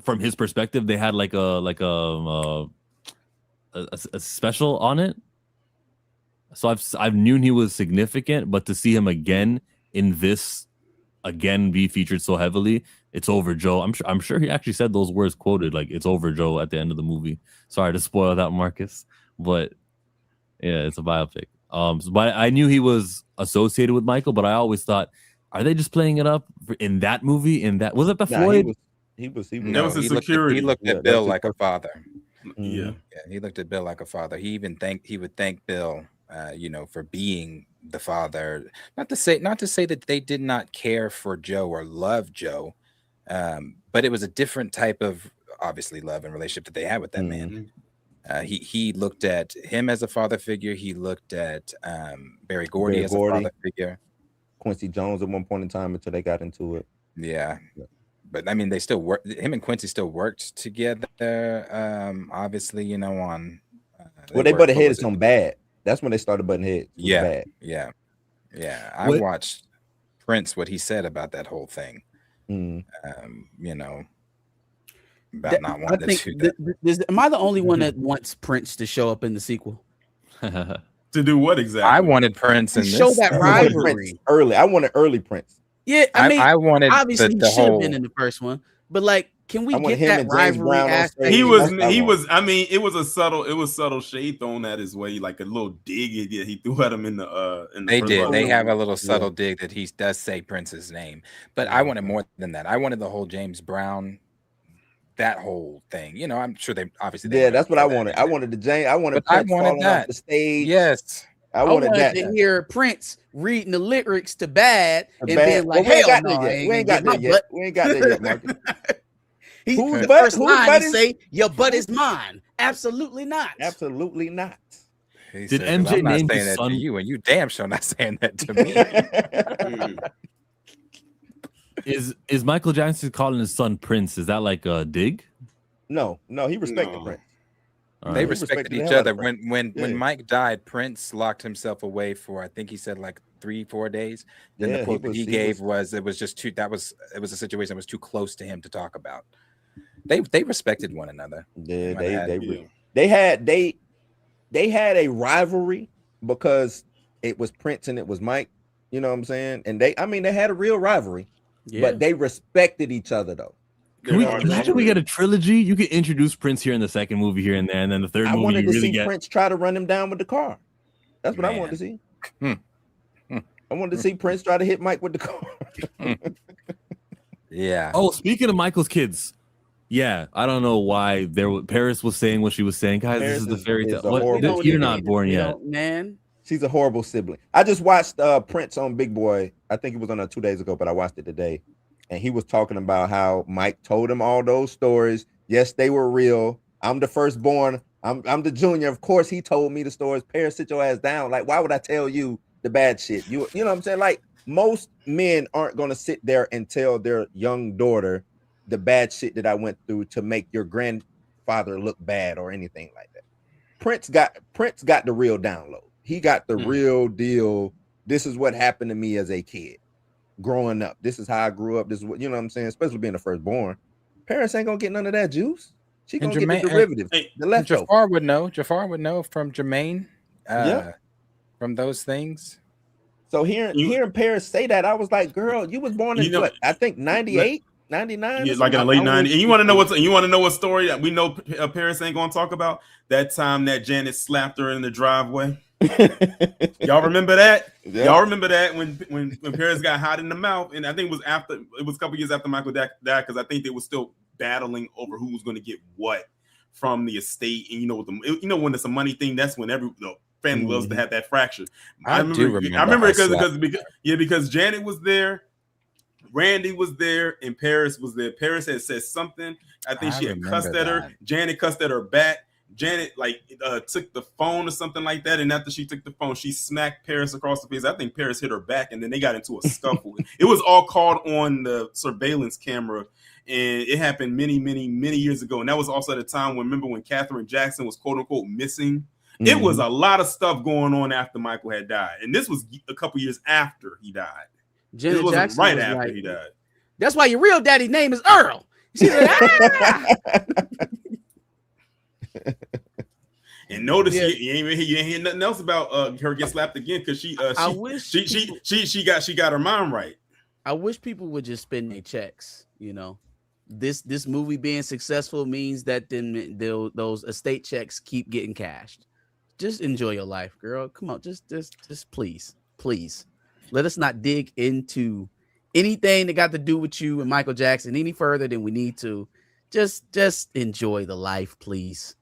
from his perspective, they had a special on it. So I've known he was significant, but to see him again in this be featured so heavily, it's over, Joe. I'm sure he actually said those words quoted, like it's over, Joe, at the end of the movie. Sorry to spoil that, Marcus, but yeah, it's a biopic. But I knew he was associated with Michael, but I always thought, are they just playing it up in that movie? Was it the Floyd? He was security. He looked at Bill like a father. Yeah, he looked at Bill like a father. He would thank Bill, for being the father. Not to say that they did not care for Joe or love Joe, but it was a different type of obviously love and relationship that they had with that man. He looked at him as a father figure. He looked at Barry Gordy as a father figure. Quincy Jones at one point in time until they got into it. Yeah. But I mean, they still work. Him and Quincy still worked together. Obviously, on. They butted heads on Bad. That's when they started butting heads. Yeah. I watched Prince, what he said about that whole thing. About not wanting to do that. Am I the only one that wants Prince to show up in the sequel? To do what exactly? I wanted Prince and show that rivalry early. I wanted early Prince. Yeah, I wanted obviously he should have been in the first one, but can we get that rivalry aspect? He was. I mean, it was subtle shade thrown at his way, like a little dig he threw at him in the. They did. They have a little subtle dig that he does say Prince's name, but I wanted more than that. I wanted the whole James Brown, that whole thing. I'm sure they obviously. That's what I wanted. I wanted the James. I wanted. But Prince I wanted that off the stage. Yes. I wanted that to hear Prince reading the lyrics to Bad and being like, "Hell no, we ain't got that yet. We ain't got that yet, Marcus." Whose first line say, "Your butt is mine"? Absolutely not. Absolutely not. Did MJ name his son to you, and you damn sure not saying that to me? Is Michael Jackson calling his son Prince? Is that like a dig? No, he respected Prince. They respected each other. When Mike died, Prince locked himself away for, I think he said, like 3-4 days. Then the quote he gave was it was just too. It was a situation that was too close to him to talk about. They respected one another. Yeah, they had a rivalry because it was Prince and it was Mike. You know what I'm saying? And they had a real rivalry, but they respected each other though. Can we imagine we get a trilogy? You could introduce Prince here in the second movie here and there, and then the third movie. I wanted to see get Prince try to run him down with the car. That's what I wanted to see. I wanted to see Prince try to hit Mike with the car. Yeah. Oh, speaking of Michael's kids, Yeah, I don't know why Paris was saying what she was saying. Guys, Paris this is the is- fairy is tale. a What? horrible You're sibling. not born You yet. know, man. She's a horrible sibling. I just watched Prince on Big Boy. I think it was on 2 days ago, but I watched it today. And he was talking about how Mike told him all those stories. Yes, they were real. I'm the firstborn. I'm the junior. Of course, he told me the stories. Paris, sit your ass down. Like, why would I tell you the bad shit? You know what I'm saying? Like, most men aren't gonna sit there and tell their young daughter the bad shit that I went through to make your grandfather look bad or anything like that. Prince got the real download. He got the real deal. This is what happened to me as a kid growing up. This is how I grew up. This is what, you know what I'm saying? Especially being the firstborn. Paris ain't gonna get none of that juice. She gonna get the derivatives, the leftovers. Jafar would know. Jafar would know from Jermaine. Yeah. From those things. So hearing Paris say that, I was like, girl, you was born in what? I think 98, 99. Yeah, like in the late 90s. And you want to know what story that we know Paris ain't gonna talk about? That time that Janet slapped her in the driveway. Y'all remember that? Yeah. Y'all remember that when Paris got hot in the mouth? And I think it was a couple years after Michael died, because I think they were still battling over who was going to get what from the estate. And when it's a money thing, that's when the family loves to have that fracture. I remember because Janet was there, Randy was there, and Paris was there. Paris had said something. I think she had cussed at her. Janet cussed at her back. Janet took the phone or something like that, and after she took the phone, she smacked Paris across the face. I think Paris hit her back, and then they got into a scuffle. It was all caught on the surveillance camera, and it happened many, many, many years ago. And that was also at a time when Katherine Jackson was quote unquote missing. Mm-hmm. It was a lot of stuff going on after Michael had died, and this was a couple years after he died. Janet wasn't Jackson right was after like, he died. That's why your real daddy's name is Earl. She's like, ah! And notice you ain't hear nothing else about her get slapped again, because she got her mind right. I wish people would just spend their checks. This movie being successful means that then those estate checks keep getting cashed. Just enjoy your life, girl. Come on, just please let us not dig into anything that got to do with you and Michael Jackson any further than we need to. Just enjoy the life, please.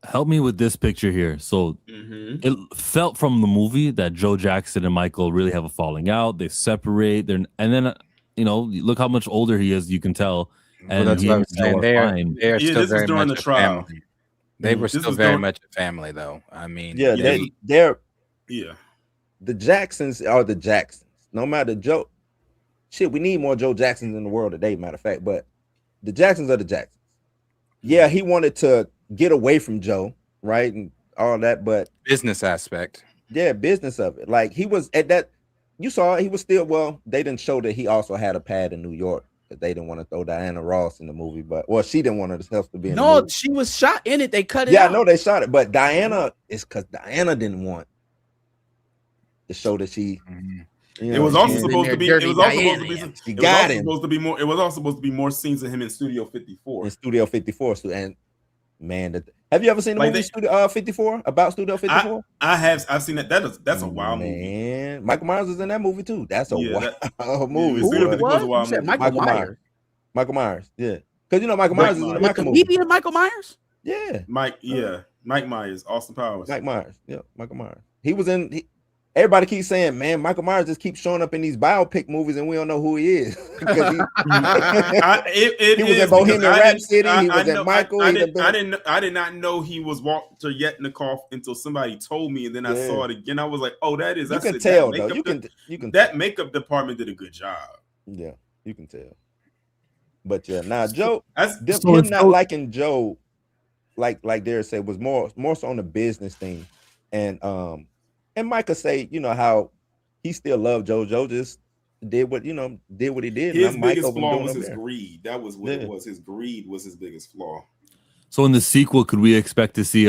Help me with this picture here. So it felt from the movie that Joe Jackson and Michael really have a falling out. They separate. And then look how much older he is. You can tell. And that's what I'm saying. They are still very during much the trial. family. They were still very much a family, though. I mean, they're the Jacksons are the Jacksons. No matter Joe, we need more Joe Jacksons in the world today. Matter of fact, but the Jacksons are the Jacksons. Yeah, he wanted to get away from Joe, right, and all that, but business aspect. Yeah, business of it. Like he was at that. You saw he was still. Well, they didn't show that he also had a pad in New York. They didn't want to throw Diana Ross in the movie, she didn't want herself to be in the movie. She was shot in it. They cut it. Yeah, out. I know they shot it, but Diana is because Diana didn't want to show that she. It was also supposed to be. It was also supposed to be more scenes of him in Studio 54. In Studio 54, and man, have you ever seen the movie Studio 54 about Studio 54? I have. I've seen that. That's a wild movie. Michael Myers is in that movie too. That's a wild movie. Michael Myers. Yeah, because Michael Myers is in the Michael movie. He Michael Myers. Yeah, Mike Myers, Austin Powers. Mike Myers. Yeah, Michael Myers. He was in. Everybody keeps saying, man, Michael Myers just keeps showing up in these biopic movies and we don't know who he is. He was in Bohemian Rhapsody. He was in Michael. I did not know he was Walter Yetnikoff until somebody told me, and then I saw it again. I was like, oh, that is. You can tell, though. You can. That makeup department did a good job. Yeah, you can tell. But yeah, now Joe, him not liking Joe, like Derek said, was more so on the business thing, and Micah say, how he still loved Joe. Joe just did what he did. His biggest flaw was his greed. That was what it was. His greed was his biggest flaw. So in the sequel, could we expect to see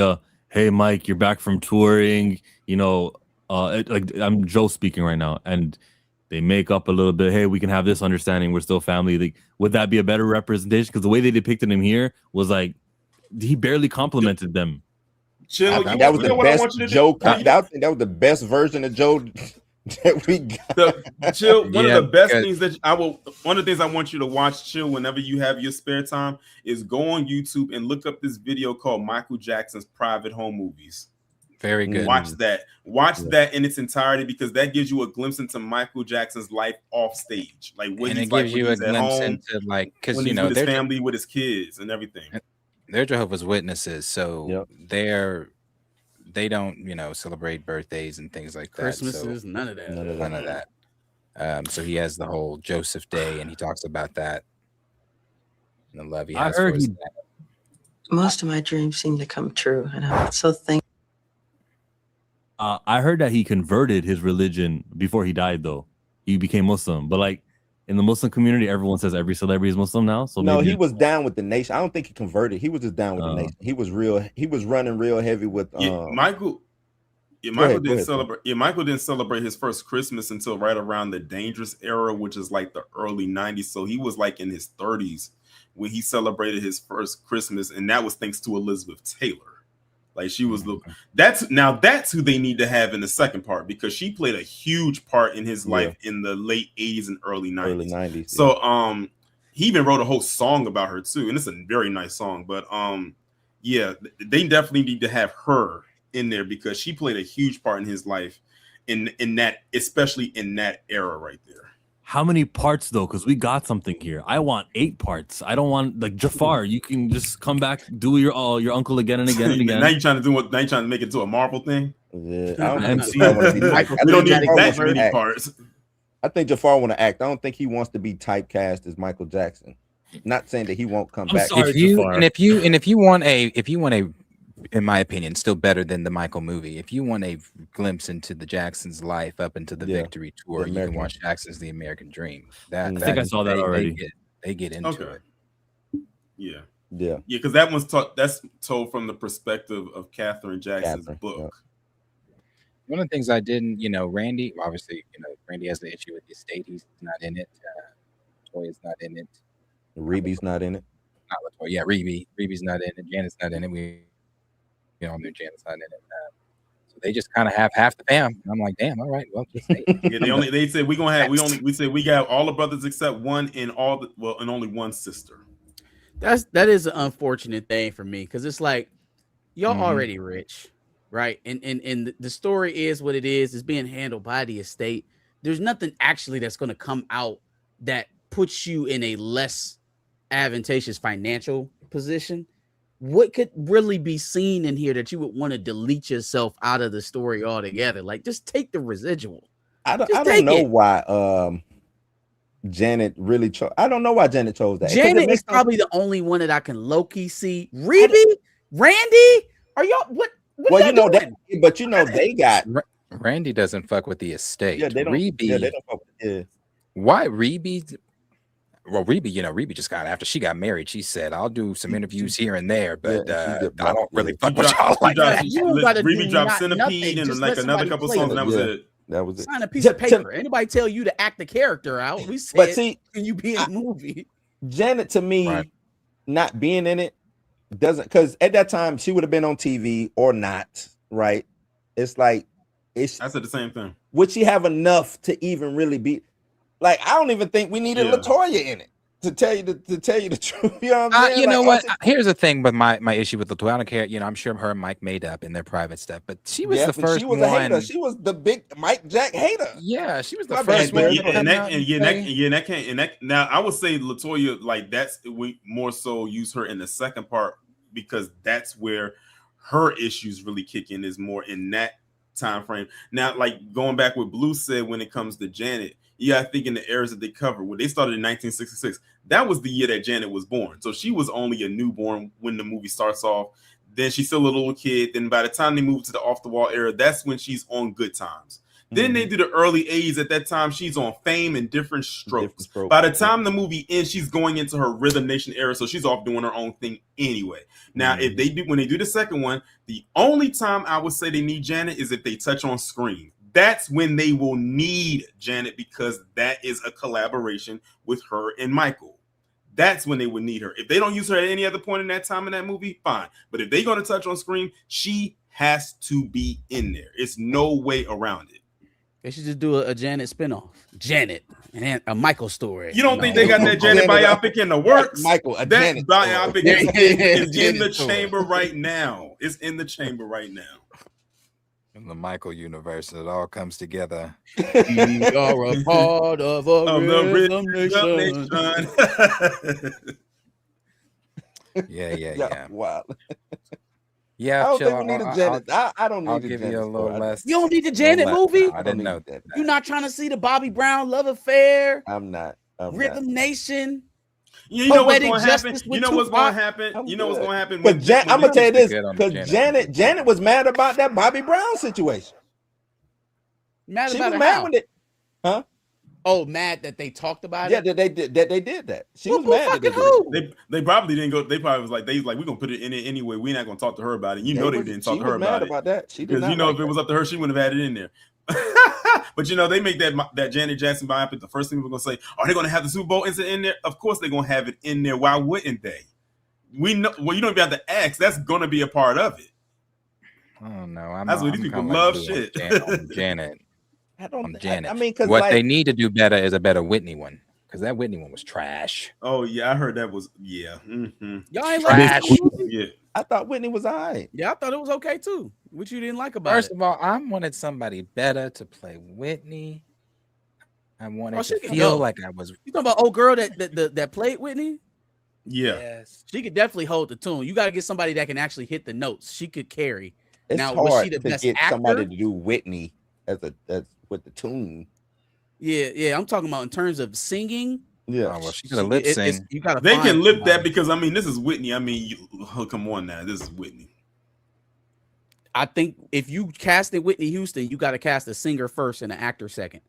hey Mike, you're back from touring? I'm Joe speaking right now, and they make up a little bit. Hey, we can have this understanding. We're still family. Like, would that be a better representation? Because the way they depicted him here was like he barely complimented them. Chill. That was the best Joe. I think that was the best version of Joe that we got. Chill. One Yeah, of the best because- things one of the things I want you to watch, Chill, whenever you have your spare time, is go on YouTube and look up this video called Michael Jackson's Private Home Movies. Very good. Watch that. Watch that in its entirety, because that gives you a glimpse into Michael Jackson's life off stage, like what And he's it like gives when you a he's at glimpse home, into like, because when you he's know with his they're family, with his kids, and everything. they're Jehovah's Witnesses, so they don't, you know, celebrate birthdays and things like that. Christmases, none of that. None of that. So he has the whole Joseph Day, and he talks about that and the love he has for his dad. Most of my dreams seem to come true, and I'm so thankful. I heard that he converted his religion before he died, though. He became Muslim. But like in the Muslim community, everyone says every celebrity is Muslim now. So no, maybe he was down with the nation. I don't think he converted. He was just down with the nation. He was running real heavy with Michael didn't celebrate. Yeah, Michael didn't celebrate his first Christmas until right around the Dangerous era, which is like the early 90s. So he was like in his 30s when he celebrated his first Christmas, and that was thanks to Elizabeth Taylor. Like she was that's who they need to have in the second part, because she played a huge part in his life in the late 80s and early 90s. So he even wrote a whole song about her too, and it's a very nice song. But yeah, they definitely need to have her in there because she played a huge part in his life in that, especially in that era right there. How many parts though? Because we got something here. I want 8 parts. I don't want like Jafar. You can just come back, do your uncle again and again and again. Now you're trying to make it to a Marvel thing. Yeah, I don't need that many parts. I think Jafar want to act. I don't think he wants to be typecast as Michael Jackson. Not saying that he won't come back. If you want a, in my opinion, still better than the Michael movie, if you want a glimpse into the Jackson's life up into the Victory Tour, you can watch Jackson's The American Dream. I think I saw that already. They get into it. Yeah, because that one's that's told from the perspective of Katherine Jackson's book. One of the things I didn't, Randy, obviously, Randy has the issue with the estate. He's not in it. Toya's not in it. Reeby's not in it. Not Latoya. Yeah, Reeby's not in it. Janet's not in it. We all knew Janet's not in it. So they just kind of have half the fam. I'm like, damn, all right, well, just say it. They said we got all the brothers except one and only one sister. That is an unfortunate thing for me, because it's like y'all already rich, right? And the story is what it is. It's being handled by the estate. There's nothing actually that's going to come out that puts you in a less advantageous financial position. What could really be seen in here that you would want to delete yourself out of the story altogether? Like, just take the residual. I don't know why Janet really chose. I don't know why Janet chose that. Janet is probably the only one that I can low-key see. Reeby, Randy, are y'all what? Well, you know that, but they got Randy doesn't fuck with the estate. Yeah, they don't. Reeby, Yeah, they don't fuck with. Why Reeby? Well, Reeby just got, after she got married, she said, I'll do some interviews here and there, but I don't really fuck with y'all like that. Reeby dropped Centipede and like another couple songs, and that was it. That was it. Sign a piece of paper. Anybody tell you to act the character out? We said, but see, can you be in a movie? Janet, to me, not being in it doesn't, because at that time she would have been on TV or not, right? It's like I said the same thing. Would she have enough to even really be? Like, I don't even think we needed Latoya in it to tell you the truth. You know what I'm saying? You know what? Here's the thing with my issue with Latoya. I don't care. I'm sure her and Mike made up in their private stuff, but she was the first she was one. A hater. She was the big Mike Jack hater. Yeah, she was the first one. Now I would say Latoya, like we more so use her in the second part, because that's where her issues really kick in, is more in that time frame. Now, like going back what Blue said when it comes to Janet. Yeah, I think in the eras that they covered, when they started in 1966, that was the year that Janet was born. So she was only a newborn when the movie starts off. Then she's still a little kid. Then by the time they move to the Off the Wall era, that's when she's on Good Times. Then they do the early 80s. At that time, she's on Fame and Different Strokes. By the time the movie ends, she's going into her Rhythm Nation era, so she's off doing her own thing anyway. Now, when they do the second one, the only time I would say they need Janet is if they touch on Scream. That's when they will need Janet, because that is a collaboration with her and Michael. That's when they would need her. If they don't use her at any other point in that time in that movie, fine. But if they're going to touch on Scream, she has to be in there. It's no way around it. They should just do a Janet spinoff. Janet and a Michael story. You don't think they got that Janet biopic in the works? Michael, that Janet biopic is in the story. chamber right now. It's in the chamber right now. In the Michael universe, it all comes together. We are a part of a rhythm nation. Yeah. Wow. Yeah, I don't chill. think we need a Janet. I don't need I'll a give Janet you a little story. less. You don't need the Janet movie? I didn't know that. You're not trying to see the Bobby Brown love affair? I'm not. Rhythm Nation. You know what's Poetic going to happen? Justice You with know what's going to Tupac? happen? You know what's going to happen? But I'm gonna tell you this, Good on because Janet. Janet was mad about that Bobby Brown situation. Mad She about was it mad how? with it, huh? Oh, mad that they talked about Yeah, it? that they did that. She was Who mad that they fucking did it. who? They probably didn't go. They probably was like, we're gonna put it in it anyway. We're not gonna talk to her about it. You know, they didn't talk to her mad about it. that. She did Because not you know, like if it was up to her, she wouldn't have had it in there. But you know, they make that Janet Jackson biopic. The first thing we're gonna say, are they gonna have the Super Bowl incident in there? Of course, they're gonna have it in there. Why wouldn't they? We know. Well, you don't even have to ask. That's gonna be a part of it. Oh no, That's what these people love. Shit, Janet. Janet. I mean, because what they need to do better is a better Whitney one, because that Whitney one was trash. Oh yeah, I heard that was Mm-hmm. Y'all ain't trash. like Yeah, I thought Whitney was all right. Yeah, I thought it was okay too. What you didn't like about First it? of all, I wanted somebody better to play Whitney. I wanted she to could feel go. like I was. You talking about old girl that played Whitney? Yeah. Yes. She could definitely hold the tune. You got to get somebody that can actually hit the notes. She could carry. It's Now, was hard she the to best get actor? somebody to do Whitney as with the tune. Yeah. I'm talking about in terms of singing. Yeah. Oh, well, she could have lip sing. You got to. They can lip that because I mean, this is Whitney. I mean, come on now, this is Whitney. I think if you casted Whitney Houston, you got to cast a singer first and an actor second.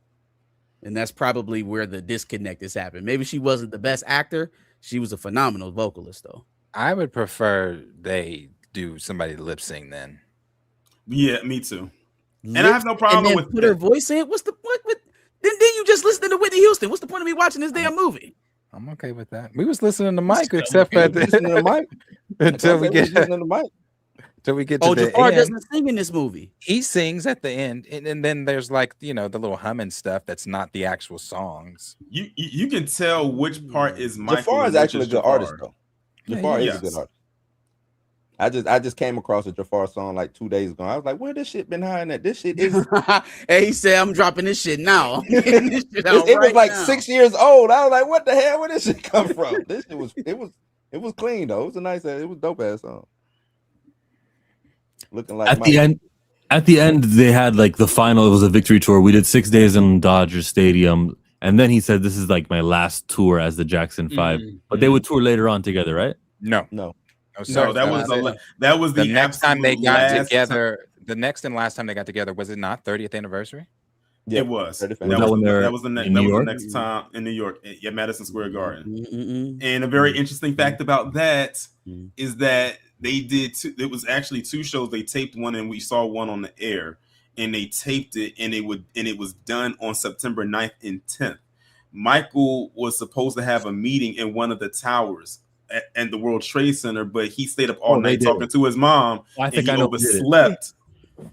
And that's probably where the disconnect has happened. Maybe she wasn't the best actor. She was a phenomenal vocalist, though. I would prefer they do somebody lip sing then. Yeah, me too. And I have no problem and then with put her voice in. What's the what? Then you just listen to Whitney Houston. What's the point of me watching this damn movie? I'm okay with that. We was listening to Mike, except for listening to Mike until we get listening to Mike. Till we get to the Jafar end. doesn't sing in this movie. He sings at the end, and then there's like the little humming stuff that's not the actual songs. You can tell which part is Michael. Jafar is actually a good artist, though. Jafar is yes. a good artist. I just came across a Jafar song like 2 days ago. I was like, where this shit been hiding at? This shit is. Hey, he said, I'm dropping this shit now. This shit out it was right like now. 6 years old. I was like, what the hell? Where this shit come from? This shit was it was clean though. It was a nice, it was dope ass song. Looking like at the end, they had like the final. It was a victory tour. We did 6 days in Dodger Stadium, and then he said, "This is like my last tour as the Jackson 5." But they would tour later on together, right? No. That was the next time they got last together. The next and last time they got together, was it not 30th anniversary? Yeah, it was. That was the next time in New York at Madison Square Garden. And a very interesting fact about that is that they did it was actually two shows. They taped one and we saw one on the air, and they taped it and it was done on September 9th and 10th. Michael was supposed to have a meeting in one of the towers at the World Trade Center, but he stayed up all night talking to his mom, and he overslept.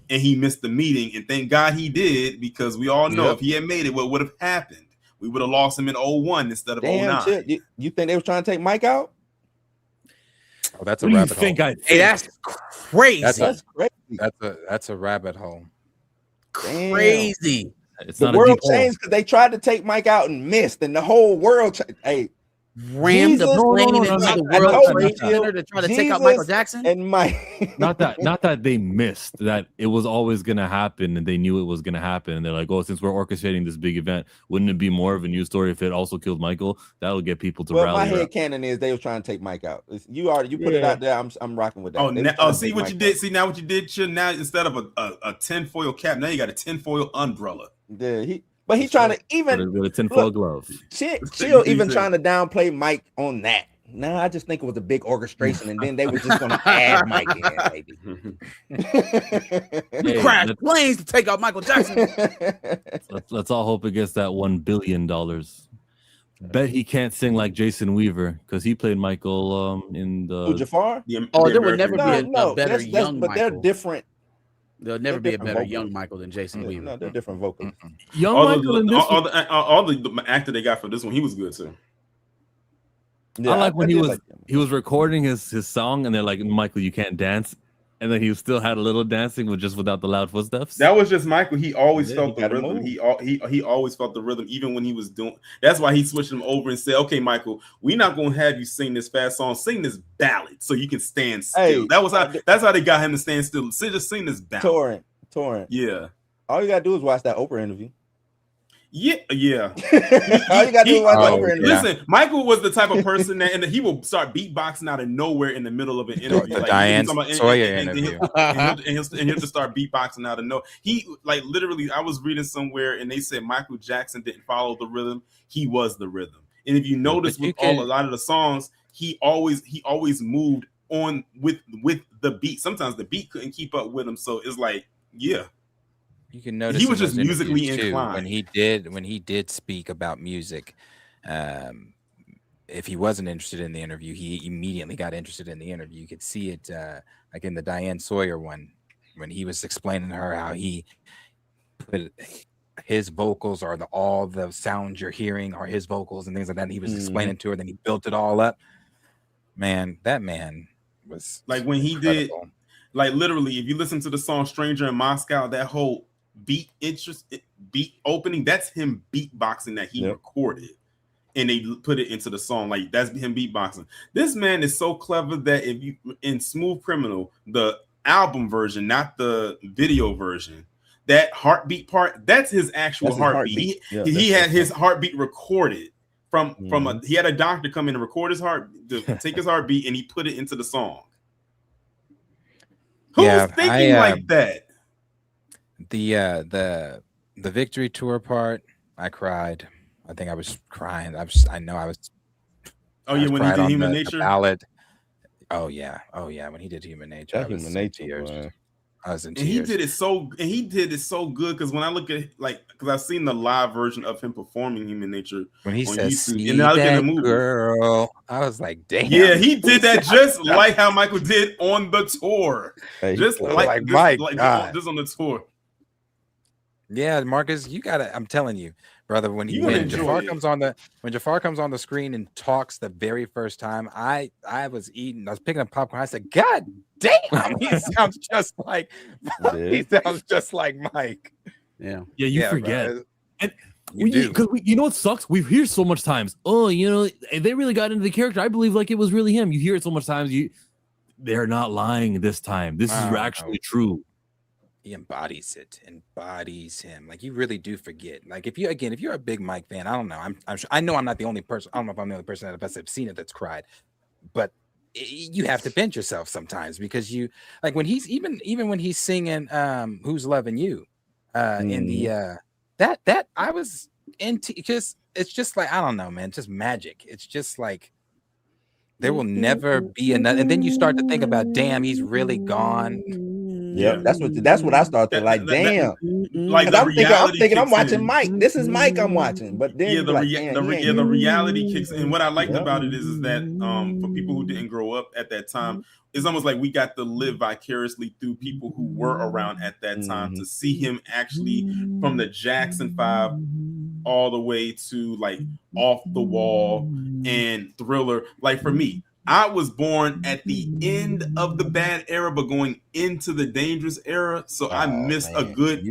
And he missed the meeting, and thank God he did, because we all know if he had made it, what would have happened? We would have lost him in 01 instead of 09. Shit. You think they were trying to take Mike out? Oh, that's a rabbit hole. Hey, that's crazy. That's crazy. That's a rabbit hole. Crazy. It's the world changed because they tried to take Mike out and missed, and the whole world. Hey, rammed the plane into the World Trade Center to try to take out Michael Jackson. And Mike, not that they missed, that it was always going to happen, and they knew it was going to happen, and they're like, "Oh, since we're orchestrating this big event, wouldn't it be more of a news story if it also killed Michael? That'll get people to rally." My head canon is they were trying to take Mike out. You put it out there. I'm rocking with that. See what you did. See now what you did. Now instead of a tinfoil cap, now you got a tinfoil umbrella. Yeah, he's trying to even with a tinfoil glove. Chill even trying to downplay Mike on that. No, I just think it was a big orchestration, and then they were just going to add Mike in, baby. Crash planes to take out Michael Jackson. Let's all hope it gets that $1 billion. Bet he can't sing like Jason Weaver because he played Michael in the Jafar. There would never be a better young but Michael. they're different. There'll never be a better young Michael than Jason Weaver. No, they're different vocals. Young Michael in this all the actor they got for this one, he was good too. Yeah, I like when he was recording his song, and they're like, Michael, you can't dance. And then he still had a little dancing without the loud footsteps. That was just Michael. He always felt the rhythm. He always felt the rhythm, even when he was doing. That's why he switched him over and said, "Okay, Michael, we're not gonna have you sing this fast song. Sing this ballad so you can stand still." Hey, that's how they got him to stand still. Just sing this ballad. Taurean. Yeah. All you gotta do is watch that Oprah interview. Yeah. All you gotta do is watch the Oprah interview. Listen, Michael was the type of person that he will start beatboxing out of nowhere in the middle of an interview. The Diane Sawyer interview. And he'll just start beatboxing out of nowhere. He like literally, I was reading somewhere and they said Michael Jackson didn't follow the rhythm. He was the rhythm. And if you notice a lot of the songs, he always moved on with the beat. Sometimes the beat couldn't keep up with him. So it's like, yeah. You can notice he was just musically inclined when he did speak about music. If he wasn't interested in the interview, he immediately got interested in the interview. You could see it like in the Diane Sawyer one when he was explaining to her how he put his vocals or all the sounds you're hearing are his vocals and things like that. And he was explaining to her, then he built it all up. Man, that man was like when he incredible. did, like literally, if you listen to the song "Stranger in Moscow," that whole beat opening, that's him beatboxing that he recorded, and they put it into the song. Like that's him beatboxing. This man is so clever that if you in Smooth Criminal, the album version, not the video version, that heartbeat part, that's his actual heartbeat. He had his heartbeat recorded from he had a doctor come in and record his heart, take his heartbeat, and he put it into the song. Who's thinking like that? The Victory Tour part, I cried. I think I was crying. I know I was. Oh yeah, when he did Human Nature. Ballad. Oh yeah, when he did Human Nature. Human Nature. I was in tears. He did it so good because when I look at because I've seen the live version of him performing Human Nature when he says YouTube, and then I look at the movie. Girl, I was like, damn. Yeah, he did that just like how Michael did on the tour. Just like just on the tour. Yeah, Marcus, you gotta. I'm telling you, brother. When Jafar comes on the screen and talks the very first time, I was picking up popcorn. I said, God damn, he sounds just like Mike. Yeah, you forget. Bro. And because you know what sucks? We hear so much times. Oh, they really got into the character. I believe like it was really him. You hear it so much times. They're not lying this time. This is actually true. He embodies him. Like you really do forget. Like if you're a big Mike fan, I don't know. I'm sure, I know I'm not the only person. I don't know if I'm the only person that has seen it that's cried, but you have to pinch yourself sometimes because you like when he's even when he's singing "Who's Loving You" in the that I was into because it's just like I don't know, man. It's just magic. It's just like there will never be another. And then you start to think about, damn, he's really gone. Yeah, that's what I started like. Damn, like I'm thinking I'm watching Mike. This is Mike I'm watching. But then the reality kicks in. What I liked about it is that for people who didn't grow up at that time, it's almost like we got to live vicariously through people who were around at that time to see him actually from the Jackson 5 all the way to like Off the Wall and Thriller. Like for me, I was born at the end of the bad era, but going into the dangerous era. So I missed a good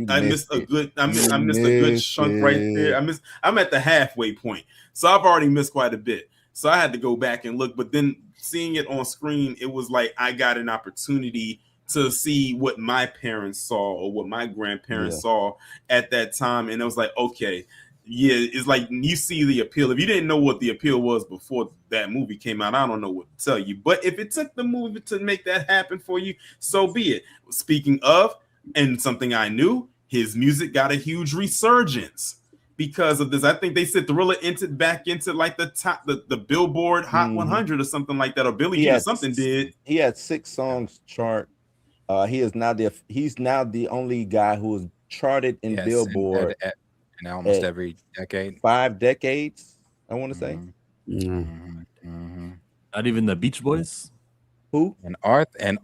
chunk right there. I'm at the halfway point. So I've already missed quite a bit. So I had to go back and look, but then seeing it on screen, it was like I got an opportunity to see what my parents saw or what my grandparents saw at that time. And it was like, okay, yeah, it's like you see the appeal. If you didn't know what the appeal was before that movie came out, I don't know what to tell you. But if it took the movie to make that happen for you, so be it. Speaking of, and something I knew, his music got a huge resurgence because of this. I think they said Thriller entered back into like the top, the Billboard Hot 100 or something like that, or Billie Jean or something did. He had 6 songs chart. He's now the only guy who is charted in Billboard. And almost every decade, 5 decades, I want to say. Not even the Beach Boys. Who? And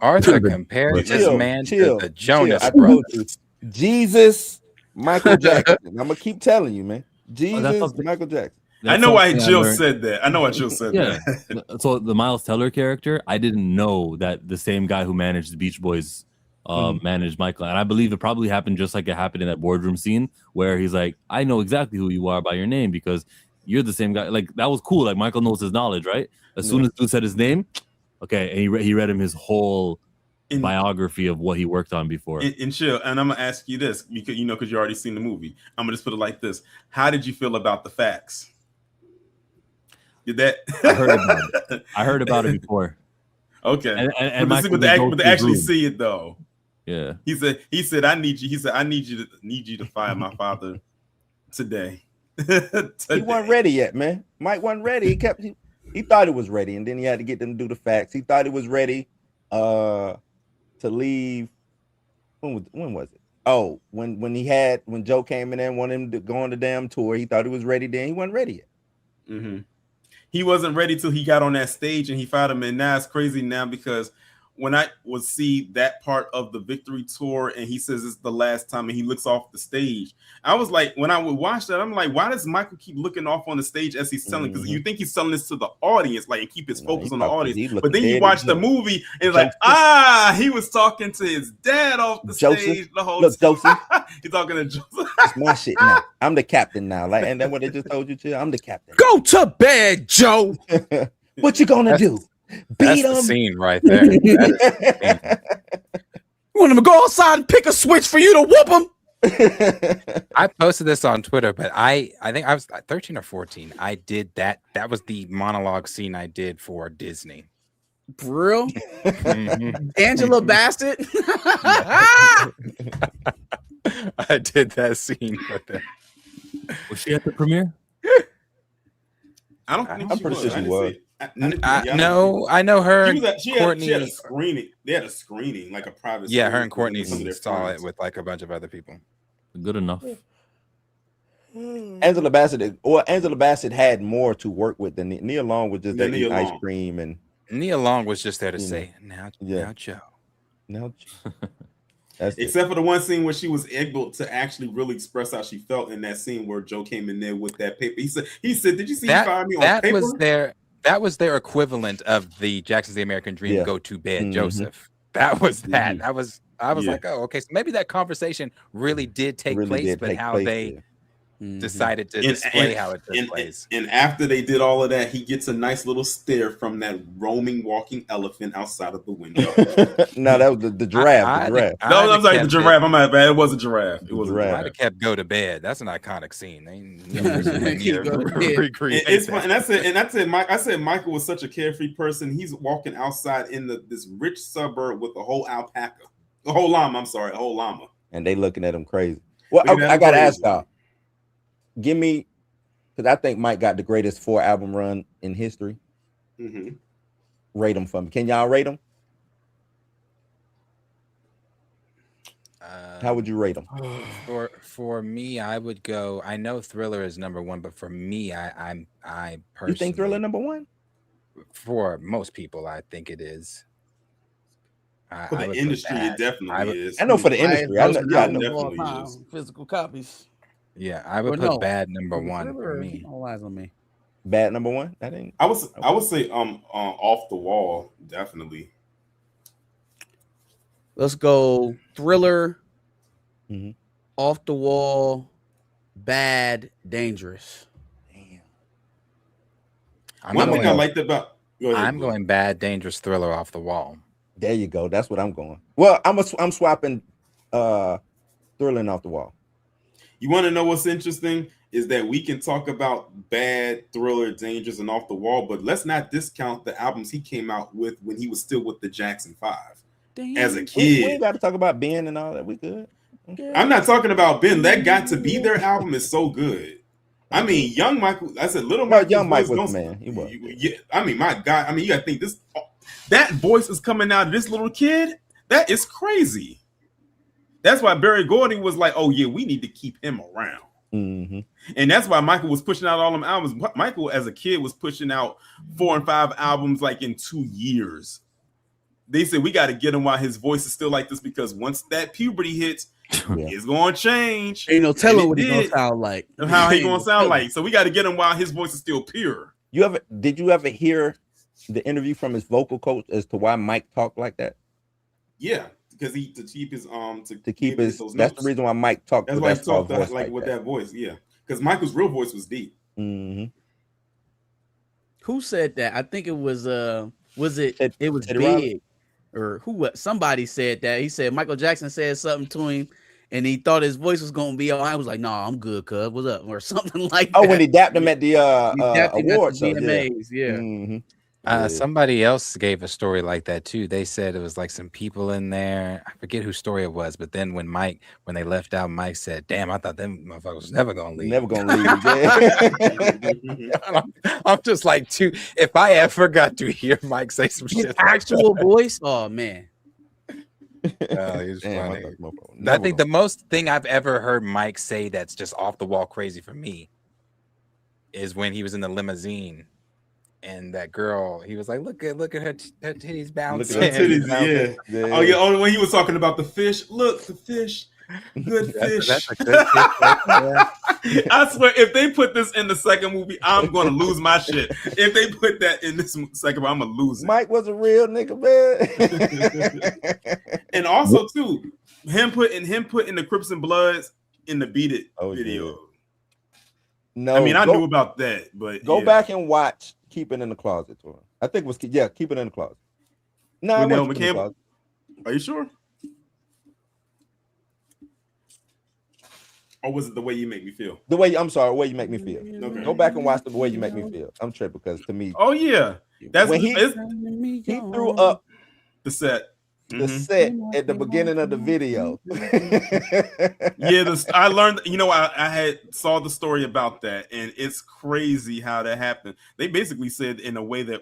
Arthur compared this man to the Jonas I Brothers. told you. Jesus, Michael Jackson. I'm gonna keep telling you, man. Jesus, Michael Jackson. I know why Jill said that. I know why Jill said that. So the Miles Teller character, I didn't know that the same guy who managed the Beach Boys managed Michael, and I believe it probably happened just like it happened in that boardroom scene where he's like, "I know exactly who you are by your name because you're the same guy." Like that was cool. Like Michael knows his knowledge, right? As soon as dude said his name, okay, and he read him his whole biography of what he worked on before. And chill. And I'm gonna ask you this because you already seen the movie. I'm gonna just put it like this: how did you feel about the facts? Did that? I heard about it before. Okay, and but to actually see it though. Yeah. He said, I need you. He said, I need you to fire my father today. He wasn't ready yet, man. Mike wasn't ready. He thought it was ready, and then he had to get them to do the facts. He thought it was ready to leave. When was it? Oh, when Joe came in there and wanted him to go on the damn tour, he thought he was ready. Then he wasn't ready yet. Mm-hmm. He wasn't ready till he got on that stage and he fired him. And now it's crazy now because when I would see that part of the victory tour and he says it's the last time and he looks off the stage, I was like, when I would watch that, I'm like, why does Michael keep looking off on the stage as he's selling? Because you think he's selling this to the audience, like, and keep his focus on the audience. But then you watch the movie and like, he was talking to his dad off the stage the whole time. Joseph. He's talking to Joseph. It's my shit now. I'm the captain now. Like, and then what they just told you, Chill, I'm the captain. Go to bed, Joe. What you gonna do? That's the scene right there. You want him to go outside and pick a switch for you to whoop him? I posted this on Twitter, but I think I was 13 or 14. I did that. That was the monologue scene I did for Disney. For real? Angela Bassett? I did that scene with her. Was she at the premiere? I don't think I'm pretty sure she was. No, I know her. She Courtney. had a screening. They had a screening, like a private. Yeah, her and Courtney saw it with like a bunch of other people. Good enough. Angela Bassett had more to work with than Nia Long was just there eating ice cream, and Nia Long was just there to say, now Joe. Now Joe. Except for the one scene where she was able to actually really express how she felt in that scene where Joe came in there with that paper. He said, did you see you find me on paper? That was their equivalent of the Jackson's The American Dream go to bed, Joseph. That was that. I was like, oh, okay. So maybe that conversation really did take place, but how they decided to display how it took place. And after they did all of that, he gets a nice little stare from that roaming walking elephant outside of the window. No, that was the giraffe. No, I'm sorry, the giraffe. I'm not bad. It was a giraffe. It was a giraffe. I'd have kept go to bed. That's an iconic scene. It's fun. And I said Michael was such a carefree person. He's walking outside in this rich suburb with a whole alpaca. A whole llama. And they looking at him crazy. Well, I gotta ask y'all. Give me, because I think Mike got the greatest 4-album run in history. Mm-hmm. Rate them for me. Can y'all rate them? How would you rate them? For me, I would go. I know Thriller is number one, but for me, I personally, you think Thriller number one? For most people, I think it is. For the industry, it definitely is. I know for the industry, I know. Physical copies. Yeah, I would put Bad number one for me. All eyes on me. Bad number one. That ain't. I would say Off the Wall, definitely. Let's go Thriller, Off the Wall, Bad, Dangerous. Damn. One thing I liked about I'm going Bad, Dangerous, Thriller, Off the Wall. There you go. That's what I'm going. Well, I'm swapping Thriller and Off the Wall. You want to know what's interesting is that we can talk about Bad, Thriller, Dangerous, and Off the Wall, but let's not discount the albums he came out with when he was still with the Jackson 5. As a kid. We got to talk about Ben and all that. We good. Okay. I'm not talking about Ben. That Got to Be Their album is so good. I mean, Young Michael, I said Little Michael. Young Mike was the man. He was. Yeah, I mean, my God. I mean, you got to think that voice is coming out of this little kid. That is crazy. That's why Barry Gordy was like, oh, yeah, we need to keep him around. Mm-hmm. And that's why Michael was pushing out all them albums. Michael, as a kid, was pushing out 4 and 5 albums like in 2 years. they said we got to get him while his voice is still like this, because once that puberty hits, it's going to change. Ain't no telling what he's going to sound like. How he going to sound like. So we got to get him while his voice is still pure. Did you ever hear the interview from his vocal coach as to why Mike talked like that? Yeah, because to keep his that's the reason why Mike talked. That's why he talked like with that voice. Yeah, because Michael's real voice was deep. Mm-hmm. Who said that? I think it was it was Big Riley? or who? Somebody said that. He said Michael Jackson said something to him, and he thought his voice was gonna be all right. I was like, "No, I'm good, cuz. What's up?" or something like that. Oh, when he dapped him at the awards, VMAs, yeah. Mm-hmm. Somebody else gave a story like that too. They said it was like some people in there. I forget whose story it was, but then when they left out, Mike said, "Damn, I thought them motherfuckers was never gonna leave. Never gonna leave." I'm just like, if I ever got to hear Mike say some His shit, actual voice. Oh man, he's funny. I think the most thing I've ever heard Mike say that's just off the wall crazy for me is when he was in the limousine. And that girl, he was like, look at her titties bouncing. Look at her titties, yeah. Oh yeah, only when he was talking about the fish. Look, the fish, good fish. That's a good fish right there. I swear, if they put this in the second movie, I'm gonna lose my shit. If they put that in this second movie, I'm gonna lose it. Mike was a real nigga, man. And also too, him putting the Crips and Bloods in the Beat It video. Yeah. No, I mean I knew about that, but go back and watch Keep It in the Closet. I think it was Keep It in the Closet. No, it wasn't Keep It in the Closet. Are you sure? Or was it The Way You Make Me Feel? The Way You Make Me Feel. Okay. Go back and watch The Way You Make Me Feel. I'm tripping because to me, oh yeah, that's when he threw up the set. Set at the beginning of the video. Yeah, I learned. I had saw the story about that, and it's crazy how that happened. They basically said in a way that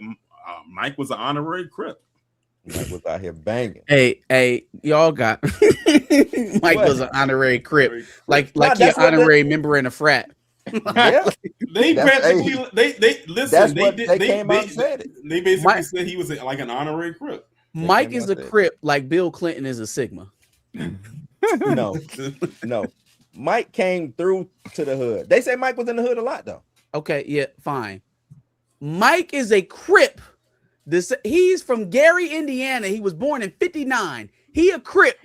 Mike was an honorary Crip. Mike was out here banging. Hey, y'all got Mike was an honorary Crip, like an honorary member in a frat. Yeah, they practically they listen. They came out and said it. They basically said he was like an honorary Crip. Mike is a Crip like Bill Clinton is a Sigma. No. Mike came through to the hood. They say Mike was in the hood a lot, though. Okay, yeah, fine. Mike is a Crip. He's from Gary, Indiana. He was born in 59. He a Crip.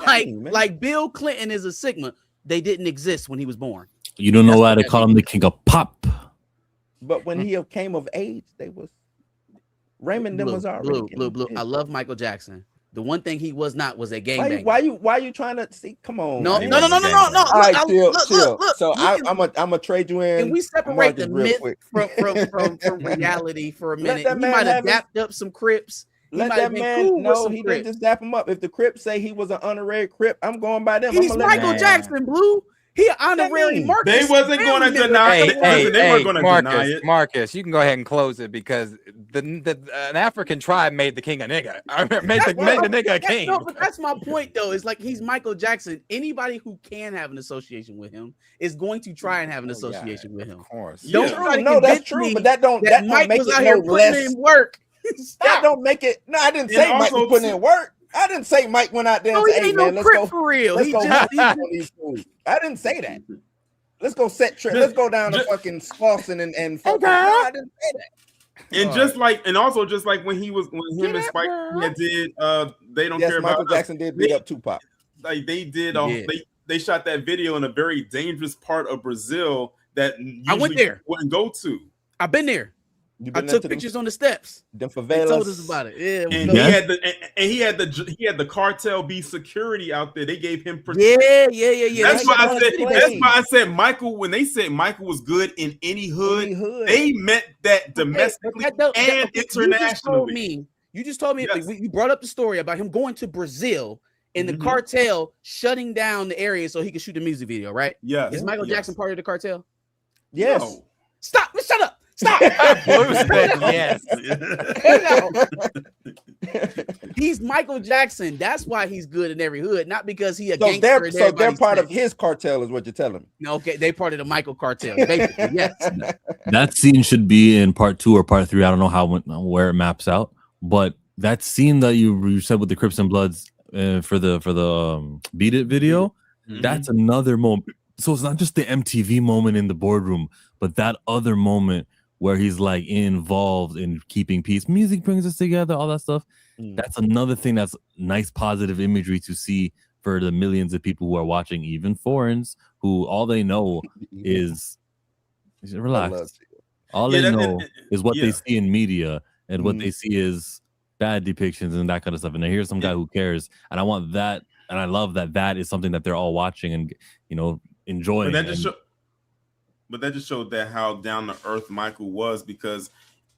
Like Bill Clinton is a Sigma. They didn't exist when he was born. You don't know why they call him the king of pop. But when he came of age, they was Raymond them was already blue. I love Michael Jackson. The one thing he was not was a gangbanger. Why you trying to see? Come on. No. All right, chill. So I'm gonna trade you in. Can we separate the myth from reality for a minute? He might have dapped up some Crips. Let that man know he didn't just dap him up. If the Crips say he was an honorary Crip, I'm going by them. He's Michael Jackson, Blue. He honorary Marcus. They wasn't going to deny it. They weren't going to deny it. Marcus, you can go ahead and close it because an African tribe made the king a nigga. Made the nigga a king. No, but that's my point, though. It's like he's Michael Jackson. Anybody who can have an association with him is going to try and have an association with him. Of course. No, that's true, but that don't Mike make was it out here no less. putting in work. That don't make it. No, I didn't say Mike was putting in work. I didn't say Mike went out there and said, "Hey man, let's go for real." I didn't say that. Let's go let's go down to fucking Slauson and fucking. No, I didn't say that. And just like when him and Spike did They Don't Care About Michael Jackson did beat up Tupac. Like they did they shot that video in a very dangerous part of Brazil that I went there. Wouldn't go to. I've been there. I took pictures on the steps. The favelas. They told us about it. Yeah, and he had the cartel be security out there. They gave him protection. Yeah. That's why I said Michael. When they said Michael was good in any hood, they meant that domestically and internationally. You just told me you brought up the story about him going to Brazil and the cartel shutting down the area so he could shoot the music video, right? Yeah. Is Michael Jackson part of the cartel? Yes. No. Stop! Shut up! Stop! Yes. He's Michael Jackson. That's why he's good in every hood, not because he a gangster. So they're part of his cartel, is what you're telling me. Okay, they part of the Michael cartel. Basically, yes. That scene should be in part 2 or part 3. I don't know where it maps out, but that scene that you said with the Crips and Bloods for the Beat It video, that's another moment. So it's not just the MTV moment in the boardroom, but that other moment where he's like involved in keeping peace. Music brings us together, all that stuff. That's another thing that's nice, positive imagery to see for the millions of people who are watching, even foreigners, who all they know is relax. All they know is what they see in media, and what they see is bad depictions and that kind of stuff. And here's some guy who cares, and I want that, and I love that is something that they're all watching and enjoying. But that just showed that how down to earth Michael was, because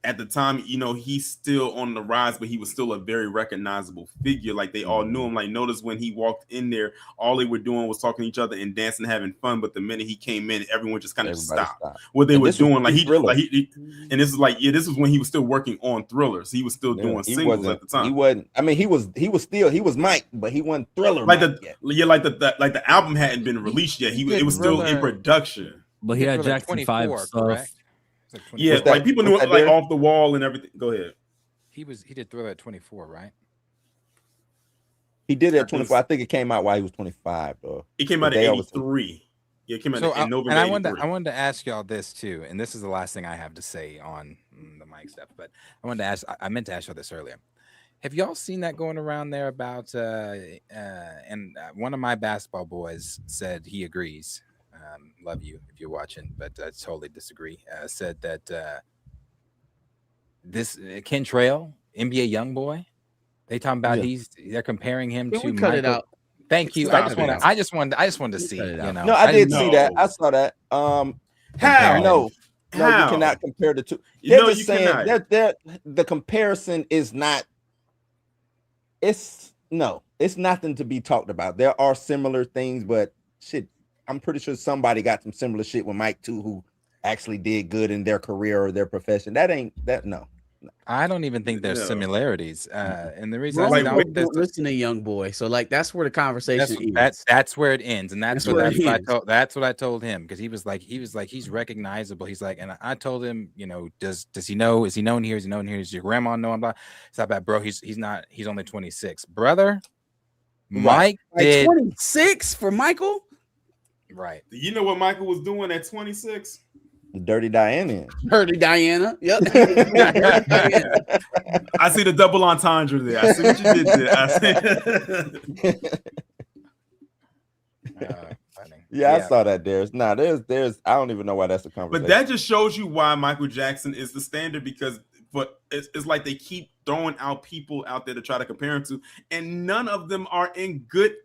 at the time, he's still on the rise, but he was still a very recognizable figure. Like they all knew him. Like notice when he walked in there, all they were doing was talking to each other and dancing, having fun. But the minute he came in, everyone just kind of stopped what they were doing. Like and this is this is when he was still working on Thrillers. He was still doing singles at the time. He wasn't. I mean, he was Mike, but he wasn't Thriller. Like the album hadn't been released yet. It was still in production. But he had Jackson 5 stuff. Yeah, like people knew it like Off the Wall and everything. Go ahead. He did Thriller at 24, right? He did it at 24. I think it came out while he was 25, though. It came out in 83. Yeah, it came out in November. And I wanted to ask y'all this too, and this is the last thing I have to say on the Mike stuff. But I meant to ask y'all this earlier. Have y'all seen that going around there about? And one of my basketball boys said he agrees. Love you if you're watching, but I totally disagree. Said that this Ken Trail, NBA young boy, they talking about they're comparing him to Michael. Cut it out. Thank you. I just wanted to see. No, I did see that. I saw that. How? No, you cannot compare the two. They're just saying that the comparison is not. It's nothing to be talked about. There are similar things, but shit. I'm pretty sure somebody got some similar shit with Mike too, who actually did good in their career or their profession. No. I don't even think there's similarities. And the reason listen to young boy. So like that's where the conversation that's where it ends. And that's what I told him, because he was like he's recognizable. He's like, and I told him, does he know? Is he known here? Is he known here? Does your grandma know him? Blah. It's not bad, bro. He's only 26. Brother. Mike did 26 for Michael. Right. You know what Michael was doing at 26? Dirty Diana. Dirty Diana. Yep. I see the double entendre there. I see what you did there. I saw that. There's I don't even know why that's a conversation. But that just shows you why Michael Jackson is the standard, because it's like they keep throwing out people out there to try to compare him to, and none of them are in good.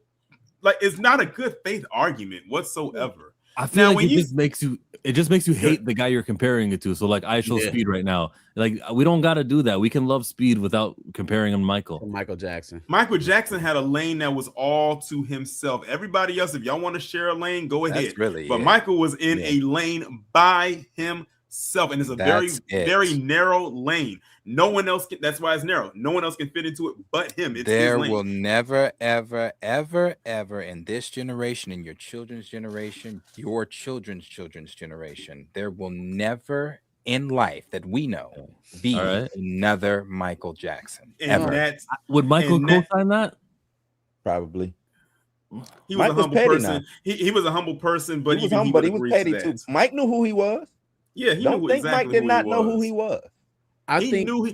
Like, it's not a good faith argument whatsoever. I feel like it just makes you hate the guy you're comparing it to. So like I show Speed right now. Like we don't gotta do that. We can love Speed without comparing him to Michael Jackson. Michael Jackson had a lane that was all to himself. Everybody else, if y'all want to share a lane, go ahead. But Michael was in a lane by himself, and it's a very narrow lane. No one else can. That's why it's narrow. No one else can fit into it but him. There will never, ever, ever, ever in this generation, in your children's generation, your children's generation, there will never in life that we know be another Michael Jackson. Ever. Would Michael co-sign that? Probably. He was a humble person. He was a humble person, but he was petty too. Mike knew who he was. Yeah, he don't knew think exactly Mike did not know who he was. He knew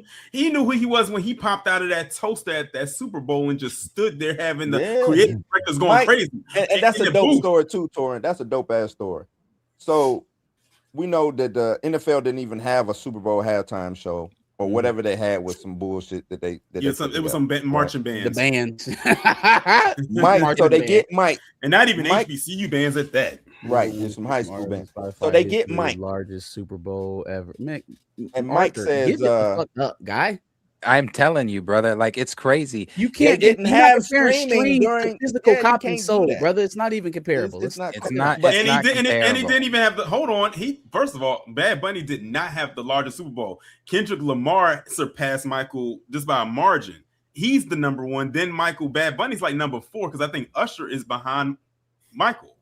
who he was when he popped out of that toaster at that Super Bowl and just stood there having the creative directors going crazy. And that's a dope story too, Taurean. That's a dope ass story. So we know that the NFL didn't even have a Super Bowl halftime show or whatever they had with some bullshit that they. It was some marching bands. The bands. Mike. So they get Mike, and not even HBCU bands at that. Right, there's some high school bands. So they get Mike, largest Super Bowl ever. And Mike says, "Fuck up, guy." I'm telling you, brother. Like it's crazy. You can't have streaming during physical copy sold, brother. It's not even comparable. It's not. And he didn't even have the. Hold on. First of all, Bad Bunny did not have the largest Super Bowl. Kendrick Lamar surpassed Michael just by a margin. He's the number one. Then Michael. Bad Bunny's like number 4 because I think Usher is behind Michael.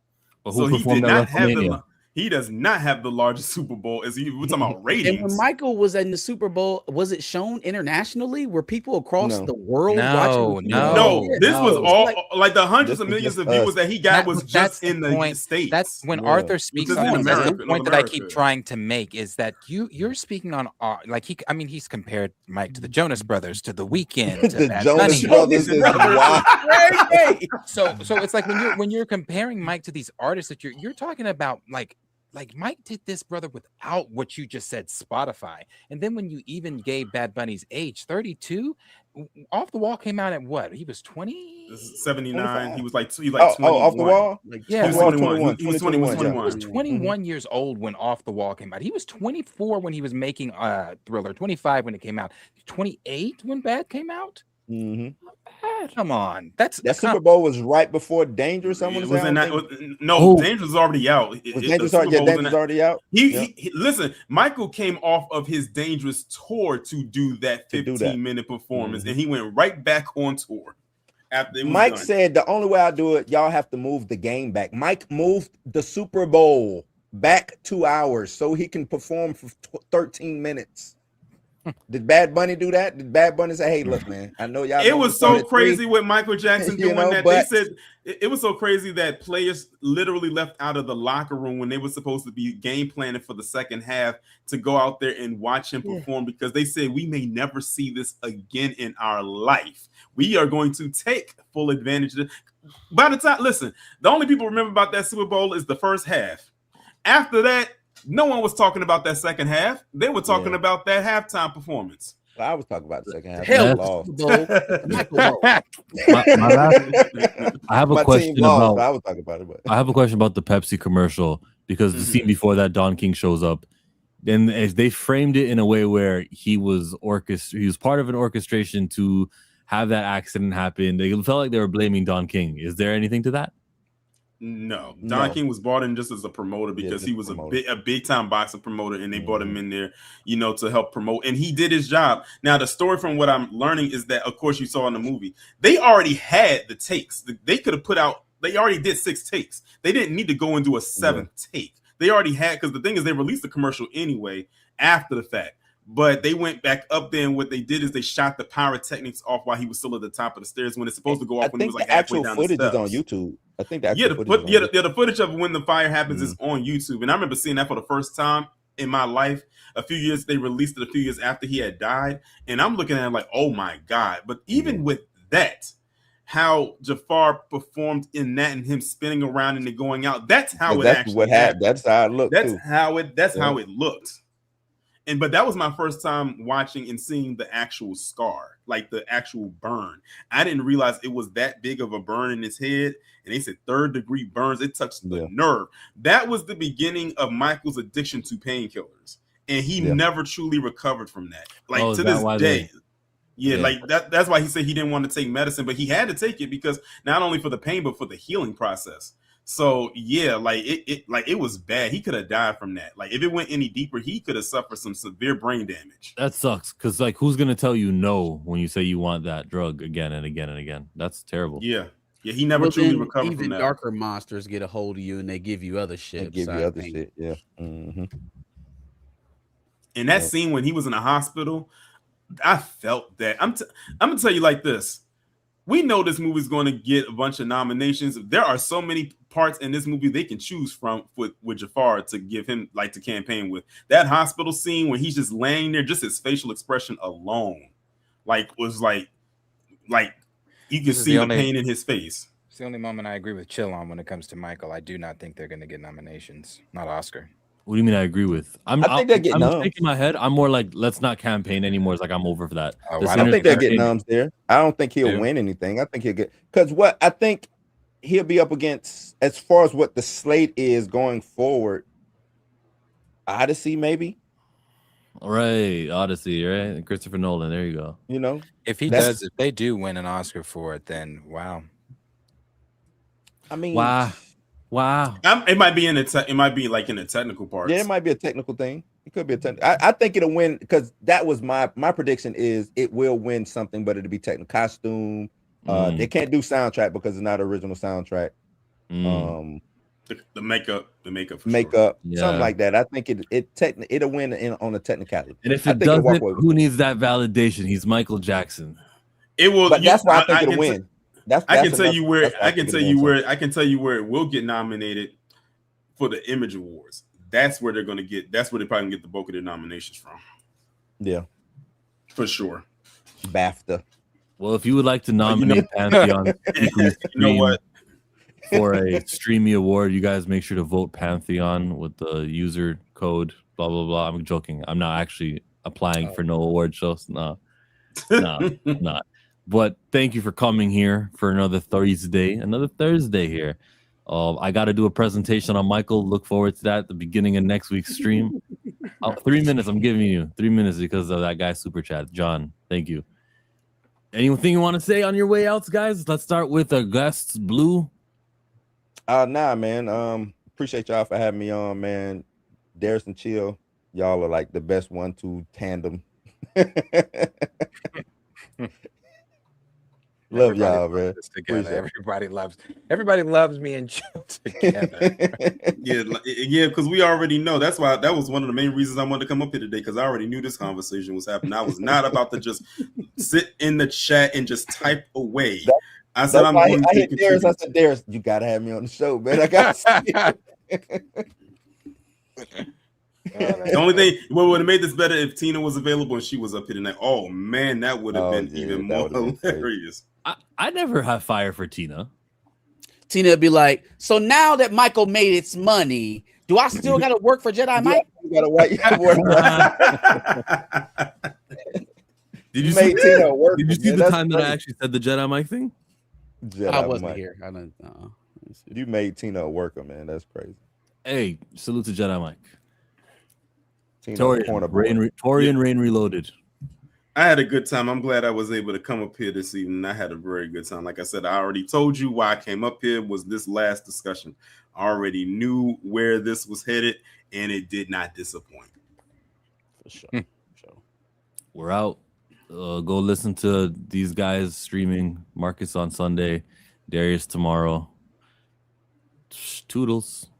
So he did not have the. He does not have the largest Super Bowl. We're talking about ratings. And when Michael was in the Super Bowl, was it shown internationally? Were people across the world watching? No. This was all like the hundreds of millions of viewers that he got was just in the States. That's when Arthur speaks on that's the point that I keep trying to make is that you're speaking on like he's compared Mike to the Jonas Brothers, to the Weeknd, to The Bad Jonas Bunny. Brothers is wild. So it's like when you're comparing Mike to these artists that you're talking about like Mike did this, brother, without what you just said, Spotify. And then when you even gave Bad Bunny's age, 32, Off the Wall came out at what? He was 20? 79. He was like 21. Off the Wall? Yeah. He was 21. He was 21. He was 21 years old when Off the Wall came out. He was 24 when he was making Thriller, 25 when it came out, 28 when Bad came out. Come on, that Super Bowl was right before Dangerous. Dangerous was already out. Dangerous already out. He listen. Michael came off of his Dangerous tour to do that 15-minute performance, and he went right back on tour. After Mike said, "The only way I do it, y'all have to move the game back." Mike moved the Super Bowl back 2 hours so he can perform for 13 minutes. Did Bad Bunny do that? Did Bad Bunny say, "Hey, look, man, I know y'all"? It was so crazy with Michael Jackson doing that. But they said it was so crazy that players literally left out of the locker room when they were supposed to be game planning for the second half to go out there and watch him perform because they said we may never see this again in our life. We are going to take full advantage of it. By the time, listen, the only people remember about that Super Bowl is the first half. After that, no one was talking about that second half. They were talking about that halftime performance. Well, I was talking about the second half. I have a question about. I was talking about it. But. I have a question about the Pepsi commercial because the scene before that, Don King shows up, and they framed it in a way where he was part of an orchestration to have that accident happen. They felt like they were blaming Don King. Is there anything to that? No, Don King was brought in just as a promoter because he was a big time boxing promoter, and they brought him in there, to help promote, and he did his job. Now, the story from what I'm learning is that, of course, you saw in the movie, they already had the takes. They could have put out. They already did 6 takes. They didn't need to go and do a 7th take. They already had, because the thing is, they released the commercial anyway after the fact. But they went back up there, and what they did is they shot the pyrotechnics off while he was still at the top of the stairs when it's supposed to go off when he was like halfway down the steps. The actual footage is on YouTube. I think the footage of when the fire happens is on YouTube, and I remember seeing that for the first time in my life. They released it a few years after he had died, and I'm looking at it like, oh my god! But even with that, how Jafar performed in that and him spinning around and it going out, that's how it actually happened. That's how it looked. How it looked. But that was my first time watching and seeing the actual scar, like the actual burn. I didn't realize it was that big of a burn in his head. And they said 3rd-degree burns. It touched the nerve. That was the beginning of Michael's addiction to painkillers. And he never truly recovered from that. Like to this day. Like that's why he said he didn't want to take medicine, but he had to take it because not only for the pain, but for the healing process. So it was bad. He could have died from that. Like if it went any deeper, he could have suffered some severe brain damage. That sucks because who's gonna tell you no when you say you want that drug again and again and again? That's terrible. Yeah, he never truly recovered from that. Even darker monsters get a hold of you and they give you other shit. Yeah. And that scene when he was in the hospital, I felt that. I'm gonna tell you like this. We know this movie is going to get a bunch of nominations. There are so many parts in this movie they can choose from with Jafar to give him to campaign with. That hospital scene when he's just laying there, just his facial expression alone, was like you can see the pain in his face. It's the only moment I agree with Chill on when it comes to Michael. I do not think they're going to get nominations, not Oscar. What do you mean? I agree with. I think they're getting noms. Shaking my head. I'm more like, let's not campaign anymore. It's like I'm over for that. I don't think they're getting noms there. I don't think he'll win anything. I think he'll get I think he'll be up against as far as what the slate is going forward. Odyssey, maybe. Right, Odyssey, right? Christopher Nolan. There you go. If they do win an Oscar for it, then wow. I mean, Wow. It might be in the technical parts. Yeah, it might be a technical thing. It could be a technical. I think it'll win because that was my prediction is it will win something, but it'll be technical costume. They can't do soundtrack because it's not an original soundtrack. The makeup, something like that. I think it'll win on a technicality. And if it doesn't, who needs that validation? He's Michael Jackson. It will. But that's why I think it'll win. I can tell you where it will get nominated for the Image Awards. That's where they're going to get. That's where they're probably going to get the bulk of their nominations from. Yeah, for sure. BAFTA. Well, if you would like to nominate Pantheon, you know what? For a Streamy Award, you guys make sure to vote Pantheon with the user code. Blah blah blah. I'm joking. I'm not actually applying for no award shows. No, I'm not. But thank you for coming here for another Thursday here. I got to do a presentation on Michael. Look forward to that at the beginning of next week's stream. 3 minutes. I'm giving you 3 minutes because of that guy's super chat. John, thank you. Anything you want to say on your way out, guys? Let's start with our guests, Blue. Nah, man. Appreciate y'all for having me on, man. Darius and Chill, y'all are like the best 1-2 tandem. Love y'all, man. Together. Everybody loves me and Chill together. yeah, because we already know. That's why that was one of the main reasons I wanted to come up here today, because I already knew this conversation was happening. I was not about to just sit in the chat and just type away. I said, I hit Darius. I said, Darius, you gotta have me on the show, man. I got to The only thing what would have made this better if Tina was available and she was up here tonight. Oh man, that would have been even more hilarious. I never have fire for Tina. Tina would be like, so now that Michael made its money, do I still got to work for Jedi Mike? You got to wait. Did you see the time that I actually said the Jedi Mike thing? I wasn't here. I don't. You made Tina a worker, man. That's crazy. Hey, salute to Jedi Mike. Taurean Rain Reloaded. I had a good time. I'm glad I was able to come up here this evening. I had a very good time. Like I said, I already told you why I came up here was this last discussion. I already knew where this was headed, and it did not disappoint. For sure. We're out. Go listen to these guys streaming. Marcus on Sunday, Darius tomorrow. Toodles.